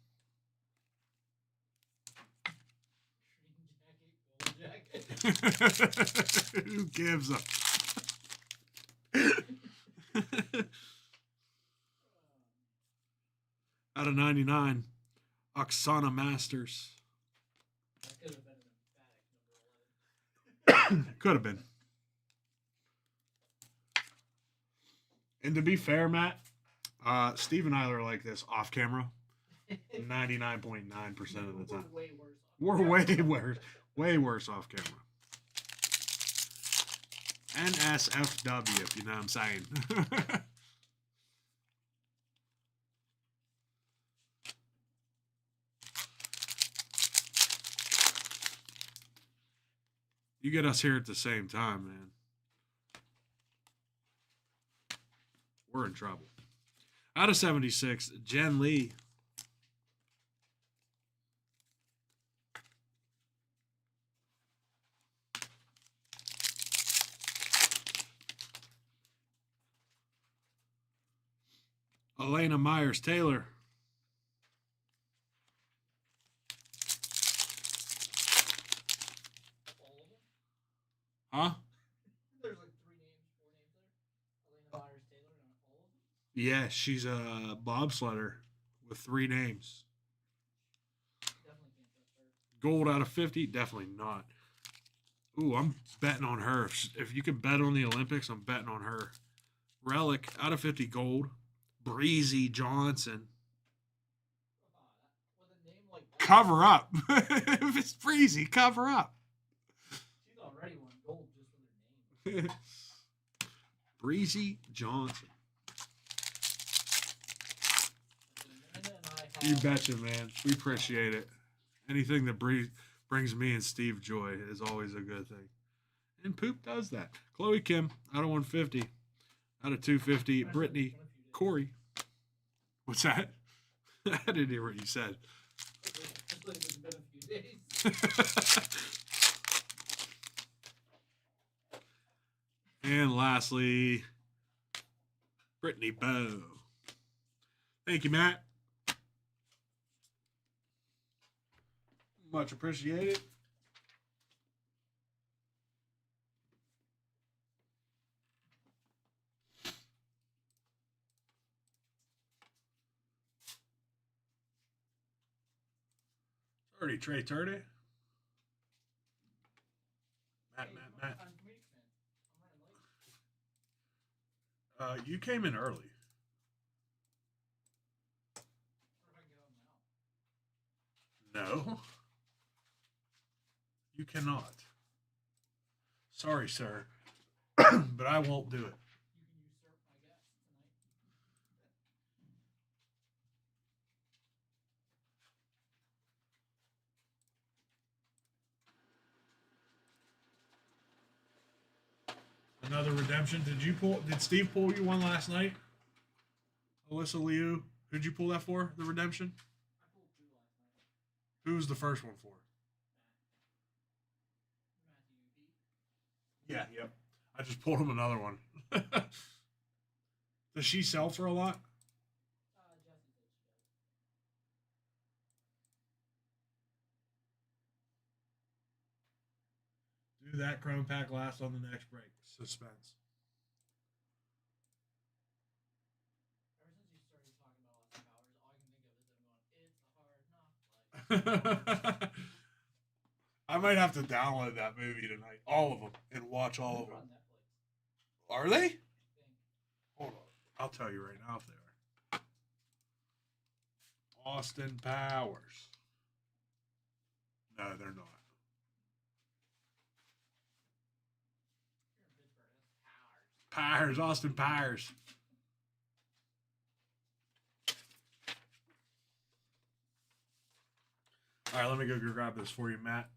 Who gives a... Out of 99, Oksana Masters. That could have been an emphatic number 11. Could have been. And to be fair, Matt, Steve and I are like this off camera 99.9% of the time. We're way worse. We're way worse off camera. NSFW, if you know what I'm saying. You get us here at the same time, man. We're in trouble. Out of 76, Jen Lee. Elena Myers-Taylor. Huh? There's like 3 names, 4 names Yeah, she's a bobsledder with 3 names. Definitely can't trust her. Gold out of 50? Definitely not. Ooh, I'm betting on her. If you could bet on the Olympics, I'm betting on her. Relic out of 50 gold. Breezy Johnson. With a name like that, Cover up. If it's Breezy, cover up. she's already won gold just with her name. Breezy Johnson. And I You have betcha, man. We appreciate it. Anything that brings me and Steve joy is always a good thing. And Poop does that. Chloe Kim out of 150. Out of 250. Brittany Corey. What's that? I didn't hear what you said. It's been a few days. And lastly, Brittany Bow. Thank you, Matt. Much appreciated. Already Trey Turdy. Matt. You came in early. No. You cannot. Sorry, sir. But I won't do it. You can usurp my guest tonight. Another redemption. Did Steve pull you one last night? Alyssa Liu. Who'd you pull that for? The redemption? I pulled 2 last night. Who was the first one for? Matthew Pete. Yeah, yep. I just pulled him another one. Does she sell for a lot? Jesse did. Do that chrome pack last on the next break. Suspense. Ever since you started talking about Austin Powers, all I can think of is them going, "It's a hard knock life." I might have to download that movie tonight. All of them. And watch all of They're them. on Netflix. Are they? I think. Hold on. I'll tell you right now if they are. Austin Powers. No, they're not. You're in Pittsburgh. That's Powers. Powers. Austin Powers. All right, let me go grab this for you, Matt.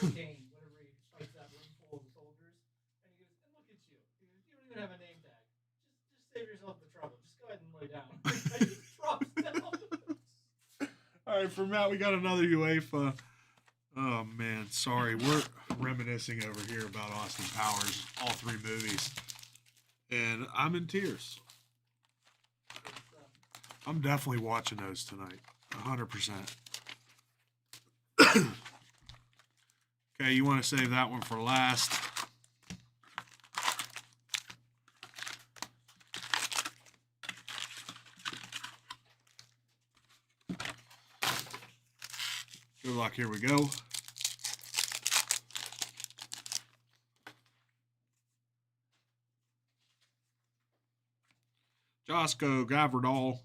Kane, whenever he fights that room full of soldiers, and he goes, "And look at you. He goes, you don't even have a name tag. Just save yourself the trouble. Just go ahead and lay down." And he drops down. All right, for Matt, we got another UEFA. Oh man, sorry, we're reminiscing over here about Austin Powers, all 3 movies, and I'm in tears. I'm definitely watching those tonight, 100%. Okay, you want to save that one for last. Good luck, here we go. Josko Gavardal.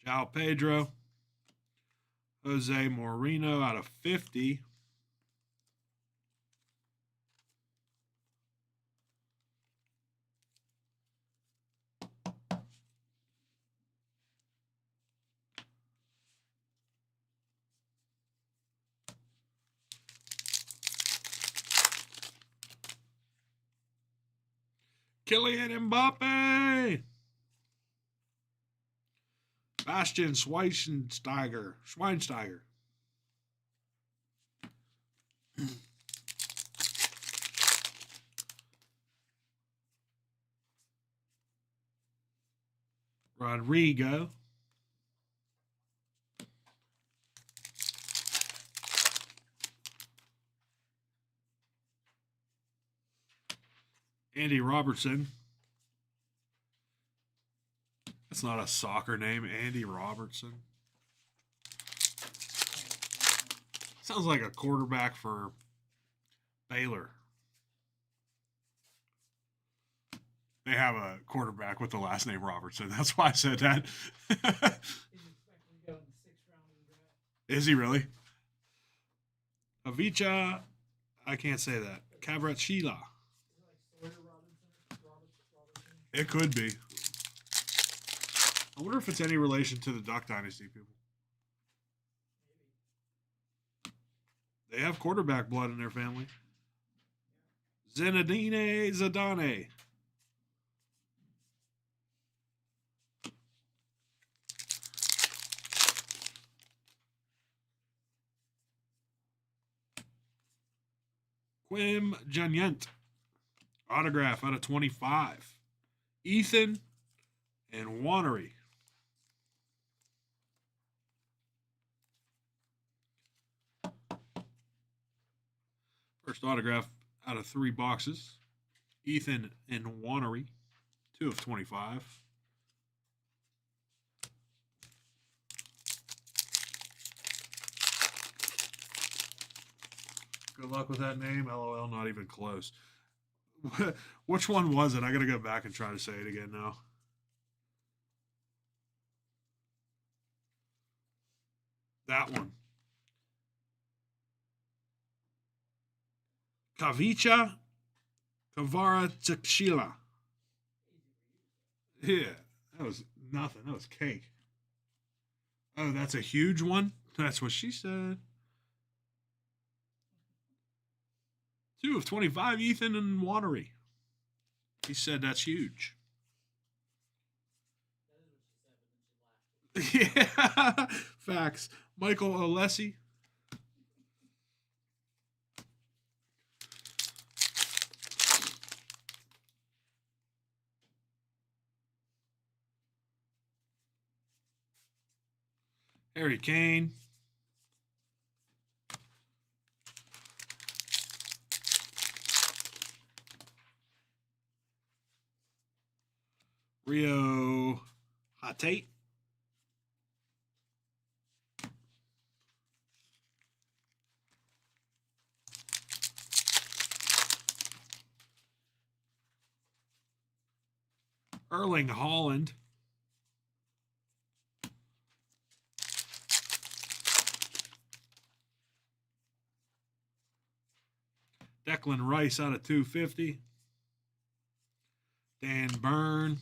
João Pedro. Jose Moreno out of 50. Kylian Mbappe. Bastian Schweinsteiger. Rodrigo. Andy Robertson. That's not a soccer name, Andy Robertson. Sounds like a quarterback for Baylor. They have a quarterback with the last name Robertson. That's why I said that. He's expected to go in the 6th round of the draft. Is he really? Avicha, I can't say that. Cavrachila. Like Sawyer Robertson? It could be. I wonder if it's any relation to the Duck Dynasty people. They have quarterback blood in their family. Zinedine Zidane. Quim Janyent. Autograph out of 25. Ethan and Wannery. First autograph out of 3 boxes. Ethan and Wannery. 2 of 25. Good luck with that name. LOL, not even close. Which one was it? I got to go back and try to say it again now. That one. Kavicha Kvaratskhelia. Yeah, that was nothing. That was cake. Oh, that's a huge one? That's what she said. 2 of 25, Ethan and Wannery. He said that's huge. Yeah, facts. Michael Alessi. Harry Kane. Rio Hatate. Erling Haaland. Declan Rice out of 250. Dan Byrne.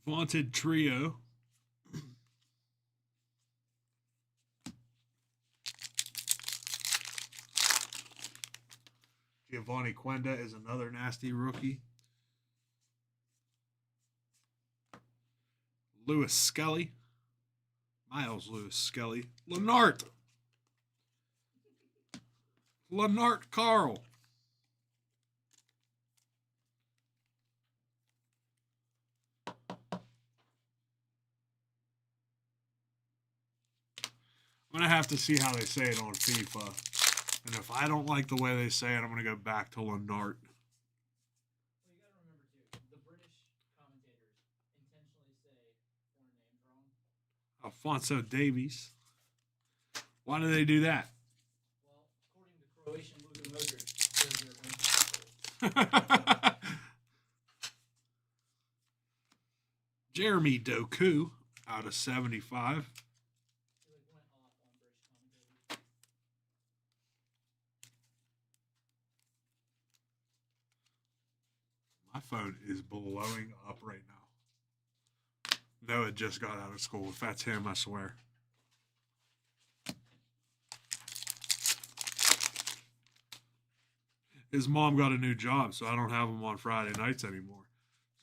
Vaunted Trio. Giovanni Quenda is another nasty rookie. Lewis Skelly. Miles Lewis Skelly. Lenart. Lenart Carl. I'm going to have to see how they say it on FIFA. And if I don't like the way they say it, I'm going to go back to Lenart. Well, you got to remember too, the British commentators intentionally say foreign names wrong. Alfonso Davies. Why do they do that? Well, according to Croatian Luka Modric, they're Jeremy Doku out of 75. My phone is blowing up right now. Noah just got out of school. If that's him, I swear. His mom got a new job, so I don't have him on Friday nights anymore.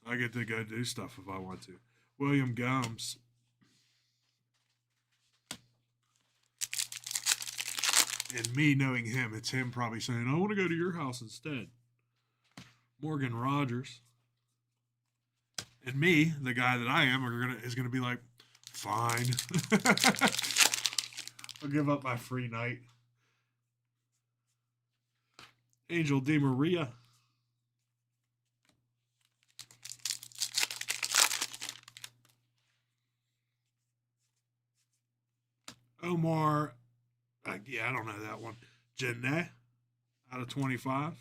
So I get to go do stuff if I want to. William Gomes. And me knowing him, it's him probably saying, I want to go to your house instead. Morgan Rogers. And me, the guy that I am, is gonna be like, fine. I'll give up my free night. Angel Di Maria. Omar, yeah, I don't know that one. Janae, out of 25.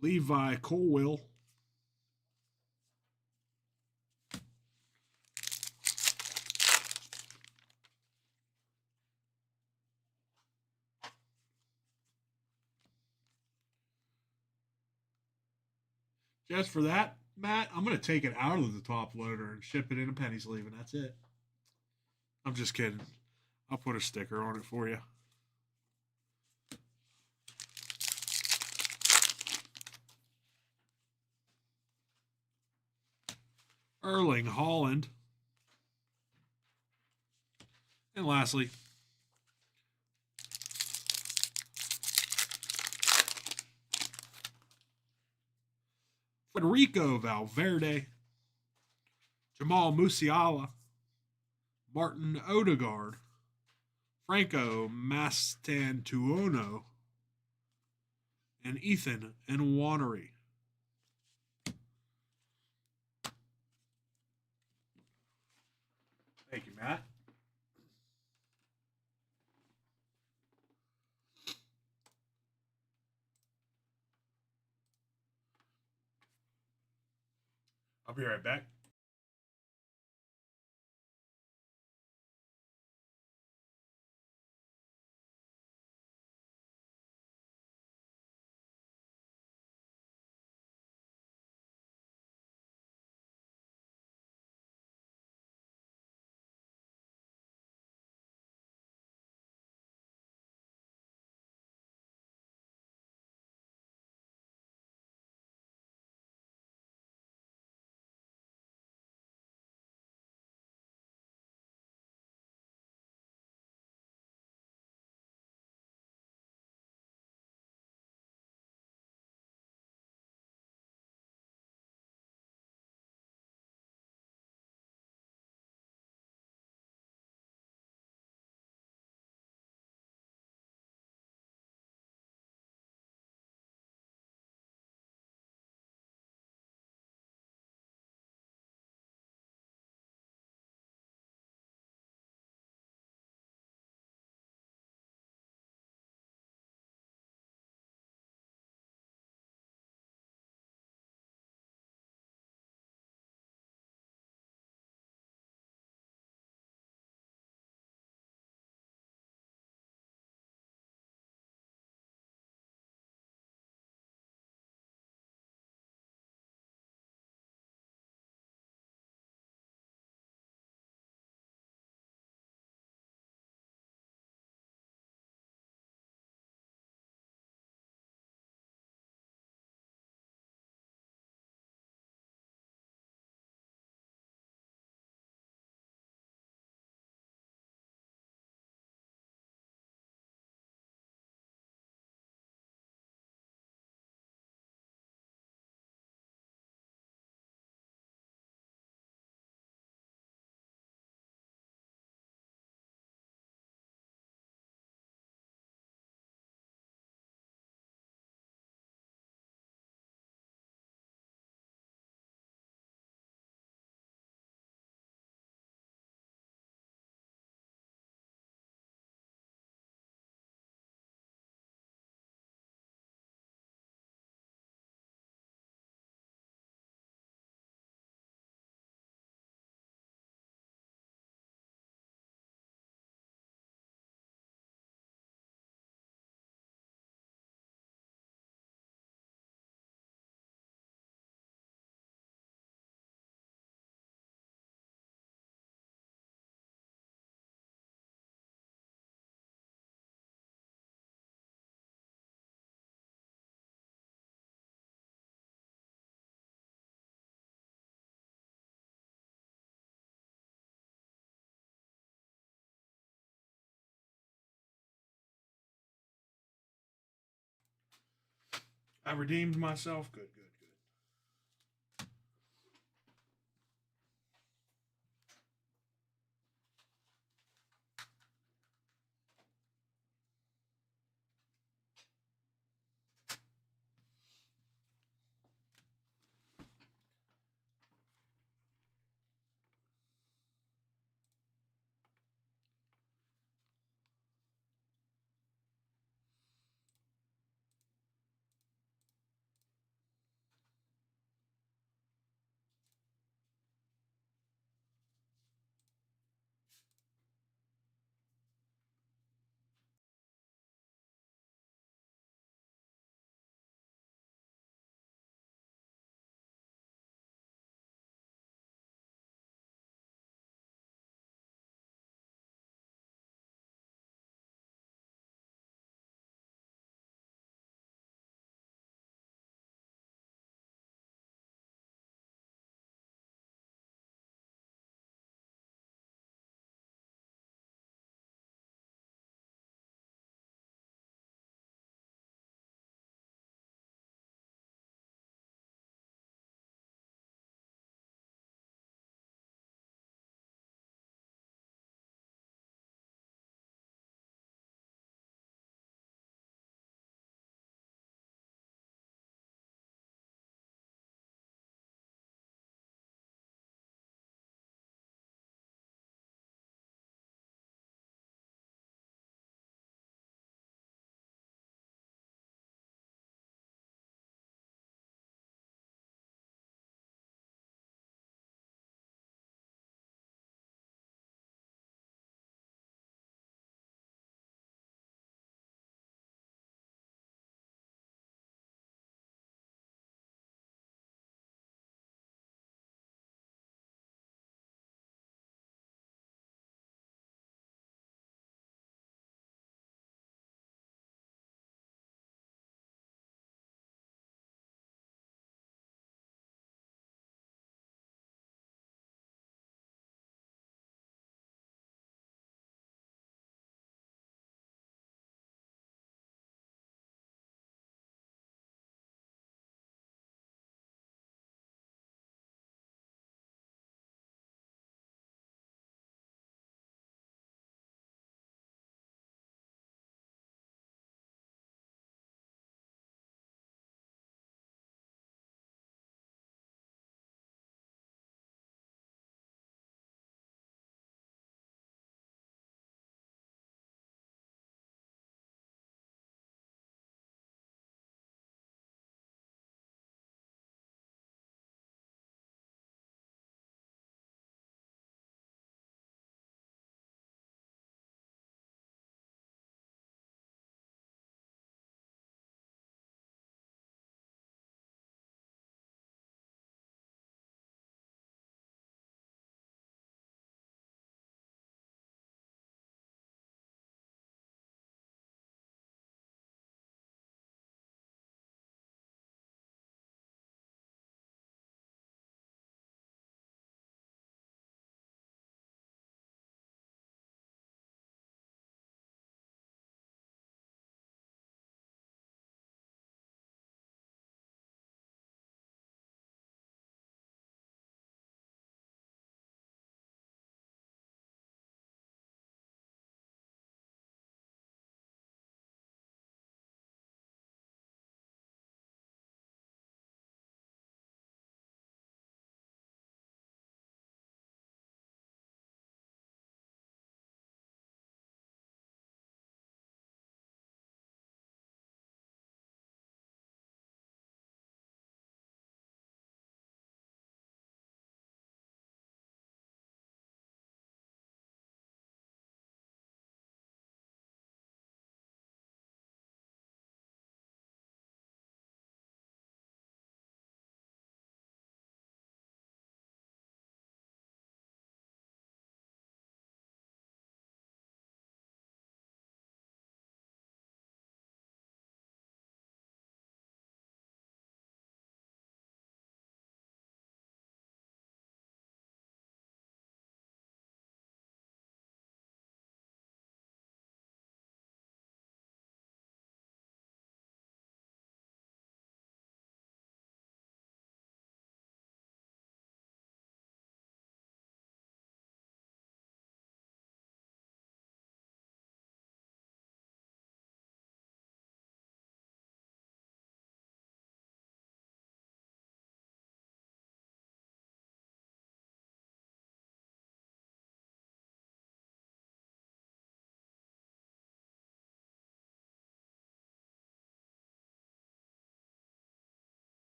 Levi Colwell. Just for that, Matt, I'm going to take it out of the top loader and ship it in a penny sleeve, and that's it. I'm just kidding. I'll put a sticker on it for you. Erling Haaland. And lastly, Federico Valverde, Jamal Musiala, Martin Odegaard, Franco Mastantuono, and Ethan Nwaneri. Thank you, Matt. I'll be right back. I redeemed myself. Good, good, good.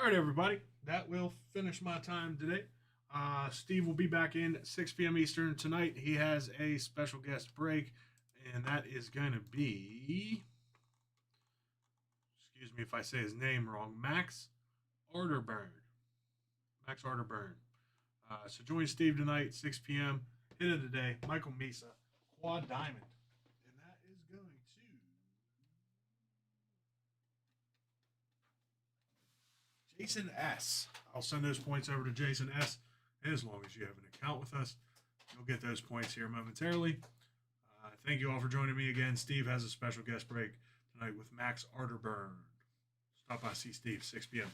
All right, everybody. That will finish my time today. Steve will be back in at 6 p.m. Eastern tonight. He has a special guest break, and that is going to be, excuse me if I say his name wrong, Max Arterburn. Max Arterburn. So join Steve tonight, 6 p.m. Hit of the day, Michael Mesa, Quad Diamond. And that is going to Jason S. I'll send those points over to Jason S. As long as you have an account with us, you'll get those points here momentarily. Thank you all for joining me again. Steve has a special guest break tonight with Max Arterburn. Stop by, see Steve, 6 p.m.